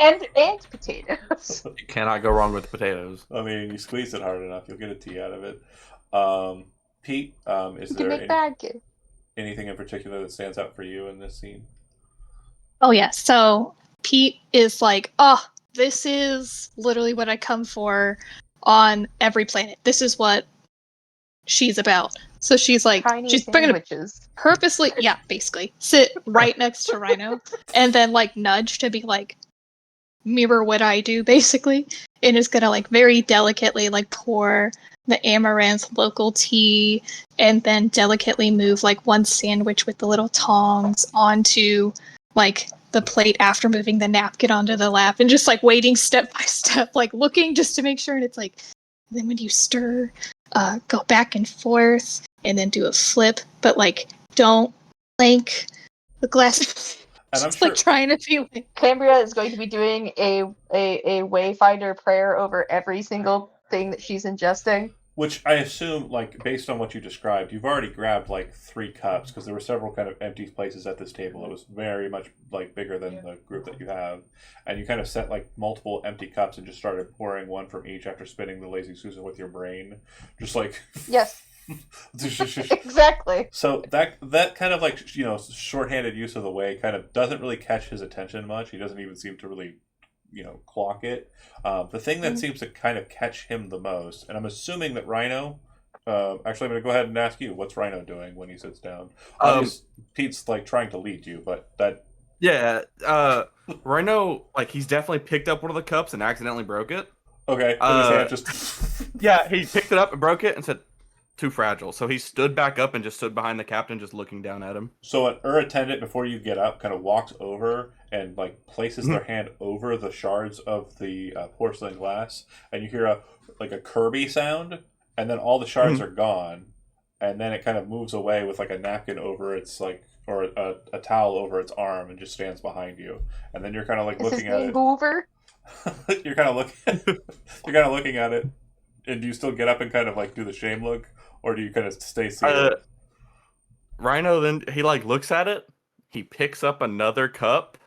and potatoes. You cannot go wrong with potatoes. I mean, you squeeze it hard enough, you'll get a tea out of it. Pete, is You can there make bad kids. anything in particular that stands out for you in this scene? Oh yeah, so Pete is like, oh, this is literally what I come for on every planet. This is what she's about. So she's like, Tiny she's gonna sandwiches. purposely, yeah, basically, sit right next to Rhino and then like nudge to be like, mirror what I do, basically. And is gonna like very delicately like pour the amaranth local tea and then delicately move like one sandwich with the little tongs onto like the plate after moving the napkin onto the lap and just like waiting step by step, like looking just to make sure. And it's like, then when you stir, go back and forth and then do a flip, but like don't plank the glass. And I'm Just sure, like trying to be like, Cambria is going to be doing a wayfinder prayer over every single thing that she's ingesting. which I assume, like, based on what you described, you've already grabbed like 3 cups because there were several kind of empty places at this table. It was very much like bigger than the group that you have, and you kind of set like multiple empty cups and just started pouring one from each after spinning the lazy Susan with your brain, just like Yes, exactly. So that kind of like shorthanded use of the way kind of doesn't really catch his attention much. He doesn't even seem to really clock it. The thing that seems to kind of catch him the most, and I'm assuming that Rhino. Actually, I'm going to go ahead and ask you, what's Rhino doing when he sits down? Pete's like trying to lead you, but that. Yeah, Rhino, like he's definitely picked up one of the cups and accidentally broke it. Okay, with his hand just. Yeah, he picked it up and broke it and said, "Too fragile." So he stood back up and just stood behind the captain, just looking down at him. So an attendant, before you get up, kind of walks over and like places their hand over the shards of the porcelain glass, and you hear a Kirby sound, and then all the shards are gone, and then it kind of moves away with like a napkin over its or a towel over its arm, and just stands behind you, and then you're kind of like looking at it. Hoover? You're kind of looking at it, and do you still get up and kind of like do the shame look, or do you kind of stay seated? Rhino then he like looks at it, he picks up another cup,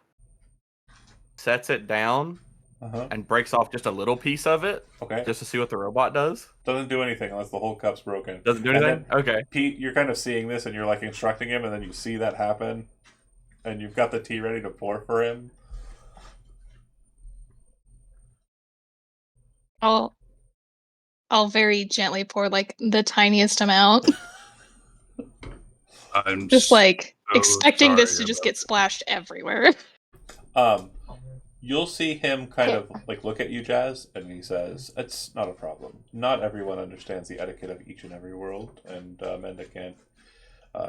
sets it down, and breaks off just a little piece of it. Okay. Just to see what the robot does. Doesn't do anything unless the whole cup's broken. Doesn't do anything? Okay. Pete, you're kind of seeing this and you're like instructing him, and then you see that happen, and you've got the tea ready to pour for him. I'll very gently pour like the tiniest amount. I'm just like so expecting this to sorry just about get splashed everywhere. You'll see him kind of like look at you, Jazz, and he says, "It's not a problem. Not everyone understands the etiquette of each and every world, and Mendicant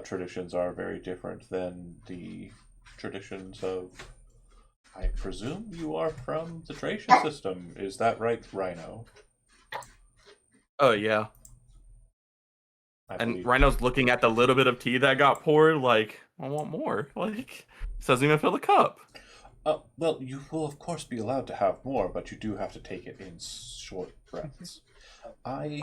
traditions are very different than the traditions of. I presume you are from the Tracian system. Is that right, Rhino?" Oh yeah. And Rhino's looking at the little bit of tea that got poured, like, I want more. Like, doesn't even fill the cup. Well, you will of course be allowed to have more, but you do have to take it in short breaths. I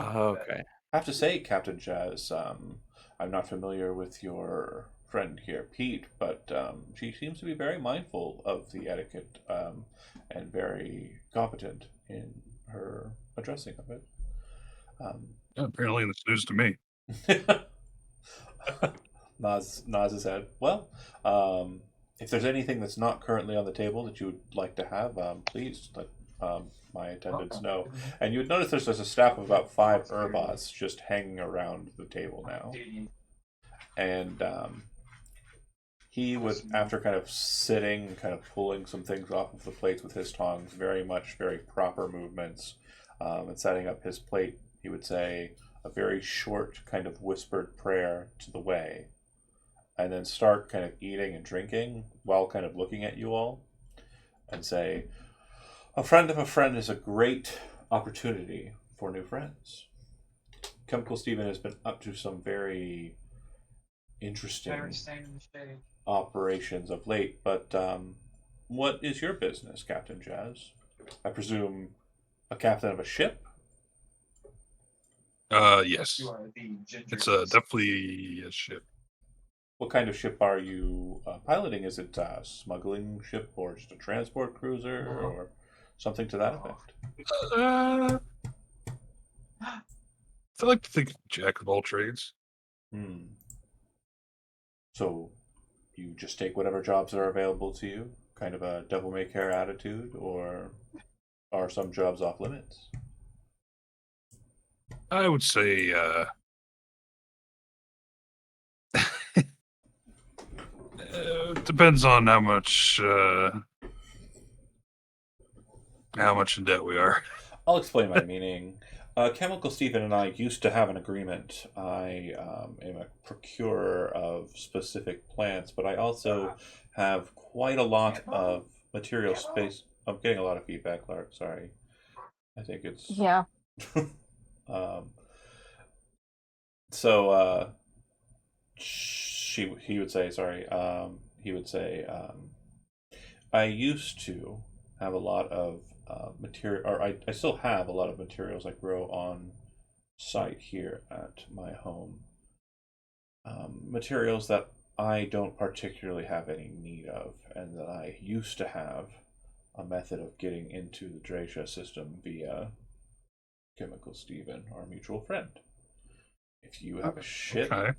have to say, Captain Jazz, I'm not familiar with your friend here, Pete, but she seems to be very mindful of the etiquette and very competent in her addressing of it. Apparently, it's news to me. nods his head. Well, if there's anything that's not currently on the table that you would like to have, please let my attendants know. And you would notice there's a staff of about 5 Urbots just hanging around the table now. And he would, after kind of sitting, kind of pulling some things off of the plates with his tongs, very proper movements, and setting up his plate, he would say a very short kind of whispered prayer to the way, and then start kind of eating and drinking while kind of looking at you all, and say, "A friend of a friend is a great opportunity for new friends. Chemical Steven has been up to some very interesting operations of late, but what is your business, Captain Jazz?" I presume a captain of a ship? Yes. You are the ginger. It's definitely a ship. What kind of ship are you piloting? Is it a smuggling ship or just a transport cruiser or something to that effect? I like to think jack of all trades. Hmm. So you just take whatever jobs are available to you? Kind of a devil may care attitude, or are some jobs off limits? I would say it depends on how much in debt we are. I'll explain my meaning. Chemical Stephen and I used to have an agreement. I am a procurer of specific plants, but I also have quite a lot of material space. I'm getting a lot of feedback, Clark. Sorry. I think it's. Yeah. um, so he would say, sorry. He would say, I used to have a lot of material, or I still have a lot of materials I grow on site here at my home. Materials that I don't particularly have any need of, and that I used to have a method of getting into the Dracia system via Chemical Steven, our mutual friend. If you have a ship, Okay.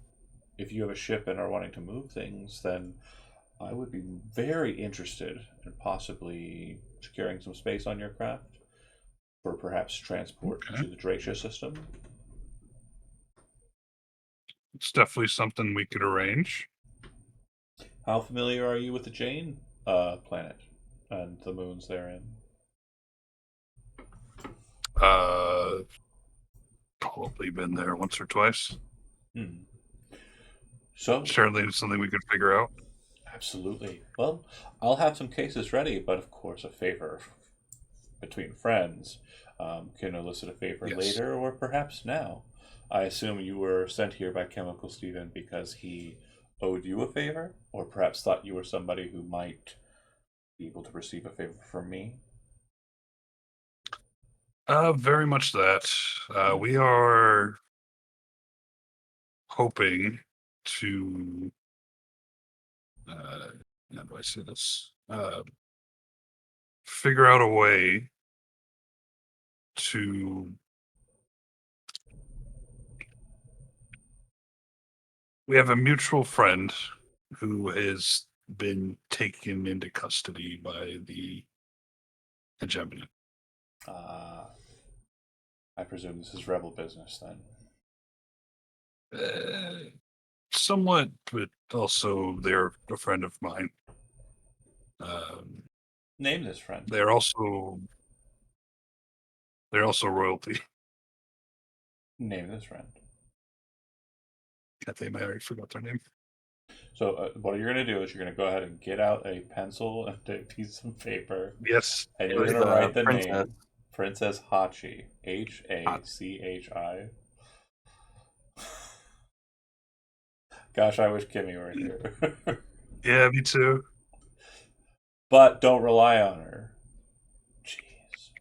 if you have a ship and are wanting to move things, then I would be very interested in possibly securing some space on your craft for perhaps transport Okay. to the Dracia system. It's definitely something we could arrange. How familiar are you with the Jane planet and the moons therein? Probably been there once or twice. Hmm. So, Certainly something we could figure out. absolutely. Well, I'll have some cases ready, but of course, a favor between friends can elicit a favor Yes. later or perhaps now. I assume you were sent here by Chemical Steven because he owed you a favor, or perhaps thought you were somebody who might be able to receive a favor from me. Very much that. We are hoping to how do I say this? Figure out a way to we have a mutual friend who has been taken into custody by the hegemony. I presume this is rebel business then. Somewhat, but also they're a friend of mine. Name this friend. They're also royalty. Name this friend. I think I already forgot their name. So what you're going to do is you're going to go ahead and get out a pencil and a piece of paper, Yes. and It you're was going to the write the princess. name Princess Hachi. Hachi. Gosh, I wish Kimmy were here. Yeah, me too. But don't rely on her. Jeez.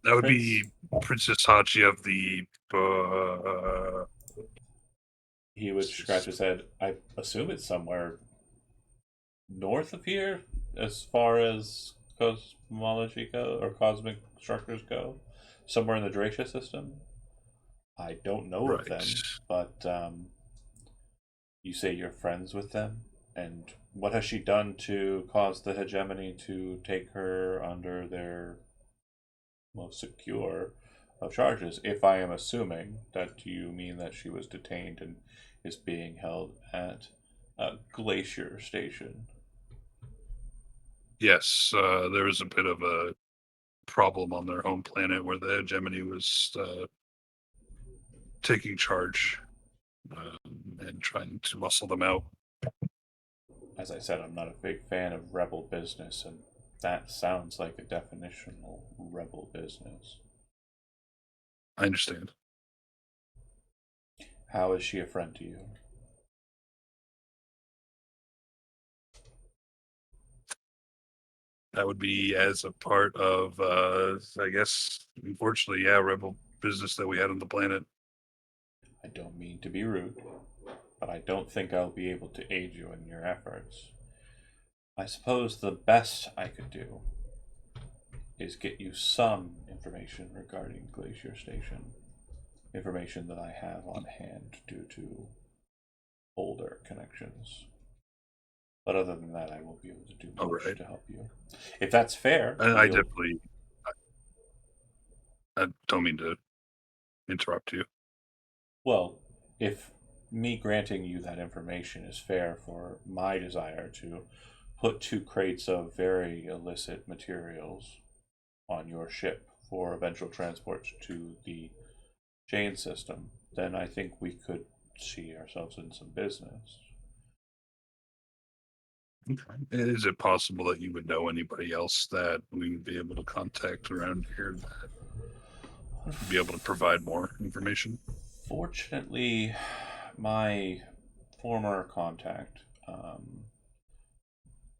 That would Prince- be Princess Hachi of the. He would scratch his head. I assume it's somewhere north of here, as far as cosmology go or cosmic structures go. Somewhere in the Dracia system. I don't know of them, but you say you're friends with them, and what has she done to cause the hegemony to take her under their most secure of charges? If I am assuming that you mean that she was detained and is being held at Glacier Station. Yes, there was a bit of a problem on their home planet where the hegemony was taking charge and trying to muscle them out. As I said, I'm not a big fan of rebel business, and that sounds like a definitional rebel business. I understand. How is she a friend to you? That would be as a part of, I guess, unfortunately, yeah, rebel business that we had on the planet. I don't mean to be rude, but I don't think I'll be able to aid you in your efforts. I suppose the best I could do is get you some information regarding Glacier Station. Information that I have on hand due to older connections. But other than that, I won't be able to do All much right. to help you. If that's fair, I we'll- definitely. I don't mean to interrupt you. well, if me granting you that information is fair for my desire to put 2 crates of very illicit materials on your ship for eventual transport to the Jane system, then I think we could see ourselves in some business. Okay. Is it possible that you would know anybody else that we would be able to contact around here that would be able to provide more information? Fortunately, my former contact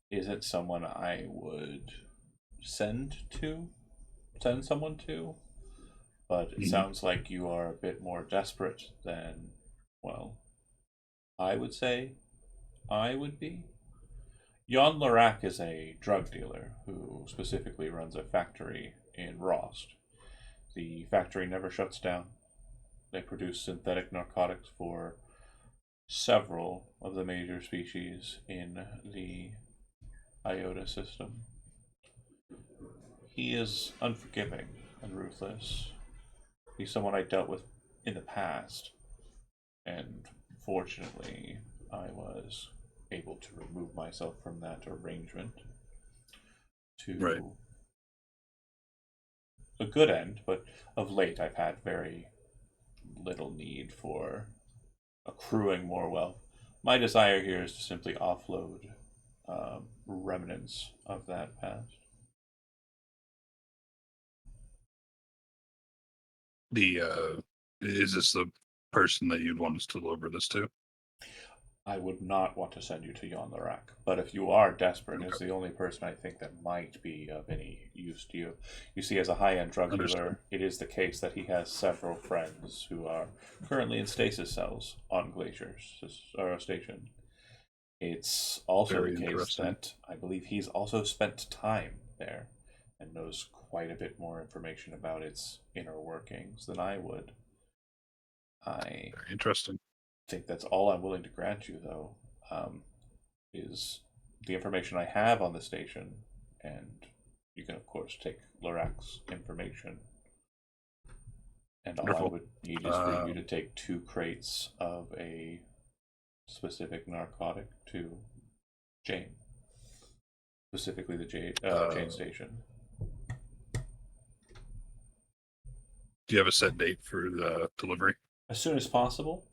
isn't someone I would send someone to, but it sounds like you are a bit more desperate than, well, I would say I would be. Jan Larak is a drug dealer who specifically runs a factory in Rost. The factory never shuts down. They produce synthetic narcotics for several of the major species in the Iota system. He is unforgiving and ruthless. He's someone I dealt with in the past, and fortunately, I was able to remove myself from that arrangement to Right. a good end, but of late I've had very little need for accruing more wealth. My desire here is to simply offload remnants of that past. Is this the person that you'd want us to deliver this to? I would not want to send you to Yon Larak, but if you are desperate, Okay. is the only person I think that might be of any use to you. You see, as a high-end drug Understood. dealer, it is the case that he has several friends who are currently in stasis cells on Glacier Station. It's also Very the case interesting. that I believe he's also spent time there and knows quite a bit more information about its inner workings than I would. I Very interesting. think that's all I'm willing to grant you, though, is the information I have on the station, and you can, of course, take Lorak's information. And all I Wonderful. would need is for you to take 2 crates of a specific narcotic to Jane, specifically the Jane Station. Do you have a set date for the delivery? As soon as possible.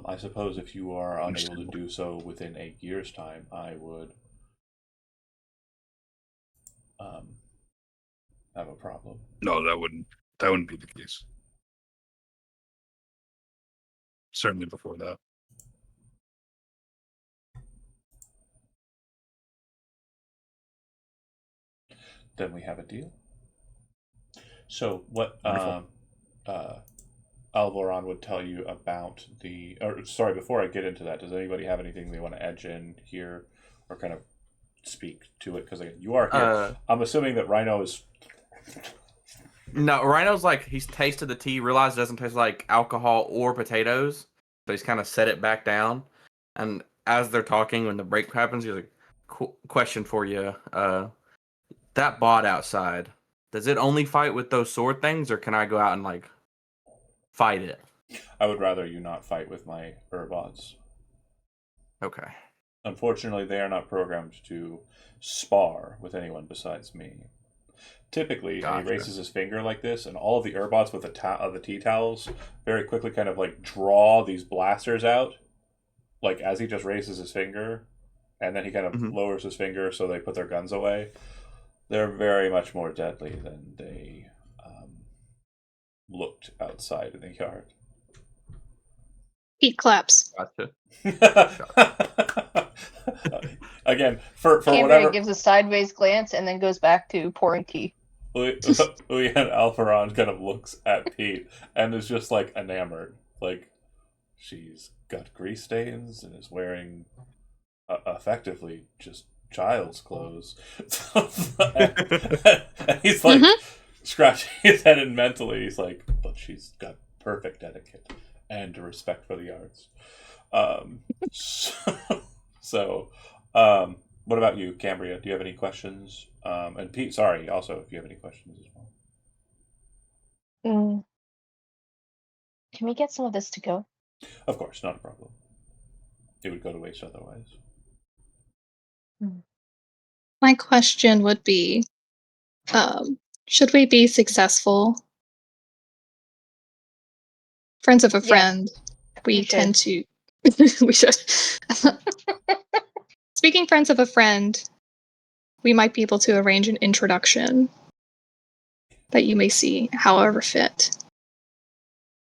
I suppose if you are unable to Understandable. do so within a year's time, I would have a problem. No, that wouldn't be the case. Certainly before that. Then we have a deal. So what Wonderful. Alvoron would tell you about sorry, before I get into that, does anybody have anything they want to edge in here or kind of speak to it? Because you are here. I'm assuming that Rhino is. No, Rhino's like, he's tasted the tea, realized it doesn't taste like alcohol or potatoes, so he's kind of set it back down. And as they're talking, when the break happens, he's like, question for you. That bot outside, does it only fight with those sword things, or can I go out and, like, fight it? I would rather you not fight with my Urbots. Okay. Unfortunately, they are not programmed to spar with anyone besides me. Typically, and he Gotcha. raises his finger like this, and all of the Urbots with the tea towels very quickly kind of like draw these blasters out, like as he just raises his finger, and then he kind of Mhm. lowers his finger so they put their guns away. They're very much more deadly than they looked outside in the yard. Feet claps. Gotcha. Again, for Cambria whatever. gives a sideways glance and then goes back to pouring tea. Leanne Alperon kind of looks at Pete and is just like enamored. Like, she's got grease stains and is wearing effectively just child's clothes. And he's like scratching his head and mentally he's like, but she's got perfect etiquette and respect for the arts. What about you, Cambria? Do you have any questions? And Pete, sorry, also, if you have any questions as well. Can we get some of this to go? Of course, not a problem. It would go to waste otherwise. My question would be, should we be successful? Friends of a Yes, friend, we you should. tend to. We should. Speaking friends of a friend, we might be able to arrange an introduction that you may see however fit.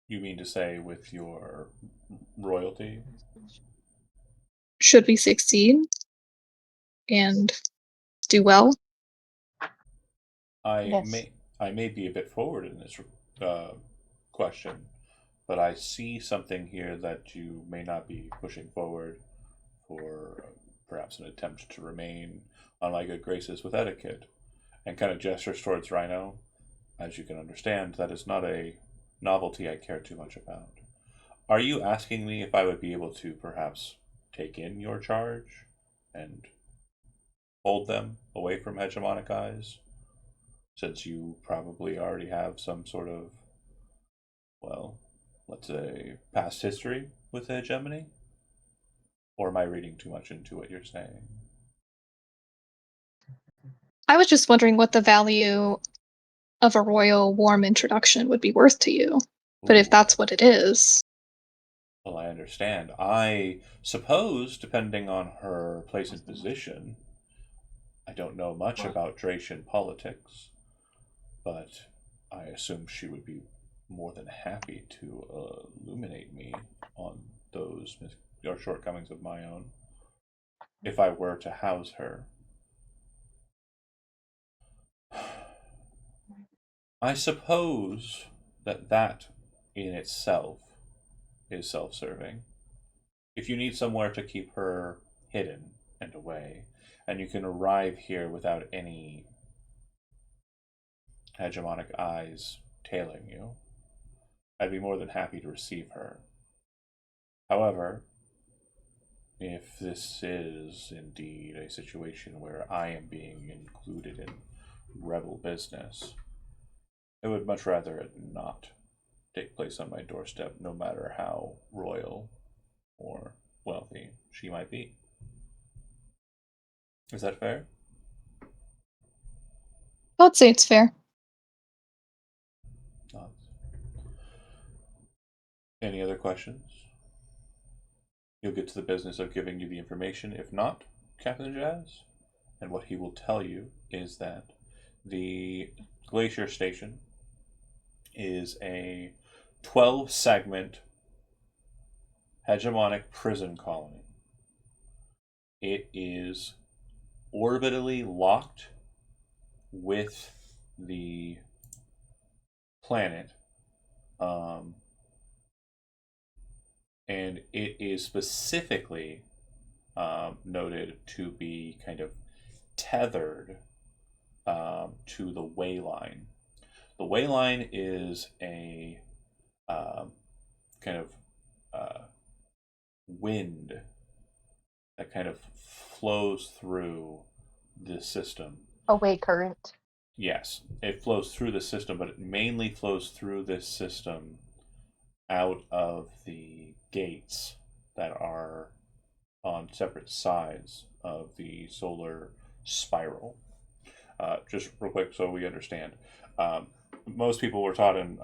You mean to say with your royalty? Should we succeed and do well? Yes. I may be a bit forward in this question, but I see something here that you may not be pushing forward for perhaps an attempt to remain on my good graces with etiquette, and kind of gestures towards Rhino. As you can understand, that is not a novelty I care too much about. Are you asking me if I would be able to perhaps take in your charge and hold them away from hegemonic eyes? Since you probably already have some sort of, well, let's say, past history with hegemony? Or am I reading too much into what you're saying? I was just wondering what the value of a royal warm introduction would be worth to you. But if Ooh. that's what it is. Well, I understand. I suppose, depending on her place and position, I don't know much about Dracian politics, but I assume she would be more than happy to illuminate me on those or shortcomings of my own if I were to house her. I suppose that in itself is self-serving. If you need somewhere to keep her hidden and away, and you can arrive here without any hegemonic eyes tailing you, I'd be more than happy to receive her. However, if this is indeed a situation where I am being included in rebel business, I would much rather it not take place on my doorstep, no matter how royal or wealthy she might be. Is that fair? I would say it's fair. Any other questions? He'll get to the business of giving you the information. If not, Captain Jazz, and what he will tell you is that the Glacier Station is a 12-segment hegemonic prison colony. It is orbitally locked with the planet, and it is specifically noted to be kind of tethered to the way line. The way line is a kind of wind that kind of flows through the system. A way current. Yes, it flows through the system, but it mainly flows through this system out of the gates that are on separate sides of the solar spiral. Just real quick so we understand. Most people were taught in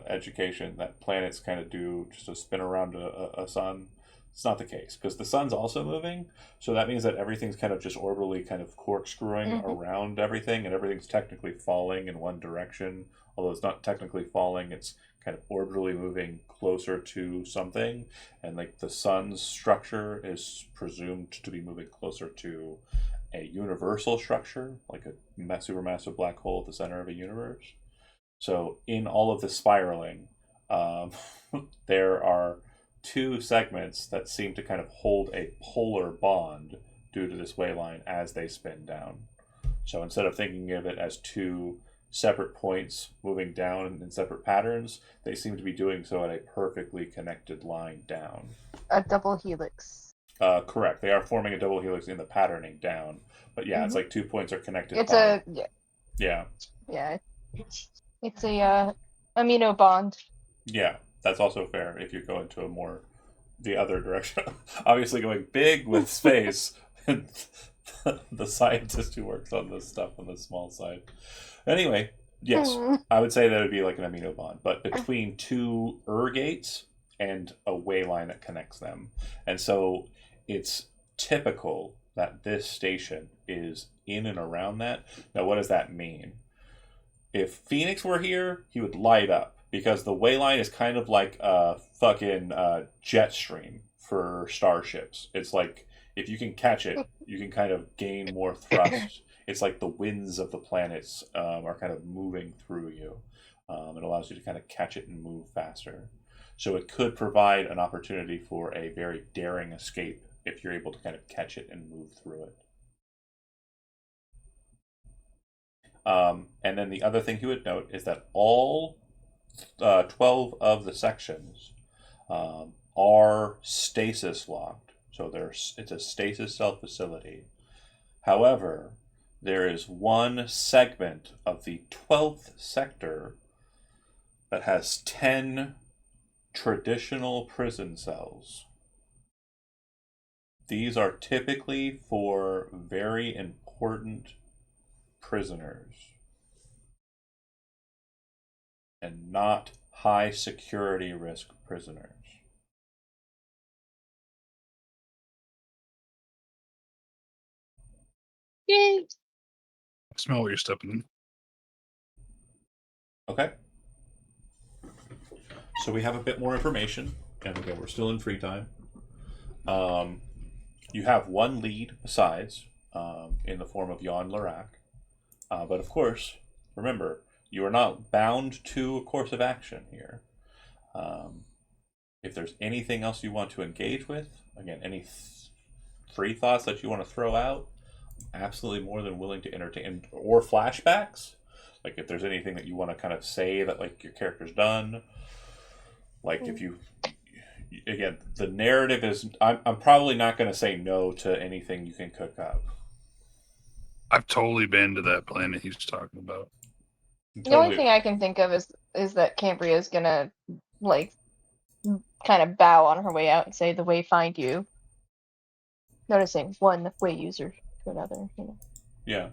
education that planets kind of do just a spin around a sun. It's not the case because the sun's also moving, so that means that everything's kind of just orbitally kind of corkscrewing around everything, and everything's technically falling in one direction. Although it's not technically falling, it's kind of orbitally moving closer to something, and like the sun's structure is presumed to be moving closer to a universal structure, like a supermassive black hole at the center of a universe. So in all of this spiraling, there are two segments that seem to kind of hold a polar bond due to this way line as they spin down. So instead of thinking of it as two separate points moving down in separate patterns, they seem to be doing so at a perfectly connected line down. A double helix. Correct. They are forming a double helix in the patterning down. But yeah, it's like 2 points are connected. It's by, yeah. Yeah. It's a amino bond. Yeah, that's also fair if you go into a more the other direction. Obviously going big with space. The scientist who works on this stuff on the small side. Anyway, yes, I would say that would be like an amino bond, but between two gates and a way line that connects them. And so it's typical that this station is in and around that. Now, what does that mean? If Phoenix were here, he would light up because the way line is kind of like a fucking jet stream for starships. It's like if you can catch it, you can kind of gain more thrust. It's like the winds of the planets are kind of moving through you. It allows you to kind of catch it and move faster. So it could provide an opportunity for a very daring escape if you're able to kind of catch it and move through it. And then the other thing you would note is that all 12 of the sections are stasis locked. So it's a stasis cell facility. However, there is one segment of the 12th sector that has 10 traditional prison cells. These are typically for very important prisoners and not high security risk prisoners. Yay! Smell what you're stepping in. Okay. So we have a bit more information, and again, we're still in free time. You have one lead besides, in the form of Jan Larak. But of course, remember, you are not bound to a course of action here. If there's anything else you want to engage with, again, any free thoughts that you want to throw out, absolutely more than willing to entertain, or flashbacks. Like if there's anything that you want to kind of say that like your character's done, like if you, again, the narrative is, I'm probably not going to say no to anything you can cook up. I've totally been to that planet he's talking about. The only thing I can think of is that Cambria is gonna like kind of bow on her way out and say, "The way find you." Noticing one way user to another, you know. Yeah.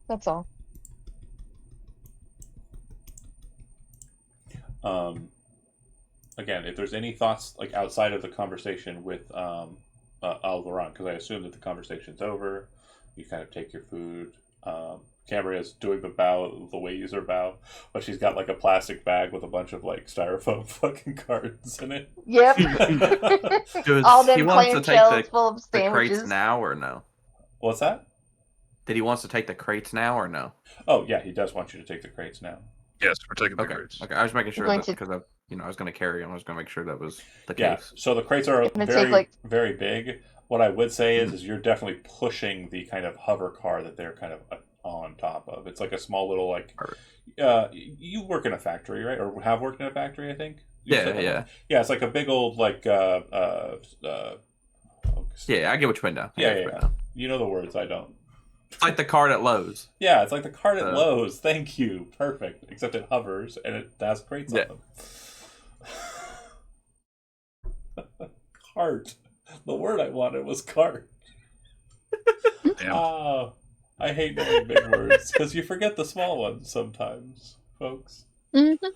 That's all. Again, if there's any thoughts like outside of the conversation with Alvaron, because I assume that the conversation's over, you kind of take your food. Cambria's doing the bow, the way user bow, but she's got like a plastic bag with a bunch of like styrofoam fucking cartons in it. Yep. Does All he them wants clam to take shells full of the crates sandwiches. now or no? What's that? Did he wants to take the crates now or no? Oh yeah, he does want you to take the crates now. Yes, we're taking the Okay. crates. Okay. I was making sure going that to- because I was going to carry him. I was going to make sure that was the Yeah. case. So the crates are gonna very take, like- very big. What I would say is you're definitely pushing the kind of hover car that they're kind of on top of. It's like a small little like. You work in a factory, right? Or have worked in a factory, I think. You said that Yeah. one? Yeah, it's like a big old like. Yeah, I get what you meant now. Yeah. You know the words, I don't. It's like the card at Lowe's. Yeah, it's like the cart at Uh, Lowe's. Thank you. Perfect. Except it hovers and it has crates Yeah. on them. Cart. The word I wanted was cart. Damn. Oh, I hate knowing big words because you forget the small ones sometimes, folks. Mm-hmm.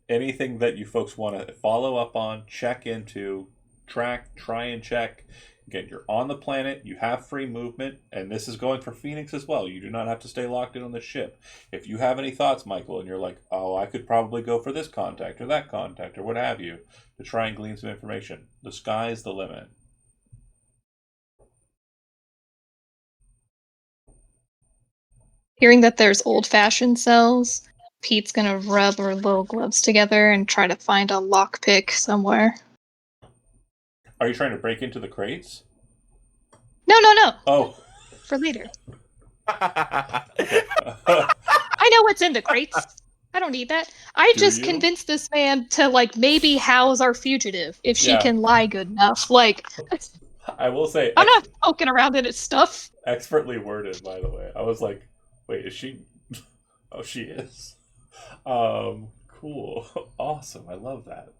Anything that you folks want to follow up on, check into, track, try and check. Again, you're on the planet, you have free movement, and this is going for Phoenix as well. You do not have to stay locked in on the ship. If you have any thoughts, Michael, and you're like, oh, I could probably go for this contact or that contact or what have you, to try and glean some information, the sky's the limit. Hearing that there's old-fashioned cells, Pete's gonna rub her little gloves together and try to find a lockpick somewhere. Are you trying to break into the crates? No. Oh. For later. Okay. I know what's in the crates. I don't need that. I Do just you? convinced this man to like maybe house our fugitive if she Yeah. can lie good enough. Like, I will say, I'm not poking around in his stuff. expertly worded, by the way. I was like, wait, is she? Oh, she is. Cool. Awesome. I love that.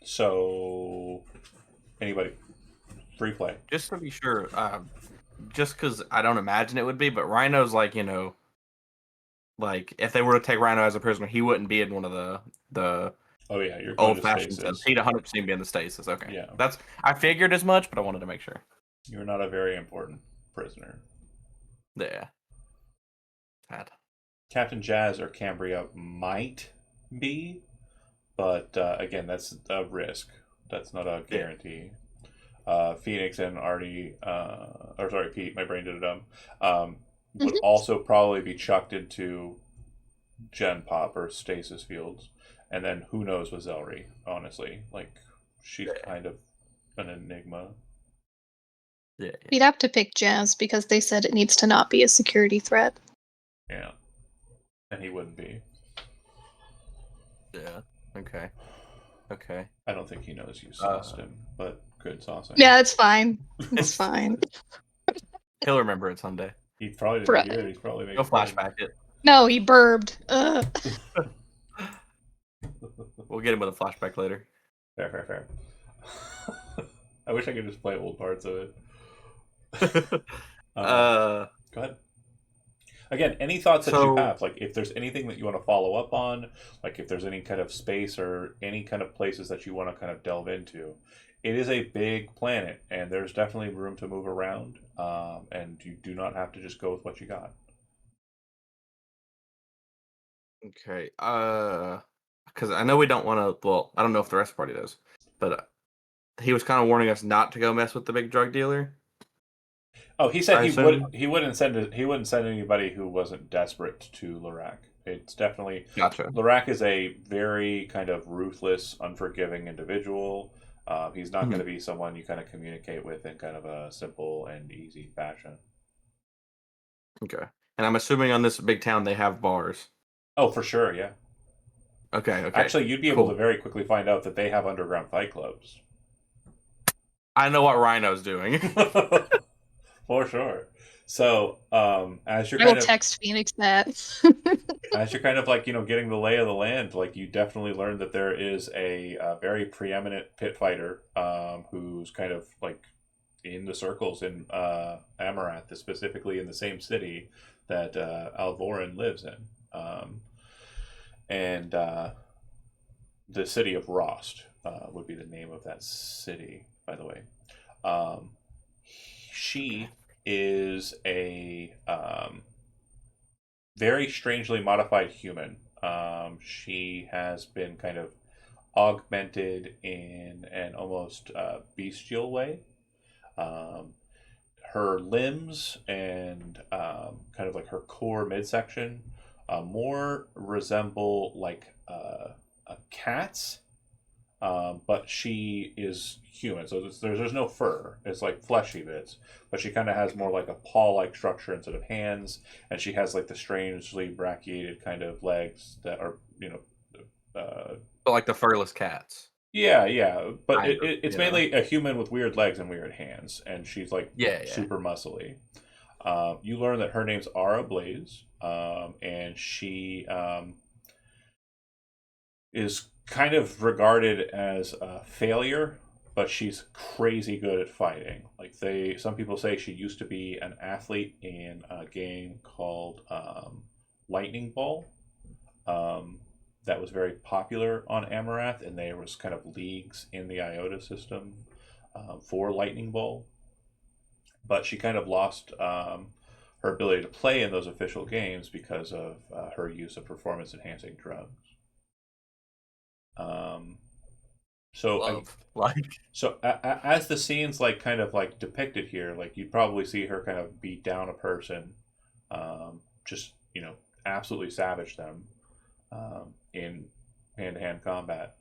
So, anybody? Free play. Just to be sure, just because I don't imagine it would be, but Rhino's like, like if they were to take Rhino as a prisoner, he wouldn't be in one of the Oh, yeah, you're going old to fashioned stasis. cells. He'd 100% be in the stasis. Okay, Yeah. I figured as much, but I wanted to make sure. You're not a very important prisoner. Yeah. Sad. Captain Jazz or Cambria might be, but again, that's a risk. That's not a guarantee. Phoenix and Artie, or sorry, Pete, my brain did it would also probably be chucked into Gen Pop or Stasis Fields. And then who knows with Zelry, honestly. Like, she's kind of an enigma. Yeah. We'd have to pick Jazz because they said it needs to not be a security threat. Yeah. And he wouldn't be. Yeah. Okay. I don't think he knows you sauced him, but good saucing. Yeah, it's fine. It's fine. He'll remember it someday. He probably didn't Right. hear it. He's probably making Go flashback it. No, he burbed. We'll get him with a flashback later. Fair. I wish I could just play old parts of it. Go ahead. Again, any thoughts that you have, like if there's anything that you want to follow up on, like if there's any kind of space or any kind of places that you want to kind of delve into, it is a big planet and there's definitely room to move around, and you do not have to just go with what you got. Okay. Because I know we don't want to. Well, I don't know if the rest of the party does, but he was kind of warning us not to go mess with the big drug dealer. Oh, he said he wouldn't send anybody who wasn't desperate to Lirac. It's definitely Gotcha. Lirac is a very kind of ruthless, unforgiving individual. He's not going to be someone you kind of communicate with in kind of a simple and easy fashion. Okay. And I'm assuming on this big town they have bars. Oh, for sure, yeah. Okay. Actually, you'd be able to very quickly find out that they have underground fight clubs. I know what Rhino's doing. For sure. So, as you're I kind will of text Phoenix that. as you're kind of like getting the lay of the land, like you definitely learn that there is a very preeminent pit fighter, who's kind of like in the circles in Amarath, specifically in the same city that Alvorin lives in, and the city of Rost would be the name of that city, by the way. She is a very strangely modified human. She has been kind of augmented in an almost bestial way. Her limbs and kind of like her core midsection more resemble like a cat's. But she is human, so there's no fur. It's like fleshy bits, but she kind of has more like a paw-like structure instead of hands, and she has like the strangely brachiated kind of legs that are, like the furless cats. Yeah, but it's you know. mainly a human with weird legs and weird hands, and she's like Yeah. super muscly. You learn that her name's Ara Blaze, and she is kind of regarded as a failure, but she's crazy good at fighting. Like some people say she used to be an athlete in a game called Lightning Ball, that was very popular on Amarath, and there was kind of leagues in the Iota system for Lightning Ball. But she kind of lost her ability to play in those official games because of her use of performance-enhancing drugs. So as the scenes like kind of like depicted here, like you'd probably see her kind of beat down a person, just absolutely savage them in hand-to-hand combat.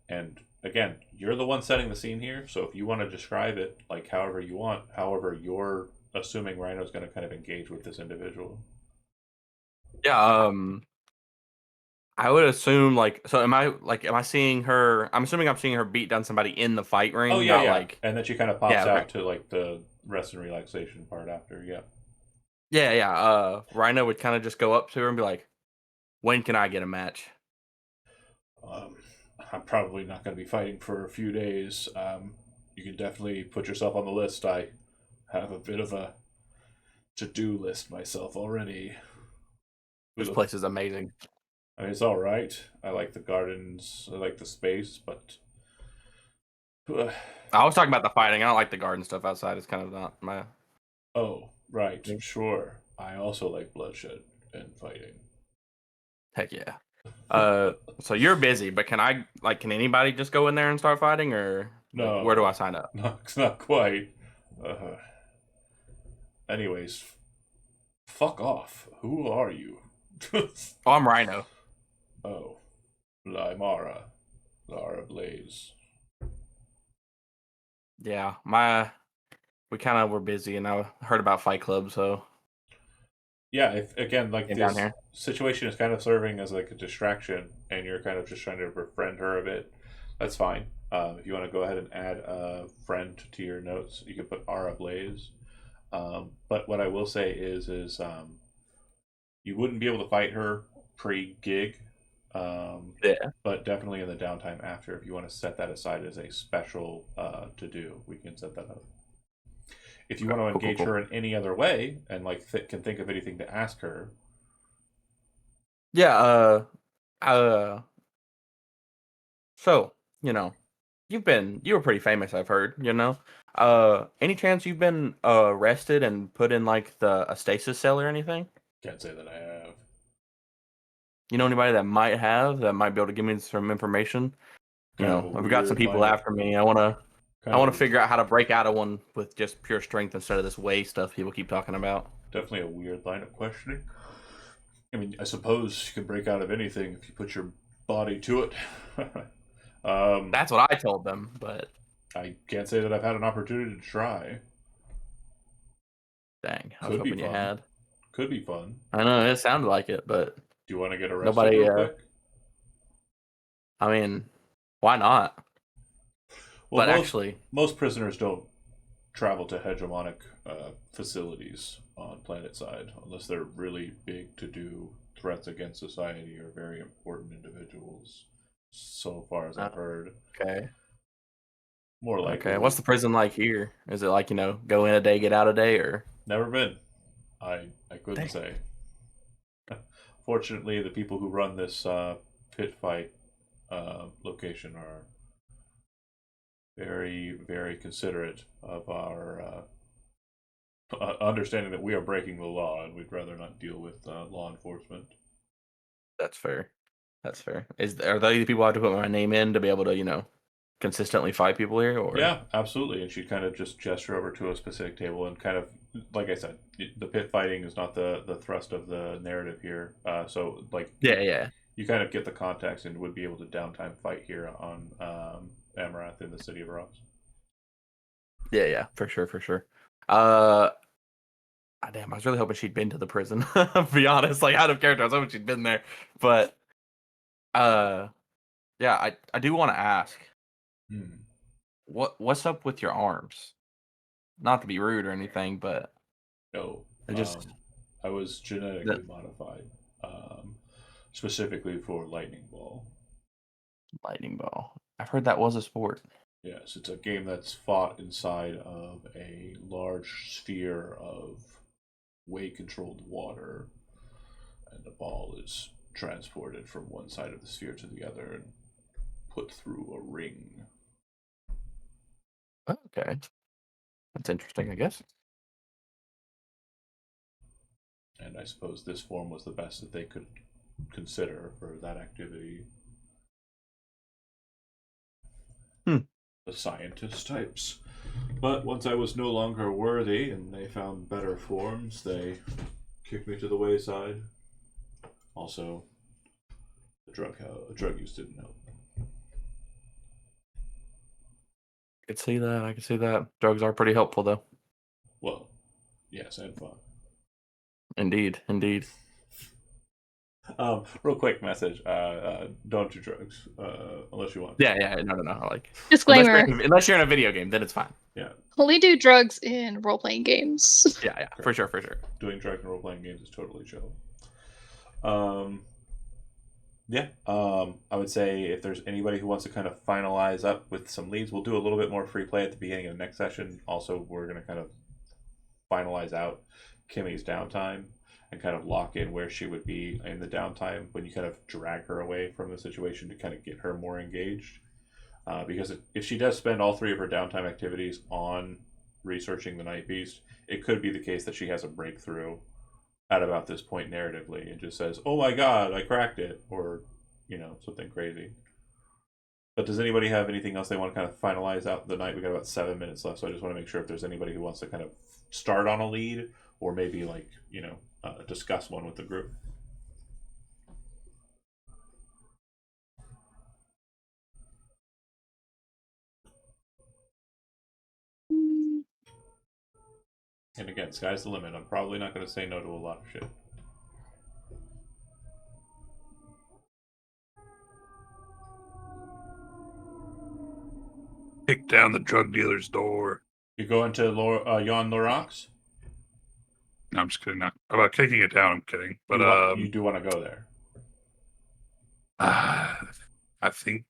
And again, you're the one setting the scene here, so if you want to describe it like however you want, however you're assuming Rhino's going to kind of engage with this individual. Yeah, I would assume so am I seeing her? I'm assuming I'm seeing her beat down somebody in the fight ring. Oh yeah, not yeah. And then she kind of pops Yeah, okay. out to like the rest and relaxation part after. Yeah. Yeah. Rhino would kind of just go up to her and be like, "When can I get a match?" I'm probably not going to be fighting for a few days. You can definitely put yourself on the list. I have a bit of a to-do list myself already. This place is amazing. I mean, it's all right. I like the gardens. I like the space, but I was talking about the fighting. I don't like the garden stuff outside. It's kind of not my. Oh, right, sure. I also like bloodshed and fighting. Heck yeah. So you're busy, but can anybody just go in there and start fighting, or no? Where do I sign up? No, it's not quite. Anyways, fuck off. Who are you? Oh, I'm Rhino. Oh, Lara Blaze. Yeah, we kind of were busy, and I heard about Fight Club, so yeah. If again, like down this here. situation is kind of serving as like a distraction, and you're kind of just trying to befriend her a bit, that's fine. If you want to go ahead and add a friend to your notes, you can put Ara Blaze. But what I will say is you wouldn't be able to fight her pre-gig. Yeah. But definitely in the downtime after, if you want to set that aside as a special to do, we can set that up. If you want to engage her in any other way and like can think of anything to ask her. Yeah. So you were pretty famous, I've heard. Any chance you've been arrested and put in like a stasis cell or anything? Can't say that I have. You know anybody that might be able to give me some information? I've got some people after me. I want to figure out how to break out of one with just pure strength instead of this way stuff people keep talking about. Definitely a weird line of questioning. I mean, I suppose you can break out of anything if you put your body to it. That's what I told them, but I can't say that I've had an opportunity to try. Dang, I was hoping you had. Could be fun. I know, it sounded like it, but do you want to get arrested real quick? I mean, why not? Well, but most prisoners don't travel to hegemonic facilities on planet side unless they're really big to-do threats against society or very important individuals, so far as I've heard. Okay. More like okay. What's the prison like here? Is it like go in a day, get out a day, or? Never been. I couldn't say. Fortunately, the people who run this pit fight location are very, very considerate of our understanding that we are breaking the law and we'd rather not deal with law enforcement. That's fair. Are they the people I have to put my name in to be able to, consistently fight people here? Or yeah, absolutely. And she'd kind of just gesture over to a specific table and kind of, like I said, the pit fighting is not the thrust of the narrative here. So like you kind of get the context and would be able to downtime fight here on Amarath in the City of Rocks. Yeah, for sure. Damn, I was really hoping she'd been to the prison. To be honest, like out of character, I was hoping she'd been there. But yeah, I do want to ask. What's up with your arms? Not to be rude or anything, but no, I was genetically modified, specifically for Lightning Ball. Lightning Ball. I've heard that was a sport. Yes, it's a game that's fought inside of a large sphere of wave-controlled water, and the ball is transported from one side of the sphere to the other and put through a ring. Okay. That's interesting, I guess. And I suppose this form was the best that they could consider for that activity. The scientist types. But once I was no longer worthy and they found better forms, they kicked me to the wayside. Also, the drug use didn't help. I could see that. I could see that. Drugs are pretty helpful, though. Well, yes, and fun. Indeed, indeed. Real quick message. Don't do drugs unless you want. Yeah. No. Like, Disclaimer: unless you're in a video game, then it's fine. Yeah. only do drugs in role-playing games. Yeah, for sure. Doing drugs in role-playing games is totally chill. I would say if there's anybody who wants to kind of finalize up with some leads, we'll do a little bit more free play at the beginning of the next session. Also, we're going to kind of finalize out Kimmy's downtime and kind of lock in where she would be in the downtime when you kind of drag her away from the situation to kind of get her more engaged. Because if she does spend all 3 of her downtime activities on researching the Night Beast, it could be the case that she has a breakthrough at about this point narratively and just says, "Oh my god, I cracked it," or something crazy. But does anybody have anything else they want to kind of finalize out the night? We got about 7 minutes left, so I just want to make sure if there's anybody who wants to kind of start on a lead or maybe discuss one with the group. And again, sky's the limit. I'm probably not going to say no to a lot of shit. Kick down the drug dealer's door. You go into Yon Lorax? No, I'm just kidding. Not about kicking it down. I'm kidding. But you do want to go there. I think.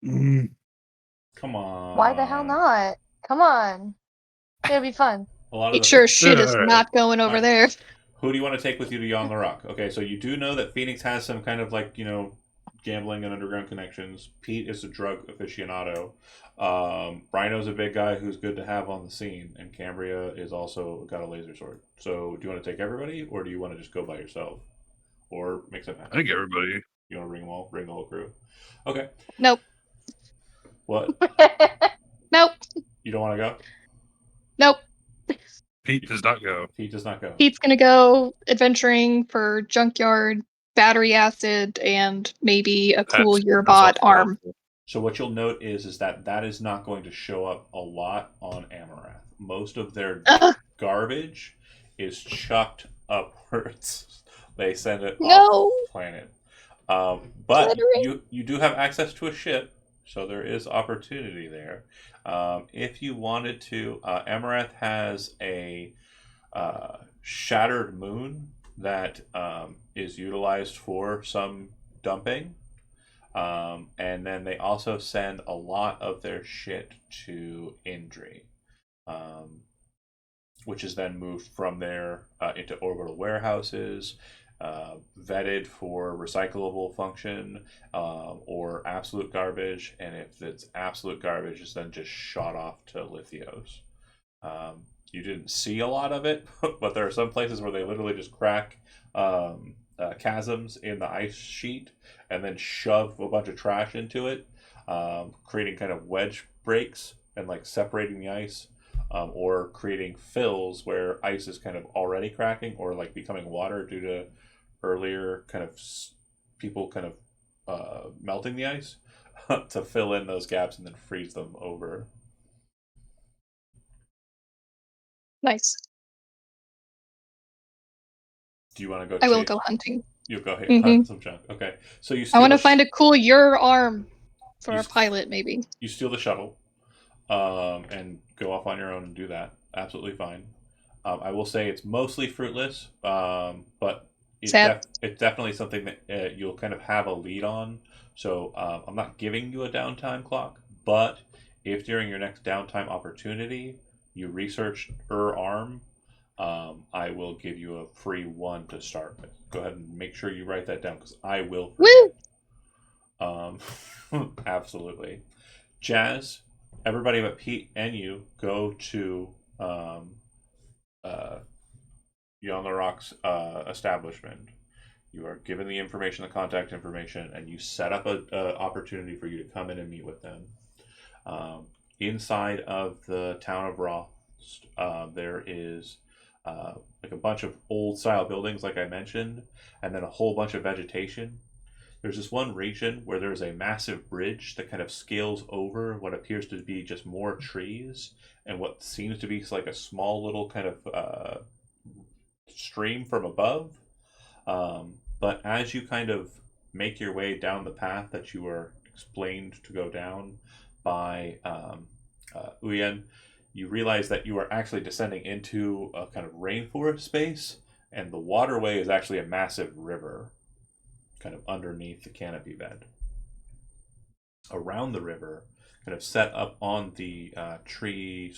Come on. Why the hell not? Come on. It'll be fun. It sure shit is Alright. not going over there. Who do you want to take with you to Yon Lorax? Okay, so you do know that Phoenix has some kind of gambling and underground connections. Pete is a drug aficionado. Rhino's a big guy who's good to have on the scene, and Cambria is also got a laser sword. So, do you want to take everybody, or do you want to just go by yourself, or mix it? I think everybody. You want to bring them all, bring the whole crew? Okay. Nope. What? Nope. You don't want to go? Nope. Pete does not go. Pete does not go. Pete's gonna go adventuring for junkyard, battery acid, and maybe a cool That's Yearbot also arm. So what you'll note is that is not going to show up a lot on Amarath. Most of their garbage is chucked upwards. They send it off planet. But you do have access to a ship, so there is opportunity there. If you wanted to, Amarath has a shattered moon that is utilized for some dumping. And then they also send a lot of their shit to Indri, which is then moved from there into orbital warehouses, vetted for recyclable function or absolute garbage. And if it's absolute garbage, it's then just shot off to Lithios. You didn't see a lot of it, but there are some places where they literally just crack chasms in the ice sheet and then shove a bunch of trash into it, creating kind of wedge breaks and separating the ice, or creating fills where ice is kind of already cracking or becoming water due to earlier kind of people kind of melting the ice to fill in those gaps and then freeze them over. Nice. Do you want to go? I will go hunting. You'll go hunt some junk. Okay, so you. I want to find a cool arm for a pilot, maybe. You steal the shuttle, and go off on your own and do that. Absolutely fine. I will say it's mostly fruitless, but it's definitely something that you'll kind of have a lead on. So I'm not giving you a downtime clock, but if during your next downtime opportunity you research arm, I will give you a free 1 to start with. Go ahead and make sure you write that down because I will forget. Absolutely. Jazz, everybody but Pete and you go to Yon the Rock's establishment. You are given the information, the contact information, and you set up an opportunity for you to come in and meet with them. Inside of the town of Rost, there is like a bunch of old style buildings, like I mentioned, and then a whole bunch of vegetation. There's this one region where there's a massive bridge that kind of scales over what appears to be just more trees and what seems to be like a small little kind of stream from above. But as you kind of make your way down the path that you were explained to go down by Uyen, you realize that you are actually descending into a kind of rainforest space, and the waterway is actually a massive river kind of underneath the canopy bed. Around the river, kind of set up on the tree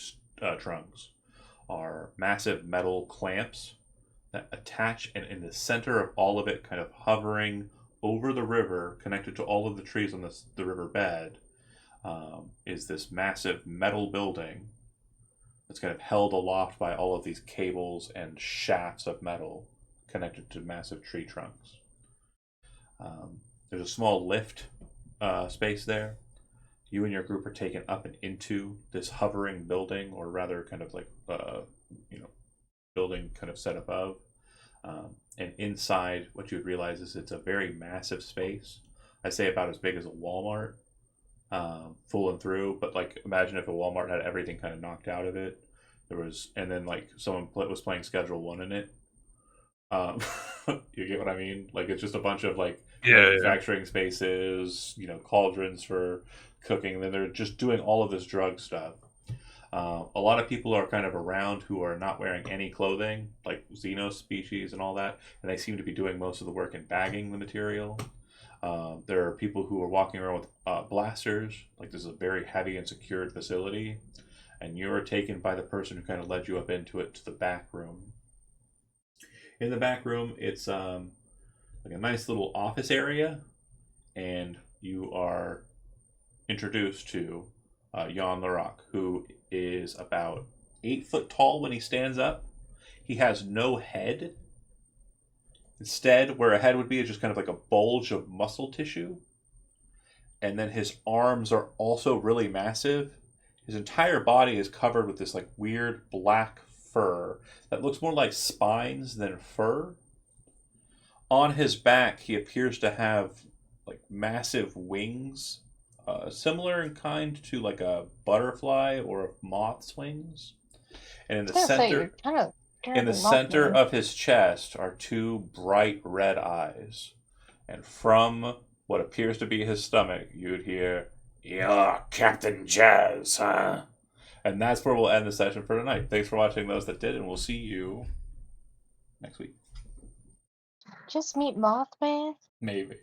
trunks, are massive metal clamps that attach, and in the center of all of it, kind of hovering over the river, connected to all of the trees on the river bed, is this massive metal building that's kind of held aloft by all of these cables and shafts of metal connected to massive tree trunks. There's a small lift space there. You and your group are taken up and into this hovering building, or rather kind of like building kind of set above. And inside, what you would realize is it's a very massive space. I'd say about as big as a Walmart, full and through. But like, imagine if a Walmart had everything kind of knocked out of it. And then like someone was playing Schedule 1 in it. You get what I mean? Like, it's just a bunch of like manufacturing spaces, cauldrons for cooking. And then they're just doing all of this drug stuff. A lot of people are kind of around who are not wearing any clothing, like Xenos species and all that, and they seem to be doing most of the work in bagging the material. There are people who are walking around with blasters, like this is a very heavy and secured facility, and you're taken by the person who kind of led you up into it to the back room. In the back room, it's like a nice little office area, and you are introduced to Yon the Rock, who is about 8 foot tall when he stands up. He has no head. Instead, where a head would be is just kind of like a bulge of muscle tissue. And then his arms are also really massive. His entire body is covered with this like weird black fur that looks more like spines than fur. On his back, he appears to have like massive wings. Similar in kind to like a butterfly or a moth's wings, and in the center of his chest are 2 bright red eyes, and from what appears to be his stomach, you'd hear, "You're Captain Jazz, huh?" And that's where we'll end the session for tonight. Thanks for watching, those that did, and we'll see you next week. Just meet Mothman. Maybe.